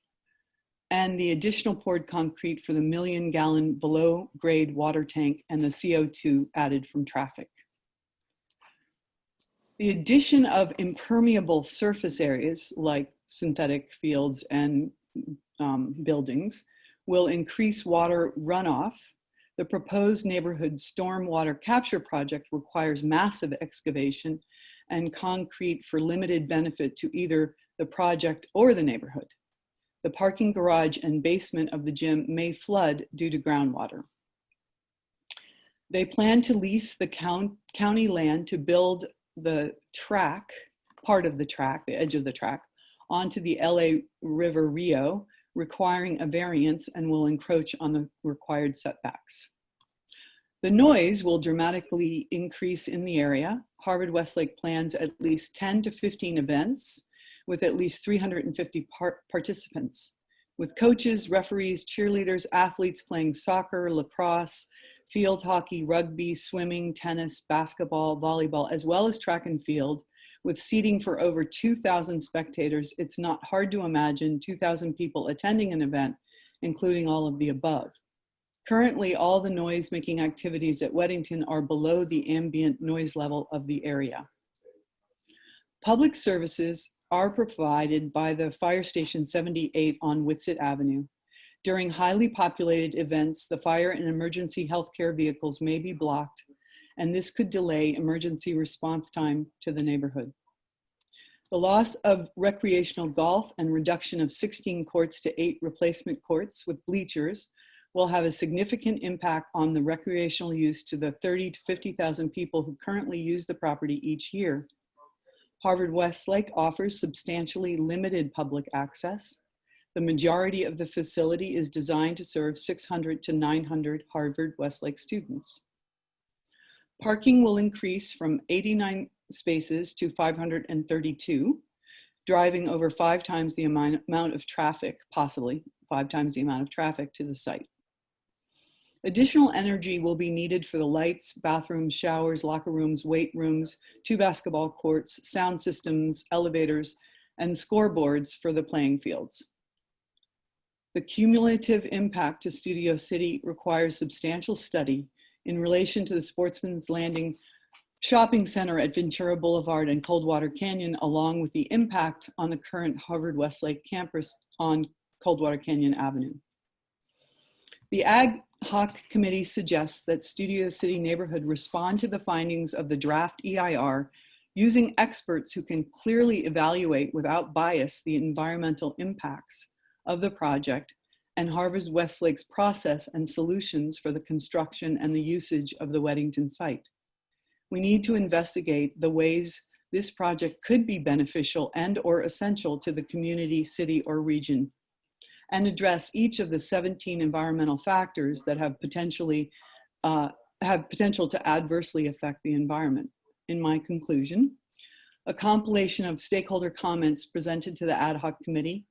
and the additional poured concrete for the 1 million gallon below grade water tank and the CO2 added from traffic. The addition of impermeable surface areas like synthetic fields and buildings will increase water runoff. The proposed neighborhood stormwater capture project requires massive excavation and concrete for limited benefit to either the project or the neighborhood. The parking garage and basement of the gym may flood due to groundwater. They plan to lease the county land to build the track, part of the track, the edge of the track, onto the LA River Rio, requiring a variance and will encroach on the required setbacks. The noise will dramatically increase in the area. Harvard Westlake plans at least 10 to 15 events with at least 350 participants, with coaches, referees, cheerleaders, athletes playing soccer, lacrosse, field hockey, rugby, swimming, tennis, basketball, volleyball, as well as track and field. With seating for over 2,000 spectators, it's not hard to imagine 2,000 people attending an event, including all of the above. Currently, all the noise-making activities at Weddington are below the ambient noise level of the area. Public services are provided by the Fire Station 78 on Whitsett Avenue. During highly populated events, the fire and emergency healthcare vehicles may be blocked, and this could delay emergency response time to the neighborhood. The loss of recreational golf and reduction of 16 courts to 8 replacement courts with bleachers will have a significant impact on the recreational use to the 30 to 50,000 people who currently use the property each year. Harvard Westlake offers substantially limited public access. The majority of the facility is designed to serve 600 to 900 Harvard Westlake students. Parking will increase from 89 spaces to 532, driving over 5 times the amount of traffic, possibly 5 times the amount of traffic to the site. Additional energy will be needed for the lights, bathrooms, showers, locker rooms, weight rooms, 2 basketball courts, sound systems, elevators, and scoreboards for the playing fields. The cumulative impact to Studio City requires substantial study in relation to the Sportsman's Landing shopping center at Ventura Boulevard and Coldwater Canyon, along with the impact on the current Harvard Westlake campus on Coldwater Canyon Avenue. The Ad Hoc Committee suggests that Studio City neighborhood respond to the findings of the draft EIR using experts who can clearly evaluate without bias the environmental impacts of the project and Harvard Westlake's process and solutions for the construction and the usage of the Weddington site. We need to investigate the ways this project could be beneficial and or essential to the community, city, or region, and address each of the 17 environmental factors that have potential to adversely affect the environment. In my conclusion, a compilation of stakeholder comments presented to the Ad Hoc Committee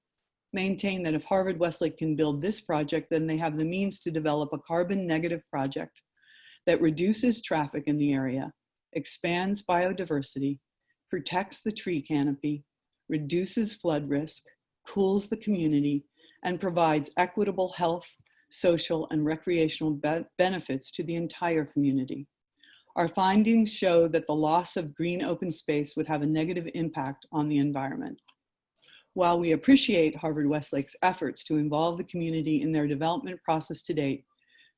maintain that if Harvard Westlake can build this project, then they have the means to develop a carbon negative project that reduces traffic in the area, expands biodiversity, protects the tree canopy, reduces flood risk, cools the community, and provides equitable health, social, and recreational benefits to the entire community. Our findings show that the loss of green open space would have a negative impact on the environment. While we appreciate Harvard Westlake's efforts to involve the community in their development process to date,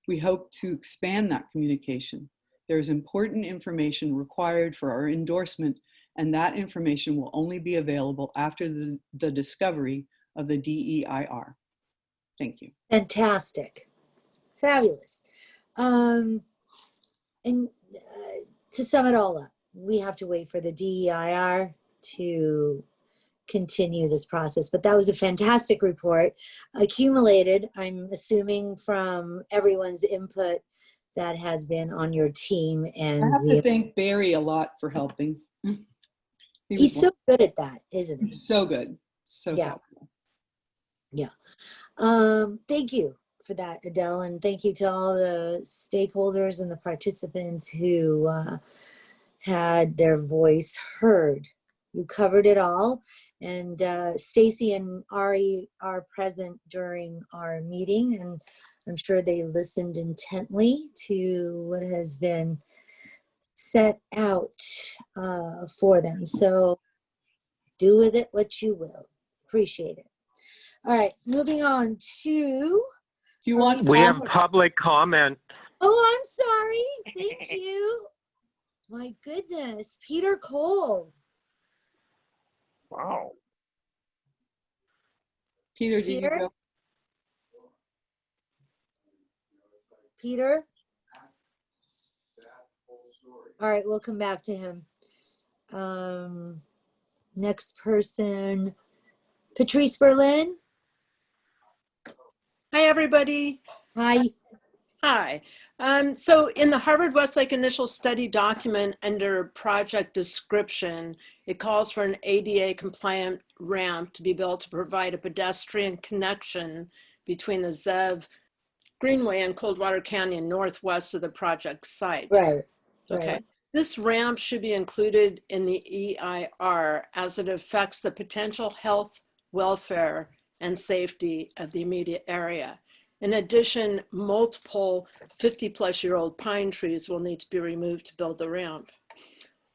we hope to expand that communication. There is important information required for our endorsement, and that information will only be available after the discovery of the DEIR. Thank you. Fantastic. Fabulous. And to sum it all up, we have to wait for the DEIR to continue this process, but that was a fantastic report, accumulated, I'm assuming, from everyone's input that has been on your team. And I have to thank Barry a lot for helping. He's so good at that, isn't he? So good. So yeah. helpful. Yeah. Thank you for that, Adele, and thank you to all the stakeholders and the participants who had their voice heard you covered it all. And Stacy and Ari are present during our meeting, and I'm sure they listened intently to what has been set out for them. So do with it what you will. Appreciate it. All right, moving on to. You want? We have public comment. Oh, I'm sorry. Thank you. My goodness, Peter Cole. Wow. Peter, did you Peter? go? Peter? All right, we'll come back to him. Next person, Patrice Berlin. Hi, everybody. Hi. Hi. So in the Harvard Westlake initial study document under project description, it calls for an ADA compliant ramp to be built to provide a pedestrian connection between the Zev Greenway and Coldwater Canyon northwest of the project site. Right. Okay. Right. This ramp should be included in the EIR as it affects the potential health, welfare, and safety of the immediate area. In addition, multiple 50-plus-year-old pine trees will need to be removed to build the ramp.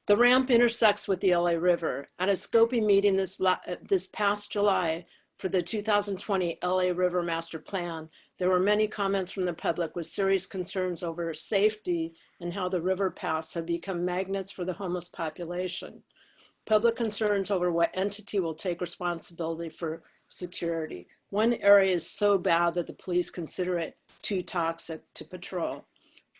The ramp intersects with the LA River. At a scoping meeting this past July for the 2020 LA River Master Plan, there were many comments from the public with serious concerns over safety and how the river paths have become magnets for the homeless population. Public concerns over what entity will take responsibility for security. One area is so bad that the police consider it too toxic to patrol.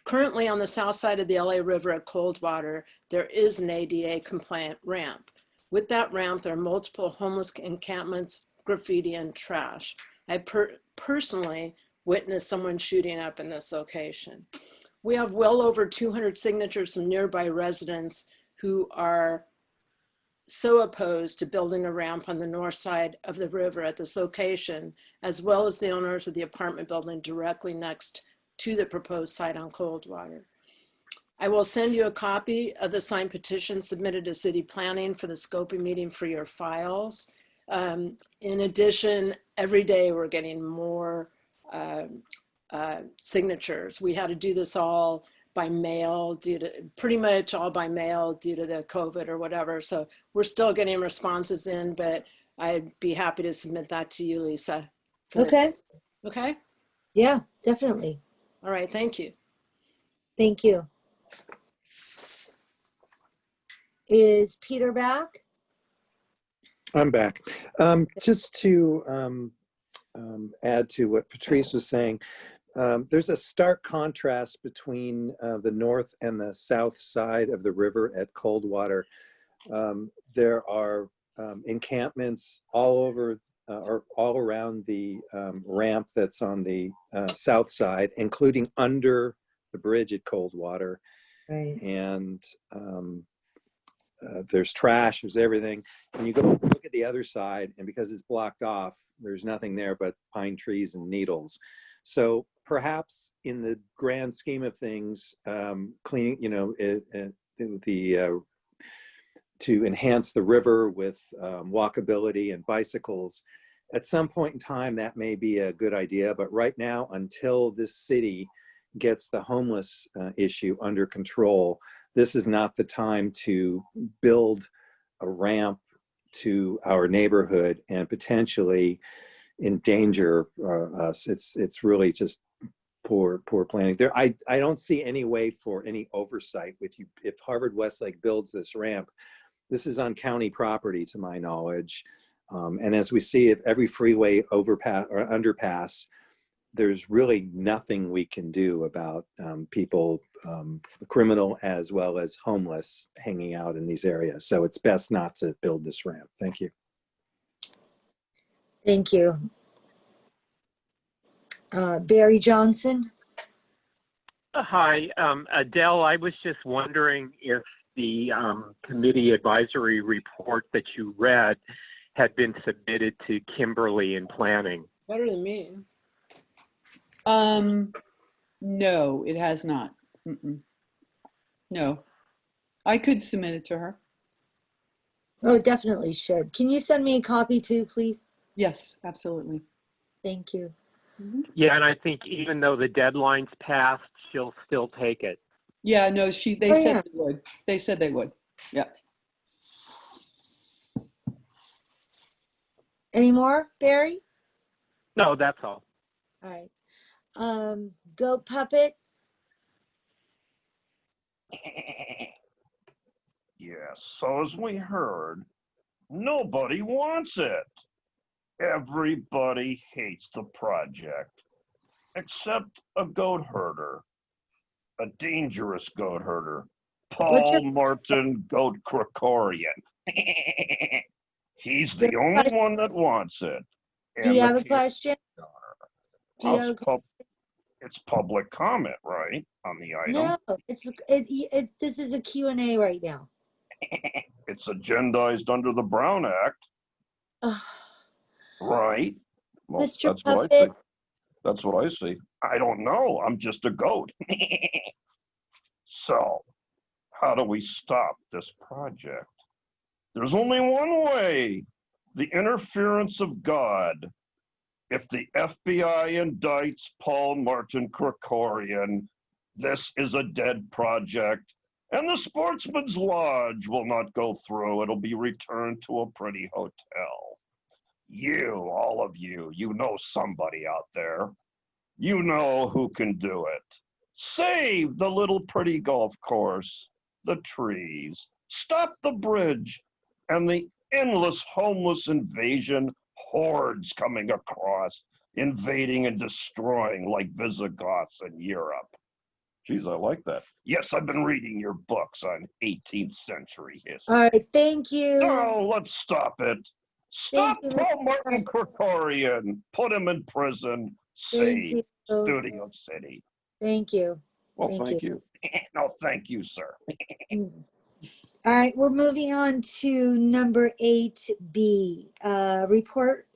Currently on the south side of the LA River at Coldwater, there is an ADA compliant ramp. With that ramp, there are multiple homeless encampments, graffiti, and trash. I personally witnessed someone shooting up in this location. We have well over 200 signatures from nearby residents who are so opposed to building a ramp on the north side of the river at this location, as well as the owners of the apartment building directly next to the proposed site on Coldwater. I will send you a copy of the signed petition submitted to city planning for the scoping meeting for your files. In addition, every day we're getting more signatures. We had to do this all by mail pretty much all by mail due to the COVID or whatever. So we're still getting responses in, but I'd be happy to submit that to you, Lisa. Okay. Okay. Yeah, definitely. All right. Thank you. Thank you. Is Peter back? I'm back. Just to add to what Patrice was saying, there's a stark contrast between the north and the south side of the river at Coldwater. There are encampments all over or all around the ramp that's on the south side, including under the bridge at Coldwater. Right. And there's trash, there's everything. And you go look at the other side, and because it's blocked off, there's nothing there but pine trees and needles. So perhaps in the grand scheme of things, cleaning, to enhance the river with walkability and bicycles, at some point in time, that may be a good idea. But right now, until this city gets the homeless issue under control, this is not the time to build a ramp to our neighborhood and potentially endanger us. It's really just poor planning. I don't see any way for any oversight with you. If Harvard Westlake builds this ramp, this is on county property to my knowledge. And as we see at every freeway overpass or underpass, there's really nothing we can do about people, criminal as well as homeless, hanging out in these areas. So it's best not to build this ramp. Thank you. Thank you. Barry Johnson. Hi, Adele. I was just wondering if the committee advisory report that you read had been submitted to Kimberly in planning. Better than me. No, it has not. No, I could submit it to her. Oh, definitely should. Can you send me a copy too, please? Yes, absolutely. Thank you. Yeah, and I think even though the deadline's passed, she'll still take it. Yeah, no, they Oh, said yeah. they would. They said they would. Yeah. Any more, Barry? No, that's all. All right. Goat Puppet. Yes, so as we heard, nobody wants it. Everybody hates the project, except a goat herder, a dangerous goat herder, What's your Paul Martin Goat Krikorian. He's Do you the have a only question? one that wants it. Do And you the have a kid, question? Do you well, have a it's public comment, right, on the item? No, this is a Q&A right now. It's agendized under the Brown Act, right? Well, Mr. that's what I see. Puppet. That's what I see. I don't know. I'm just a goat. So, how do we stop this project? There's only one way: the interference of God. If the FBI indicts Paul Martin Krikorian, this is a dead project, and the Sportsman's Lodge will not go through. It'll be returned to a pretty hotel. You, all of you, you know somebody out there. You know who can do it. Save the little pretty golf course, the trees, stop the bridge, and the endless homeless invasion hordes coming across, invading and destroying like Visigoths in Europe. Geez, I like that. Yes, I've been reading your books on 18th century history. All right, thank you. No, let's stop it. Stop Thank you, Paul Mr. Martin Puppet. Krikorian. Put him in prison. Thank Save you. Studio City. Thank you. Well, Thank thank you. No, thank you, sir. All right, we're moving on to number 8B, report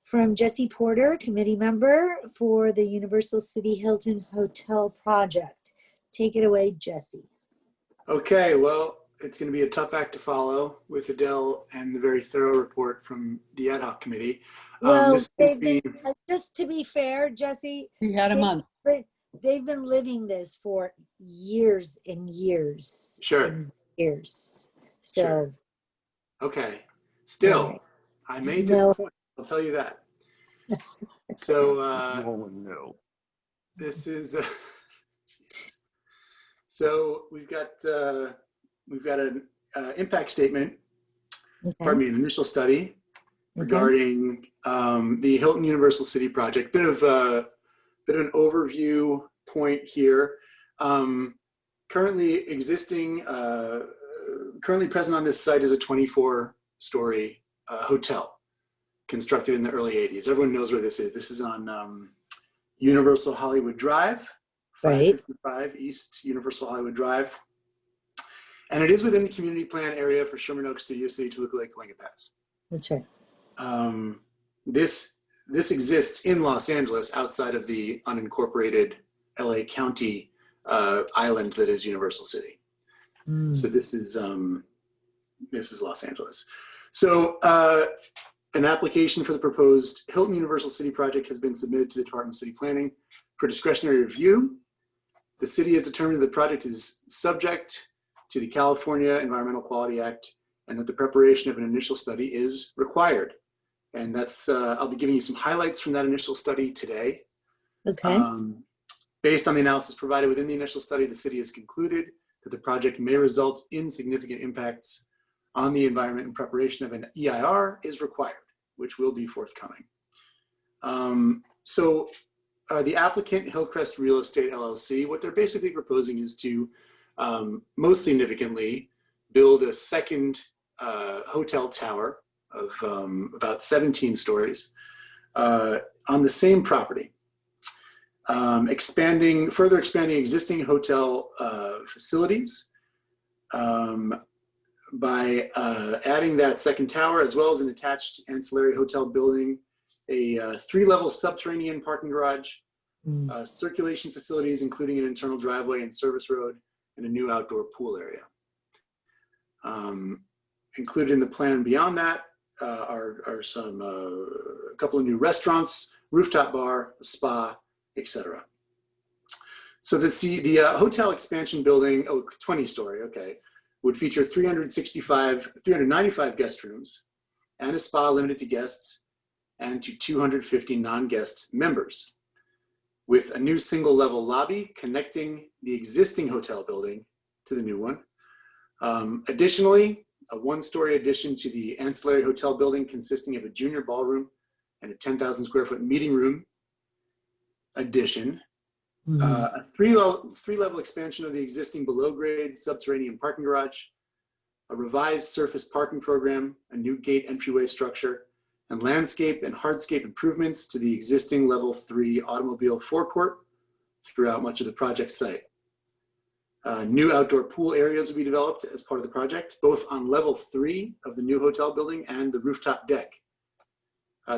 from Jesse Porter, committee member for the Universal City Hilton Hotel project. Take it away, Jesse. Okay, well, it's going to be a tough act to follow with Adele and the very thorough report from the ad hoc committee. Well, This will be, just to be fair, Jesse, we had a month. They've been living this for years and years. Sure. And years. So. Sure. Okay. Still, right. I may disappoint. I'll tell you that. So this is so we've got an impact statement. Okay. Pardon me, an initial study regarding the Hilton Universal City project. Bit of an overview point here. Currently present on this site is a 24-story hotel constructed in the early 80s. Everyone knows where this is. This is on Universal Hollywood Drive, 555 East Universal Hollywood Drive. And it is within the community plan area for Sherman Oaks, Studio City, Toluca Lake, Cahuenga Pass. That's right. This exists in Los Angeles outside of the unincorporated LA County island that is Universal City. So this is Los Angeles. So an application for the proposed Hilton Universal City project has been submitted to the Department of City Planning for discretionary review. The city has determined that the project is subject to the California Environmental Quality Act and that the preparation of an initial study is required. And that's, I'll be giving you some highlights from that initial study today. Okay. Based on the analysis provided within the initial study, the city has concluded that the project may result in significant impacts on the environment, and preparation of an EIR is required, which will be forthcoming. The applicant, Hillcrest Real Estate LLC, what they're basically proposing is to, most significantly, build a second hotel tower of about 17 stories on the same property. Further expanding existing hotel facilities by adding that second tower, as well as an attached ancillary hotel building, a 3-level subterranean parking garage, circulation facilities, including an internal driveway and service road, and a new outdoor pool area. Included in the plan beyond that are a couple of new restaurants, rooftop bar, spa, etc. So the hotel expansion building, 20-story, okay, would feature 395 guest rooms and a spa limited to guests and to 250 non-guest members, with a new single-level lobby connecting the existing hotel building to the new one. Additionally, a one-story addition to the ancillary hotel building consisting of a junior ballroom and a 10,000 square foot meeting room addition. A three-level expansion of the existing below-grade subterranean parking garage, a revised surface parking program, a new gate entryway structure, and landscape and hardscape improvements to the existing level 3 automobile forecourt throughout much of the project site. New outdoor pool areas will be developed as part of the project, both on level 3 of the new hotel building and the rooftop deck.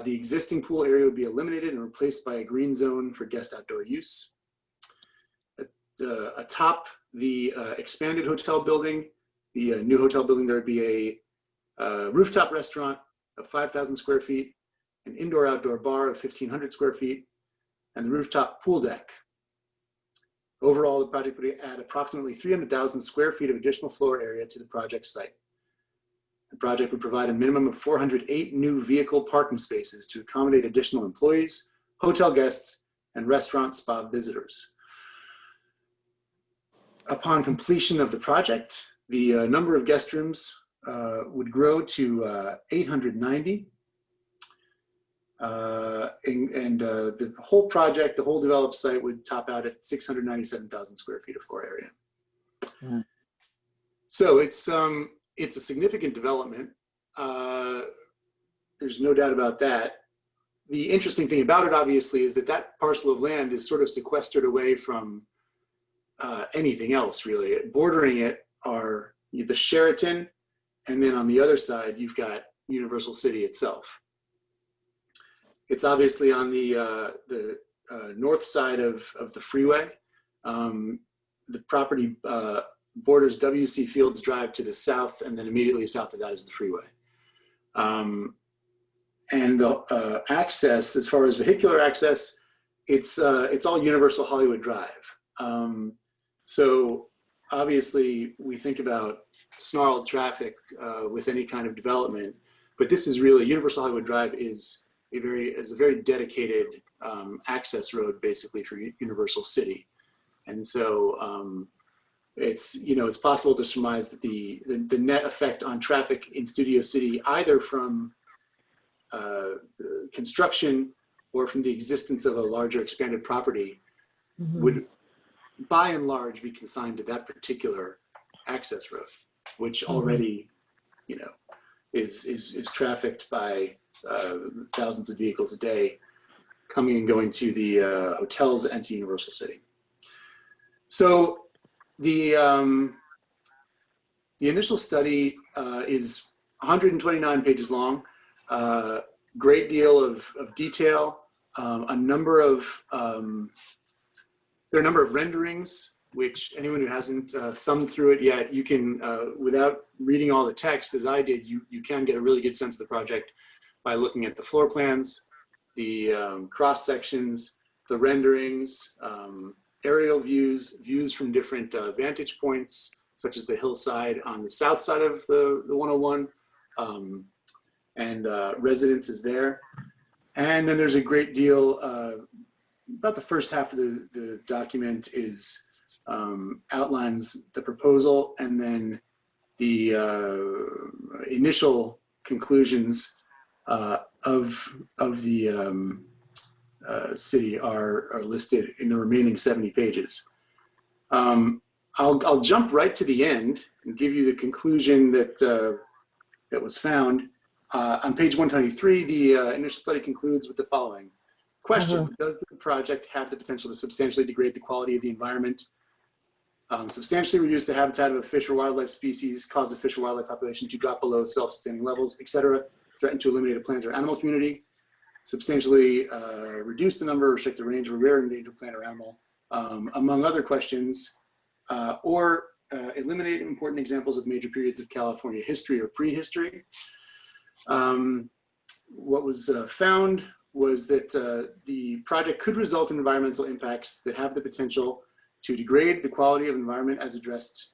The existing pool area would be eliminated and replaced by a green zone for guest outdoor use. Atop the expanded hotel building, the new hotel building, there would be a rooftop restaurant of 5,000 square feet, an indoor-outdoor bar of 1,500 square feet, and the rooftop pool deck. Overall, the project would add approximately 300,000 square feet of additional floor area to the project site. The project would provide a minimum of 408 new vehicle parking spaces to accommodate additional employees, hotel guests, and restaurant spa visitors. Upon completion of the project, the number of guest rooms would grow to 890. The whole project, the whole developed site would top out at 697,000 square feet of floor area. So it's a significant development. There's no doubt about that. The interesting thing about it, obviously, is that that parcel of land is sort of sequestered away from anything else, really. Bordering it are the Sheraton, and then on the other side, you've got Universal City itself. It's obviously on the north side of the freeway. The property borders W.C. Fields Drive to the south, and then immediately south of that is the freeway. And the access, as far as vehicular access, it's all Universal Hollywood Drive. So obviously, we think about snarled traffic with any kind of development, but this is really, Universal Hollywood Drive is a very dedicated access road, basically, for Universal City. And so it's possible to surmise that the net effect on traffic in Studio City, either from construction or from the existence of a larger expanded property, would by and large be consigned to that particular access road, which already, is trafficked by thousands of vehicles a day coming and going to the hotels and to Universal City. So the initial study is 129 pages long, great deal of detail, there are a number of renderings, which anyone who hasn't thumbed through it yet, you can, without reading all the text as I did, you can get a really good sense of the project by looking at the floor plans, the cross sections, the renderings, aerial views from different vantage points, such as the hillside on the south side of the 101, and residences there. And then there's a great deal, about the first half of the document is outlines the proposal, and then the initial conclusions of the city are listed in the remaining 70 pages. I'll jump right to the end and give you the conclusion that that was found. On page 123, the initial study concludes with the following. Question, does the project have the potential to substantially degrade the quality of the environment, substantially reduce the habitat of a fish or wildlife species, cause the fish or wildlife population to drop below self-sustaining levels, etc., threaten to eliminate a plant or animal community, substantially reduce the number or restrict the range of a rare endangered plant or animal, among other questions, or eliminate important examples of major periods of California history or prehistory. What was found was that the project could result in environmental impacts that have the potential to degrade the quality of environment as addressed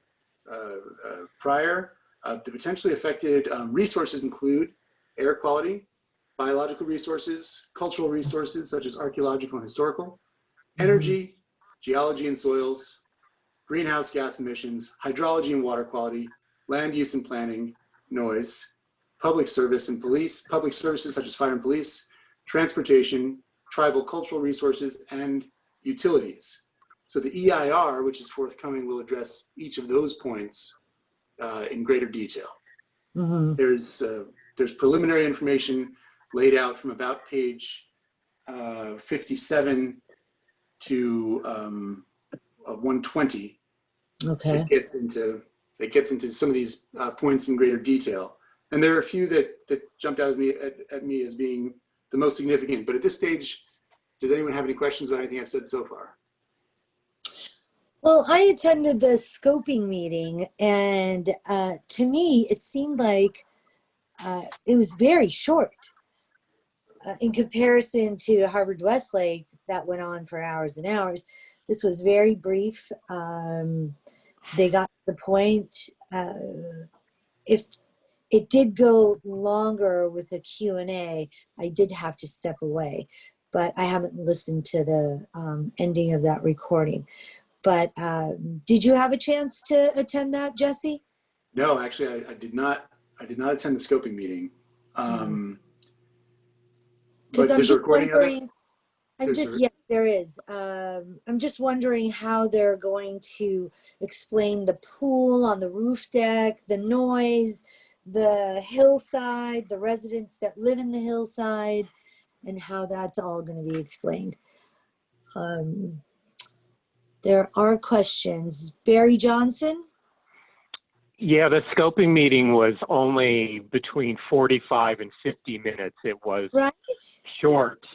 prior. The potentially affected resources include air quality, biological resources, cultural resources such as archaeological and historical, energy, geology and soils, greenhouse gas emissions, hydrology and water quality, land use and planning, noise, public service and police, public services such as fire and police, transportation, tribal cultural resources, and utilities. So the EIR, which is forthcoming, will address each of those points in greater detail. There's preliminary information laid out from about page 57 to 120. Okay. It gets into some of these points in greater detail. And there are a few that jumped out at me as being the most significant. But at this stage, does anyone have any questions about anything I've said so far? Well, I attended the scoping meeting, and to me, it seemed like it was very short in comparison to Harvard Westlake that went on for hours and hours. This was very brief. They got to the point. If it did go longer with a Q&A, I did have to step away, but I haven't listened to the ending of that recording. But did you have a chance to attend that, Jesse? No, actually, I did not. I did not attend the scoping meeting. But there's a recording of it? Yes, there is. I'm just wondering how they're going to explain the pool on the roof deck, the noise, the hillside, the residents that live in the hillside, and how that's all going to be explained. There are questions. Barry Johnson? Yeah, the scoping meeting was only between 45 and 50 minutes. It was short.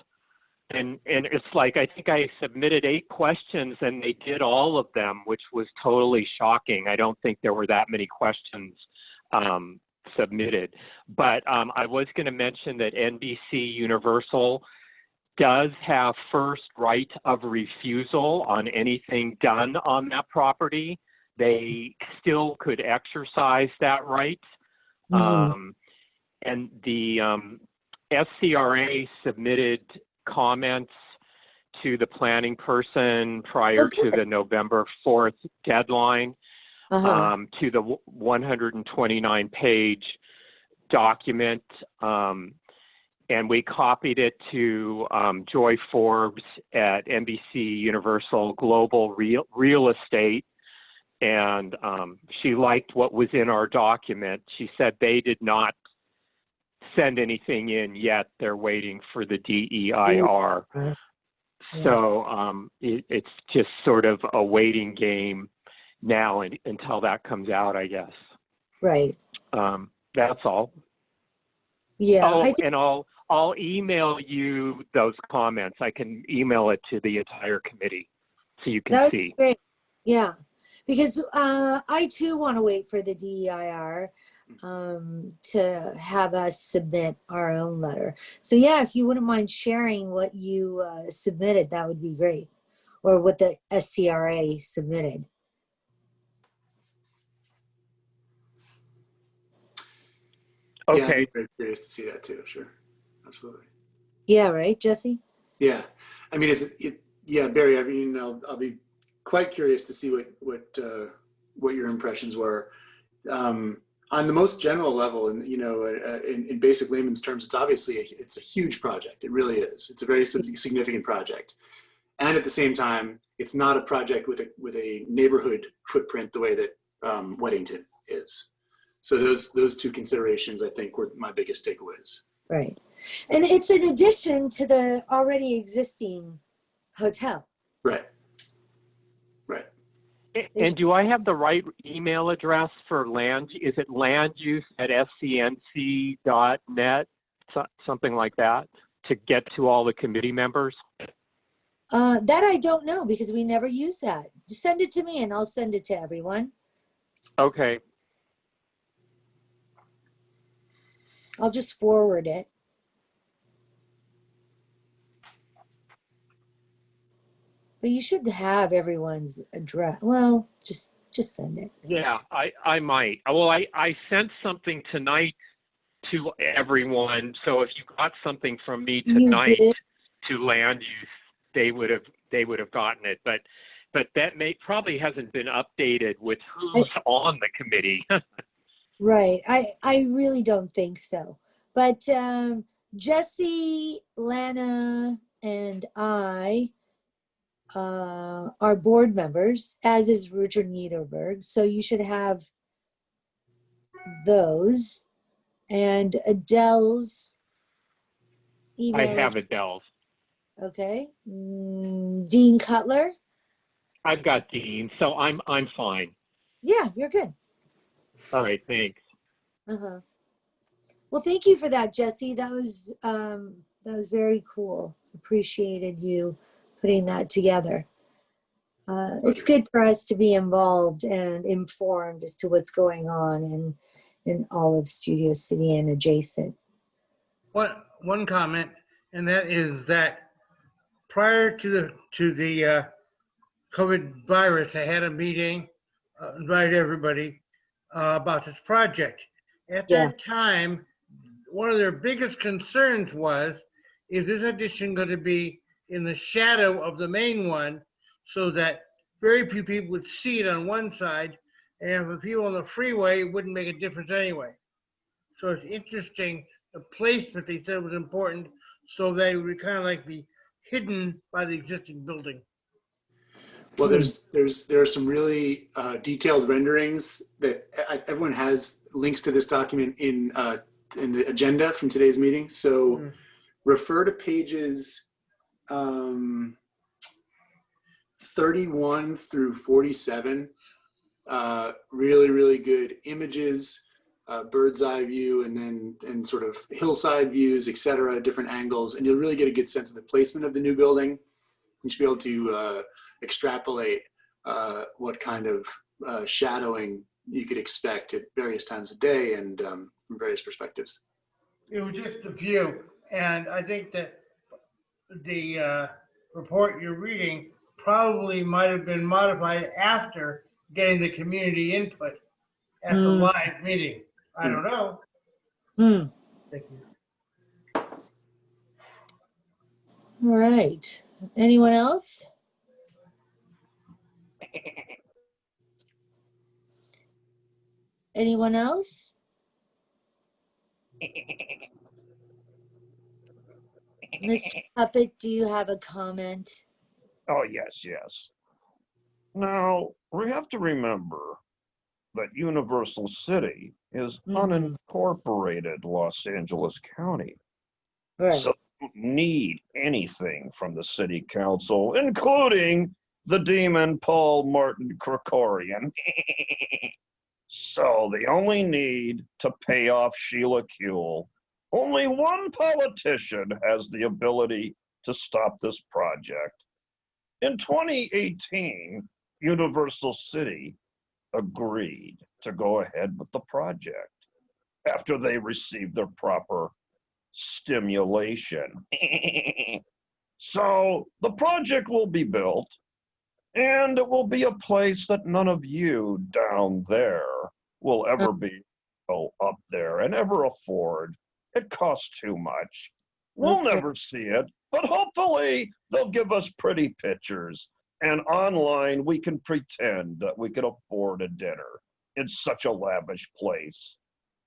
And it's like, I think I submitted 8 questions and they did all of them, which was totally shocking. I don't think there were that many questions submitted. But I was going to mention that NBC Universal does have first right of refusal on anything done on that property. They still could exercise that right. And the SCRA submitted comments to the planning person prior to the November 4th deadline to the 129-page document. And we copied it to Joy Forbes at NBC Universal Global Real Estate. And she liked what was in our document. She said they did not send anything in yet. They're waiting for the DEIR. So it's just sort of a waiting game now until that comes out, I guess. Right. That's all. Yeah. Oh, and I'll email you those comments. I can email it to the entire committee so you can see. Great. Yeah. Because I too want to wait for the DEIR to have us submit our own letter. So yeah, if you wouldn't mind sharing what you submitted, that would be great. Or what the SCRA submitted. Okay. Yeah, I'd be very curious to see that too, sure. Absolutely. Yeah, right, Jesse? Yeah. I mean, yeah, Barry, I mean, I'll be quite curious to see what your impressions were. On the most general level, and in basic layman's terms, it's obviously it's a huge project. It really is. It's a very significant project, and at the same time, it's not a project with a neighborhood footprint the way that Weddington is. So those two considerations, I think, were my biggest takeaways. Right, and it's in addition to the already existing hotel. Right. And do I have the right email address for land? Is it landuse@scnc.net, something like that, to get to all the committee members? That I don't know because we never use that. Just send it to me and I'll send it to everyone. Okay. I'll just forward it. But you should have everyone's address. Well, just send it. Yeah, I might. Well, I sent something tonight to everyone. So if you got something from me tonight to land use, they would have gotten it. But that probably hasn't been updated with who's on the committee. Right. I really don't think so. But Jesse, Lana, and I are board members, as is Richard Niederberg. So you should have those. And Adele's email. I have Adele's. Okay. Dean Cutler. I've got Dean, so I'm fine. Yeah, you're good. All right, thanks. Uh-huh. Well, thank you for that, Jesse. That was very cool. Appreciated you putting that together. It's good for us to be involved and informed as to what's going on in all of Studio City and adjacent. One comment, and that is that prior to the COVID virus, I had a meeting, invited everybody about this project. At that time, one of their biggest concerns is this addition going to be in the shadow of the main one, so that very few people would see it on one side, and for people on the freeway, it wouldn't make a difference anyway. So it's interesting, the placement they said was important, so that it would kind of like be hidden by the existing building. Well, there are some really detailed renderings that everyone has links to this document in the agenda from today's meeting. So refer to pages 31 through 47. Really, really good images, bird's eye view, and sort of hillside views, etc., different angles, and you'll really get a good sense of the placement of the new building. You should be able to extrapolate what kind of shadowing you could expect at various times of day and from various perspectives. It was just a few, and I think that the report you're reading probably might have been modified after getting the community input at the live meeting. I don't know. Thank you. All right. Anyone else? Anyone else? Mr. Puppet, do you have a comment? Oh, yes. Now, we have to remember that Universal City is unincorporated Los Angeles County. Right. So we don't need anything from the city council, including the demon Paul Martin Krikorian. So they only need to pay off Sheila Kuehl. Only one politician has the ability to stop this project. In 2018, Universal City agreed to go ahead with the project after they received their proper stimulation. So the project will be built, and it will be a place that none of you down there will ever be up there and ever afford. It costs too much. We'll never see it, but hopefully they'll give us pretty pictures, and online we can pretend that we can afford a dinner in such a lavish place.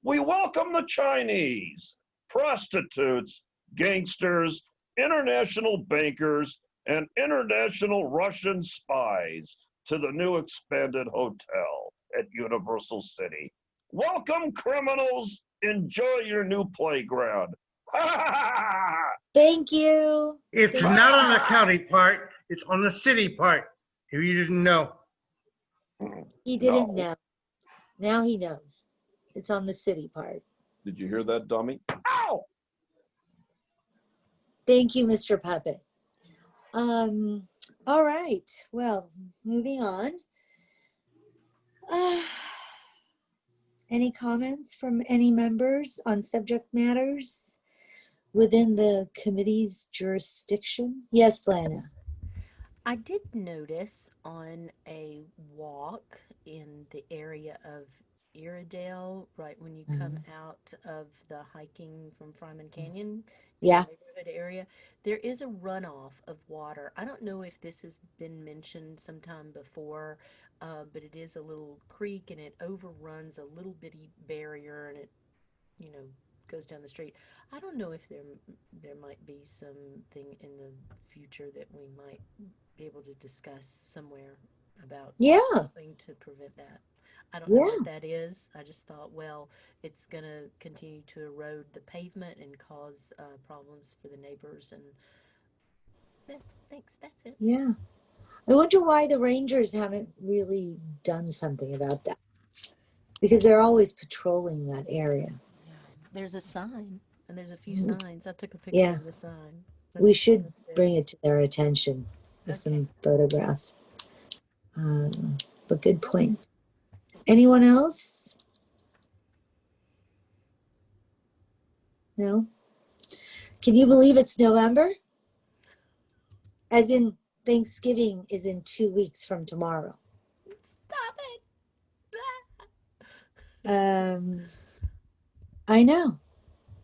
We welcome the Chinese, prostitutes, gangsters, international bankers, and international Russian spies to the new expanded hotel at Universal City. Welcome, criminals. Enjoy your new playground. Thank you. It's not on the county part, it's on the city part, if you didn't know. He didn't know. Now he knows. It's on the city part. Did you hear that, dummy? Ow! Thank you, Mr. Puppet. All right. Well, moving on. Any comments from any members on subject matters within the committee's jurisdiction? Yes, Lana. I did notice on a walk in the area of Iredale, right when you come out of the hiking from Fryman Canyon in Yeah. the neighborhood area, there is a runoff of water. I don't know if this has been mentioned sometime before, but it is a little creek and it overruns a little bitty barrier and it, you know, goes down the street. I don't know if there might be something in the future that we might be able to discuss somewhere about Yeah. something to prevent that. I don't know Yeah. what that is. I just thought, well, it's going to continue to erode the pavement and cause problems for the neighbors. And yeah, thanks. That's it. Yeah. I wonder why the Rangers haven't really done something about that. Because they're always patrolling that area. There's a sign, and there's a few signs. I took a picture Yeah. of the sign. We should bring it to their attention with some photographs. But good point. Anyone else? No? Can you believe it's November? As in Thanksgiving is in 2 weeks from tomorrow. Stop it! I know.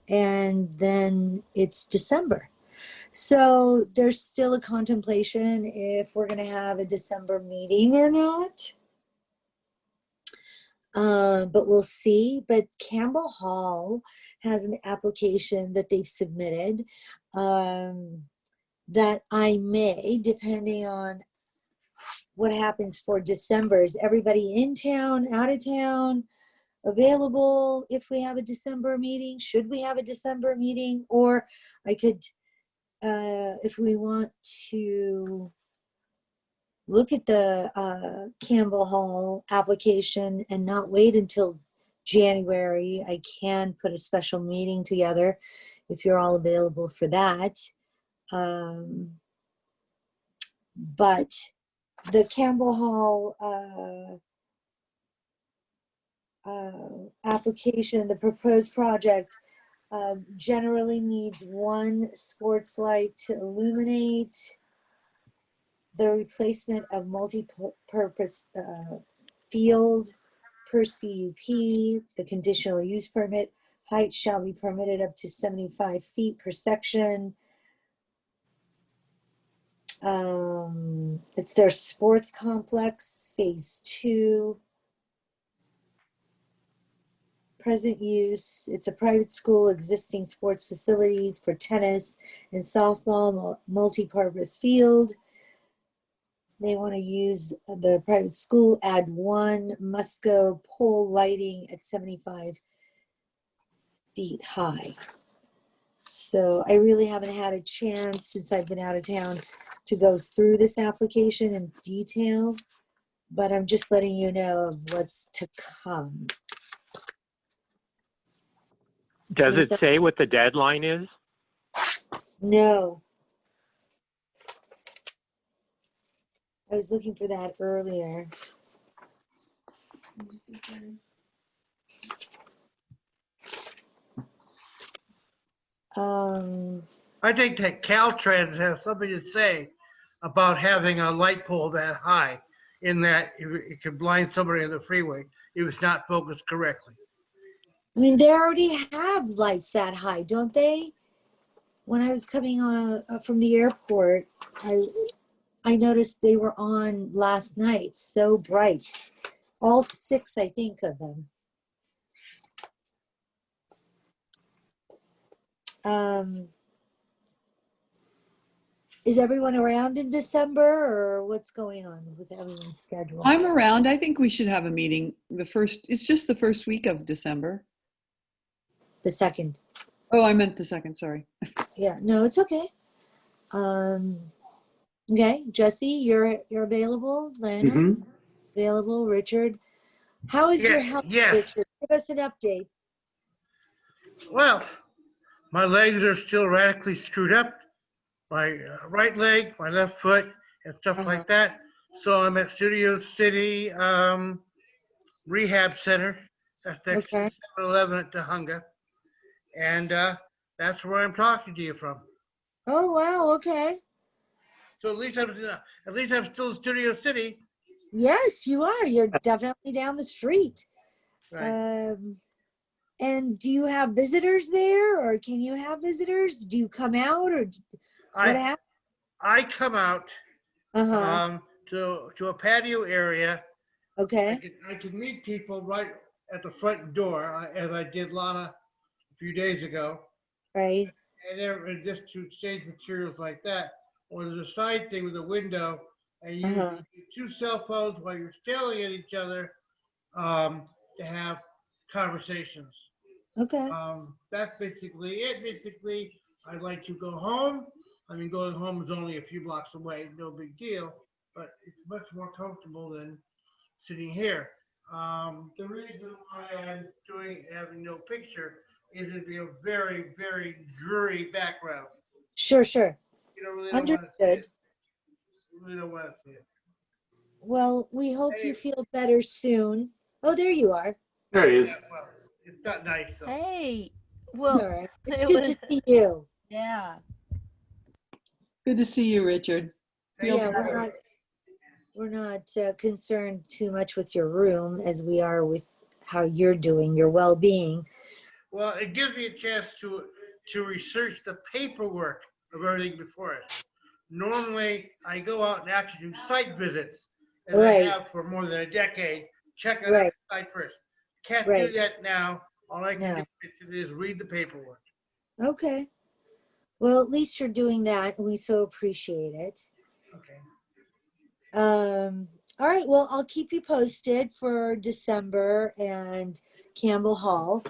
And then it's December. So there's still a contemplation if we're going to have a December meeting or not. But we'll see. But Campbell Hall has an application that they've submitted that I may, depending on what happens for December. Is everybody in town, out of town, available if we have a December meeting? Should we have a December meeting? Or I could, if we want to look at the Campbell Hall application and not wait until January, I can put a special meeting together if you're all available for that. But the Campbell Hall application, the proposed project, generally needs one sports light to illuminate, the replacement of multi-purpose field per CUP, the conditional use permit. Height shall be permitted up to 75 feet per section. It's their sports complex, phase 2. Present use, it's a private school, existing sports facilities for tennis and softball, multi-purpose field. They want to use the private school, add one Musco pole lighting at 75 feet high. So I really haven't had a chance since I've been out of town to go through this application in detail, but I'm just letting you know of what's to come. Does it say what the deadline is? No. I was looking for that earlier. I think that Caltrans has something to say about having a light pole that high, in that it could blind somebody on the freeway if it's not focused correctly. I mean, they already have lights that high, don't they? When I was coming on from the airport, I noticed they were on last night, so bright. All 6, I think, of them. Is everyone around in December, or what's going on with everyone's schedule? I'm around. I think we should have a meeting it's just the first week of December. The 2nd. Oh, I meant the 2nd, sorry. Yeah, no, it's okay. Okay, Jesse, you're available. Lana, available. Richard, how is your health, Richard? Give us an update. Well, my legs are still radically screwed up. My right leg, my left foot, and stuff like that. So I'm at Studio City Rehab Center That's next Okay. to 7-Eleven at Tahunga. And that's where I'm talking to you from. Oh, wow. Okay. So at least I'm still in Studio City. Yes, you are. You're definitely down the street. Right. And do you have visitors there, or can you have visitors? Do you come out, or what happens? I come out to a patio area. Okay. I can meet people right at the front door, as I did Lana a few days ago. Right. And just to exchange materials like that. Or there's a side thing with a window, and you use 2 cell phones while you're staring at each other to have conversations. Okay. That's basically it. Basically, I'd like to go home. I mean, going home is only a few blocks away, no big deal, but it's much more comfortable than sitting here. The reason why I'm having no picture is it'd be a very, very dreary background. Sure. You don't really don't want to see Understood. it. You really don't want to see it. Well, we hope you feel better soon. Oh, there you are. There he is. Yeah, well, it's not nice. So. Hey, It's well, all right. It's it good was, to see you. yeah. Good to see you, Richard. Feel Yeah, better. we're not concerned too much with your room as we are with how you're doing, your well-being. Well, it gives me a chance to research the paperwork of everything before it. Normally, I go out and actually do site visits, as I have for more than a decade. Check out every site first. Can't do that now. All I can do is read the paperwork. Okay. Well, at least you're doing that, and we so appreciate it. Okay. All right. Well, I'll keep you posted for December and Campbell Hall.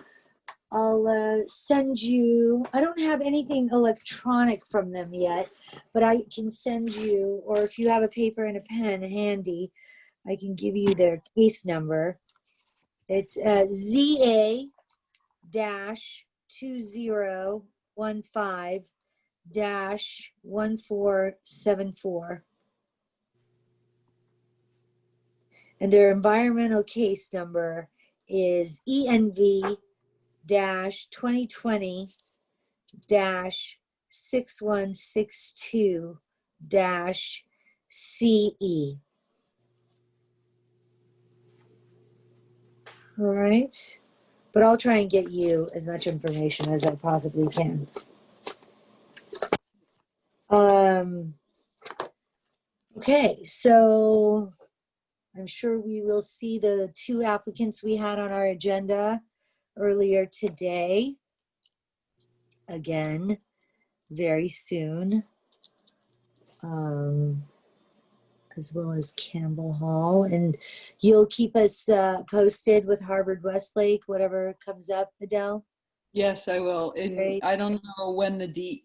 I'll send you, I don't have anything electronic from them yet, but I can send you, or if you have a paper and a pen handy, I can give you their case number. It's ZA-2015-1474. And their environmental case number is ENV-2020-6162-CE. All right. But I'll try and get you as much information as I possibly can. Okay, so I'm sure we will see the 2 applicants we had on our agenda earlier today again very soon, as well as Campbell Hall. And you'll keep us posted with Harvard Westlake, whatever comes up, Adele? Yes, I will. And I don't know when the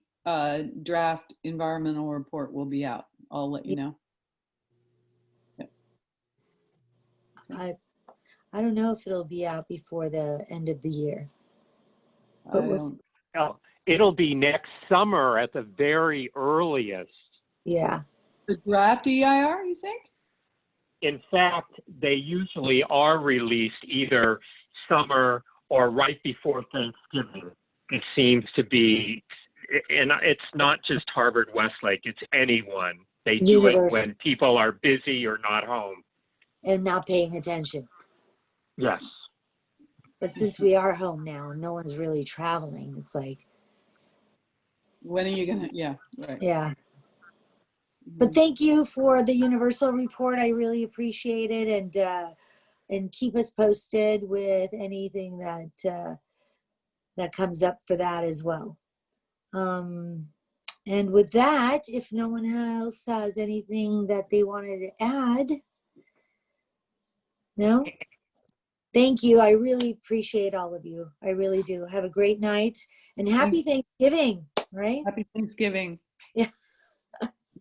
draft environmental report will be out. I'll let you know. I don't know if it'll be out before the end of the year. But it'll be next summer at the very earliest. Yeah. The draft EIR, you think? In fact, they usually are released either summer or right before Thanksgiving. It seems to be, and it's not just Harvard Westlake, it's anyone. They do it when people are busy or not home. And not paying attention. Yes. But since we are home now and no one's really traveling, it's like. When are you gonna, yeah, right. Yeah. But thank you for the universal report. I really appreciate it. And keep us posted with anything that comes up for that as well. And with that, if no one else has anything that they wanted to add, no? Thank you. I really appreciate all of you. I really do. Have a great night and happy Thanksgiving, right? Happy Thanksgiving. Yeah.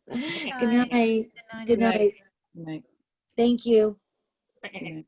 Good night. Good night. Good night. Thank you. Good night.